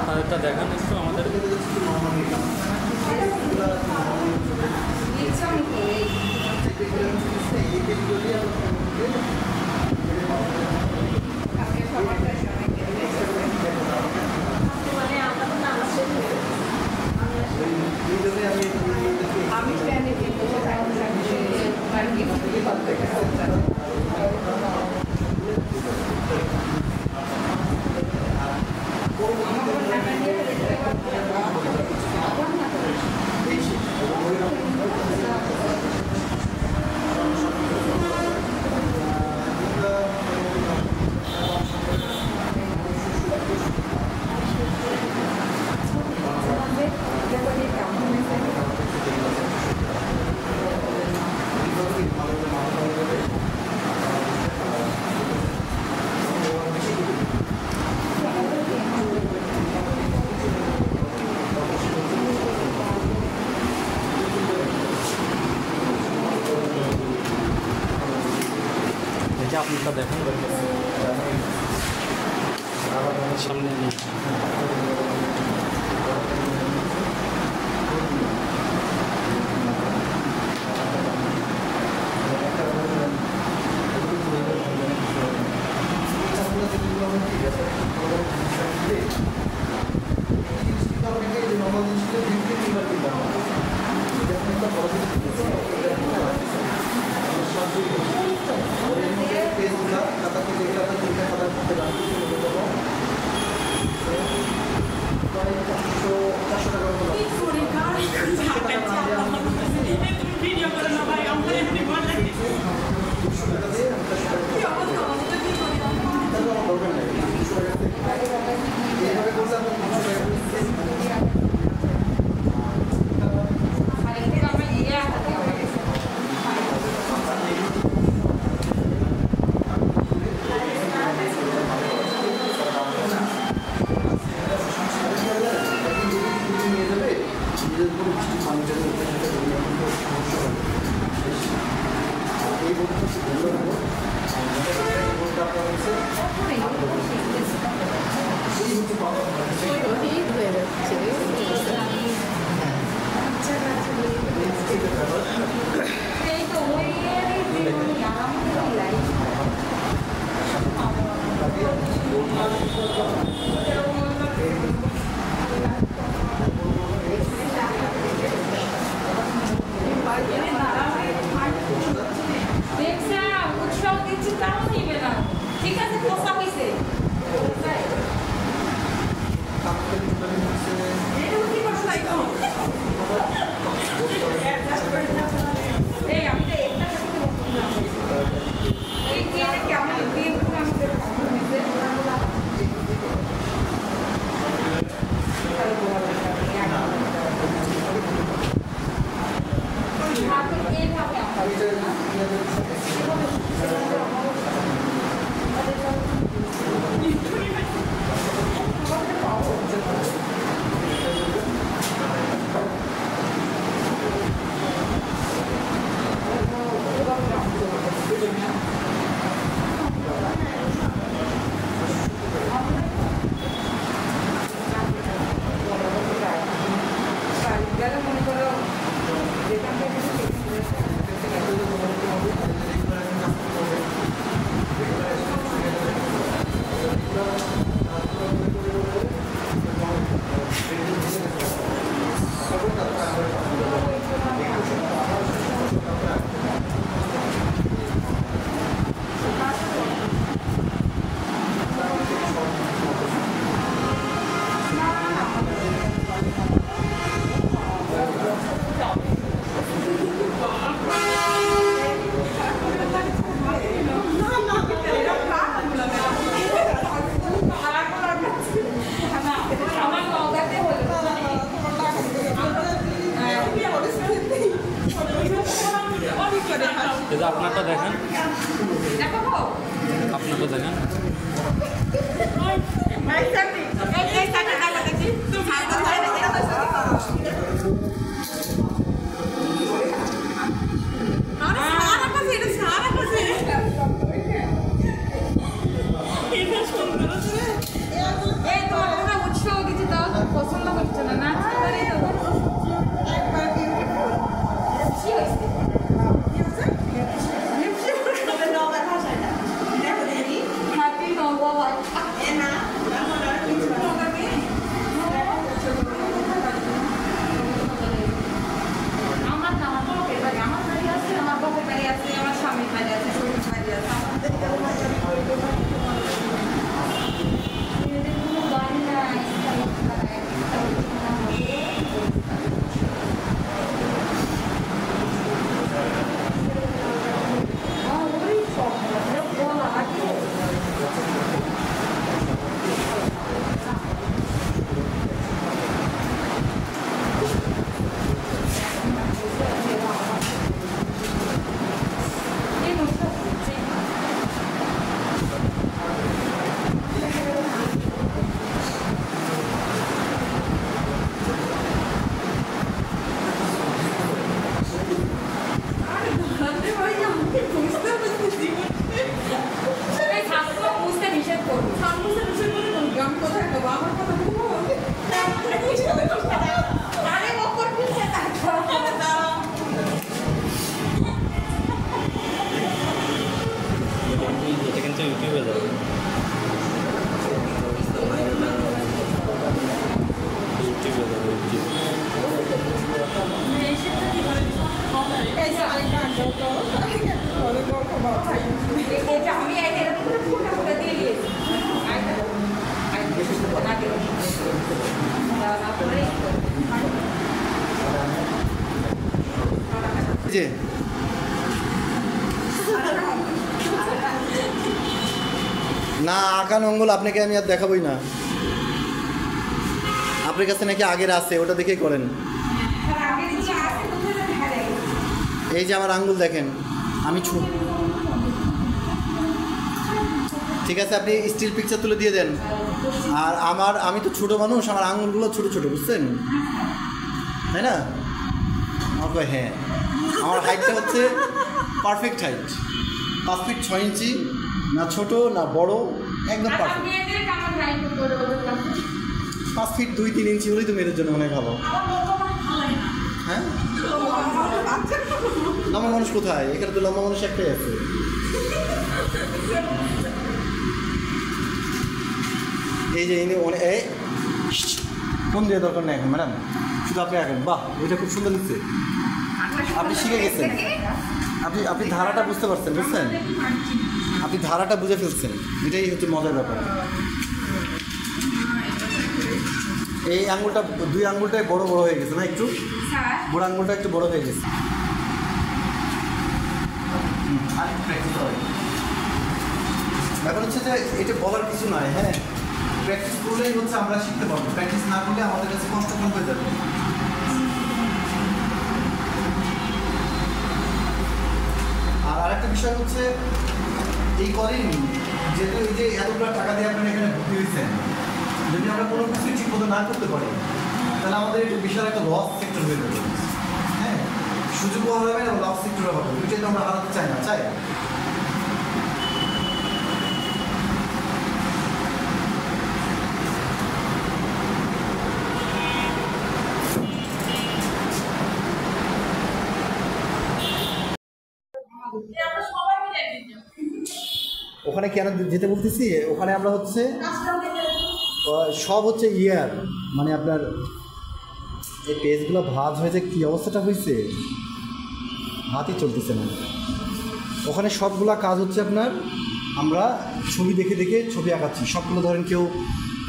আরেকটা দেখান একটু আমাদের আপনারটা দেখেন সামনে নিয়ে নিজের এই বোর্ডটা হচ্ছে গোল্ডের বোর্ড। এই বোর্ডটা আপনার হচ্ছে এই হচ্ছে এই তো ওই দেখছিলাম উৎসব দিচ্ছি তাও নিবে না। ঠিক আছে, পোষা হয়েছে। এই আমি তো একটা এই কেমন দিয়ে আমাদের এইভাবে মনে করো যেখান থেকে আপনারটা দেখেন, দেখো আপনারটা দেখেন। এই তোমার ওরা উৎসব দিতে দাও, পছন্দ করছে না না কি হয়েছে? হ্যাপি নববর্ষ। আমার না, আমার বাপের বাড়ি, আমার বাড়ি আছে, আমার বাপের বাড়ি আছে, আমার স্বামীর বাড়ি আছে, শ্বশুর বাড়ি আছে। মেয়েদের কোনো বাড়ি নাই। ওই সব বলা লাগে। এই মশলা হচ্ছে এই ছাত্র বুঝতে নিষেধ করবো। আরে ওপর পিছে থাকো। এটা কিন্তু ইউটিউবে যাবে, ইউটিউবে যাবে, এটা আমি এটা ফুটা ফুটা দিয়ে দিয়েছি। যে না আঁকান অঙ্গল আপনাকে আমি আর দেখাবই না। আপনার কাছে নাকি আগের আছে, ওটা দেখেই করেন। এই যে আমার আঙ্গুল দেখেন, আমি ঠিক আছে, আপনি স্টিল পিকচার তুলে দিয়ে দেন। আর আমি তো ছোট মানুষ, আমার আঙুলগুলো ছোট ছোট, বুঝছেন তাই না? আমাকে হ্যাঁ, আমার হাইটটা হচ্ছে পারফেক্ট হাইট, 5 ফিট 6 ইঞ্চি, না ছোট না বড়, একদম পারফেক্ট। 5 ফিট 2-3 ইঞ্চি হলেই তো মেয়েদের জন্য অনেক ভালো। হ্যাঁ, লম্বা মানুষ কোথায়? এখানে তো লম্বা মানুষ একটাই আছে। এই যে ইনি অনেক ফোন দিয়ে দরকার নেই এখন ম্যাডাম, শুধু আপনি আঁকেন। বাহ, এটা খুব সুন্দর লিখছে, আপনি শিখে গেছেন, আপনি ধারাটা বুঝতে পারছেন, বুঝছেন, আপনি ধারাটা বুঝে ফেলছেন, এটাই হচ্ছে মজার ব্যাপার। এই আঙুলটা, 2 আঙুলটাই বড় বড় হয়ে গেছে না একটু, বড় আঙুলটা একটু বড় হয়ে গেছে। ব্যাপার হচ্ছে যে এটা বলার কিছু নয়, হ্যাঁ, প্র্যাকটিস করলেই হচ্ছে আমরা শিখতে পারবো, প্র্যাকটিস না করলে আমাদের কাছে কষ্টকর হয়ে যাবে। আর আরেকটা বিষয় হচ্ছে এই কদিন যেহেতু এই যে এতগুলো টাকা দিয়ে আপনারা এখানে ভর্তি হয়েছেন, যদি আমরা কোনো কিছু ঠিক মতো না করতে পারি তাহলে আমাদের এটা বিশাল একটা লস সেক্টর হয়ে যাবে। হ্যাঁ, সুযোগও হবে এবং লস সেক্টরও হবে, দুইটাই তো আমরা হারাতে চাই না, চাই। ওখানে কেন যেতে বলতেছি, ওখানে আমরা হচ্ছে সব হচ্ছে ইয়ার, মানে আপনার এই পেজগুলো ভাঁজ হয়েছে, কী অবস্থাটা হয়েছে, হাতই চলতেছে না। ওখানে সবগুলা কাজ হচ্ছে আপনার, আমরা ছবি দেখে দেখে ছবি আঁকাচ্ছি সবগুলো। ধরেন কেউ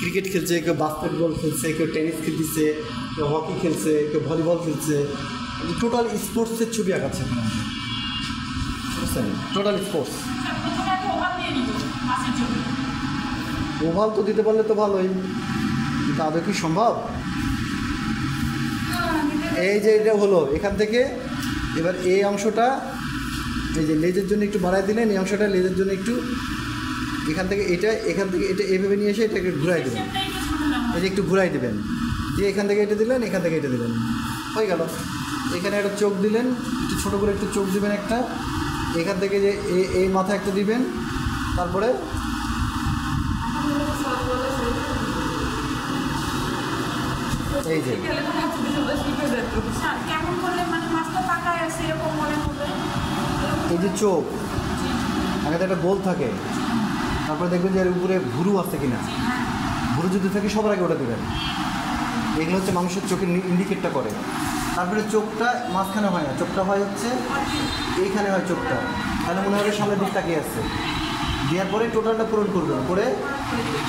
ক্রিকেট খেলছে, কেউ বাস্কেটবল খেলছে, কেউ টেনিস খেলতেছে, কেউ হকি খেলছে, কেউ ভলিবল খেলছে, টোটাল স্পোর্টসের ছবি আঁকাচ্ছে এখানে, বুঝছেন, টোটাল স্পোর্টস। ওভাল তো দিতে পারলে তো ভালোই, কিন্তু আদৌ কি সম্ভব? এই যে এটা হলো এখান থেকে, এবার এই অংশটা এই যে লেজের জন্য একটু বাড়াই দিলেন, এই অংশটা লেজের জন্য একটু এখান থেকে এটা এইভাবে নিয়ে এসে এটাকে ঘুরাই দেবেন, এটা একটু ঘুরাই দেবেন, দিয়ে এখান থেকে এটা দিলেন, এখান থেকে এটা দিলেন, হয়ে গেল। এখানে একটা চোখ দিলেন, একটু ছোটো করে একটু চোখ দিবেন একটা, এখান থেকে যে এই মাথা একটা দিবেন, তারপরে এই যে এই যে চোখ আগে একটা গোল থাকে, তারপরে দেখবেন যে এর উপরে ভুরু আছে কিনা, ভুরু যদি থাকে সবার আগে ওটা দেবেন। এগুলো হচ্ছে মানুষের চোখের ইন্ডিকেটটা করে। তারপরে চোখটা মাঝখানে হয় না, চোখটা হয় হচ্ছে এইখানে হয় চোখটা, তাহলে মনে হবে সামনের দিক তাকিয়ে আছে। দেওয়ার পরে টোটালটা পূরণ করবেন, করে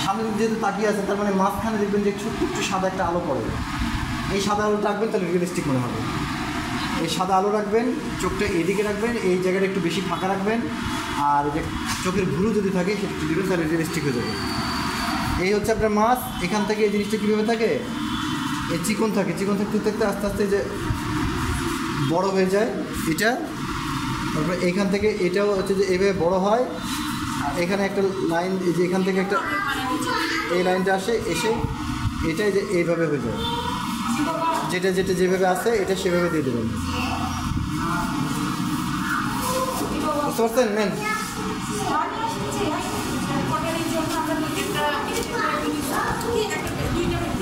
সামনের দিক যেহেতু তাকিয়ে আছে তার মানে মাঝখানে দেখবেন যে ছোট্ট একটু সাদা একটা আলো পড়ে, এই সাদা আলো রাখবেন তাহলে রিয়েলিস্টিক মনে হবে। এই সাদা আলো রাখবেন, চোখটা এদিকে রাখবেন, এই জায়গাটা একটু বেশি ফাঁকা রাখবেন, আর যে চোখের ভুরু যদি থাকে সেটা একটু দেবেন, তাহলে রিয়েলিস্টিক হয়ে যাবে। এই হচ্ছে আপনার মাছ। এখান থেকে এই জিনিসটা কীভাবে থাকে, এই চিকন থাকে, চিকন থাকতে থাকতে আস্তে আস্তে যে বড় হয়ে যায় এটা, তারপরে এইখান থেকে এটাও হচ্ছে যে এইভাবে বড় হয়, আর এখানে একটা লাইন, এই যে এখান থেকে একটা এই লাইনটা আসে, এসে এটাই যে এইভাবে হয়ে যায়, যেটা যেটা যেভাবে আসে এটা সেভাবে দিয়ে দেবেন, বুঝতে পারছেন? নেন একটা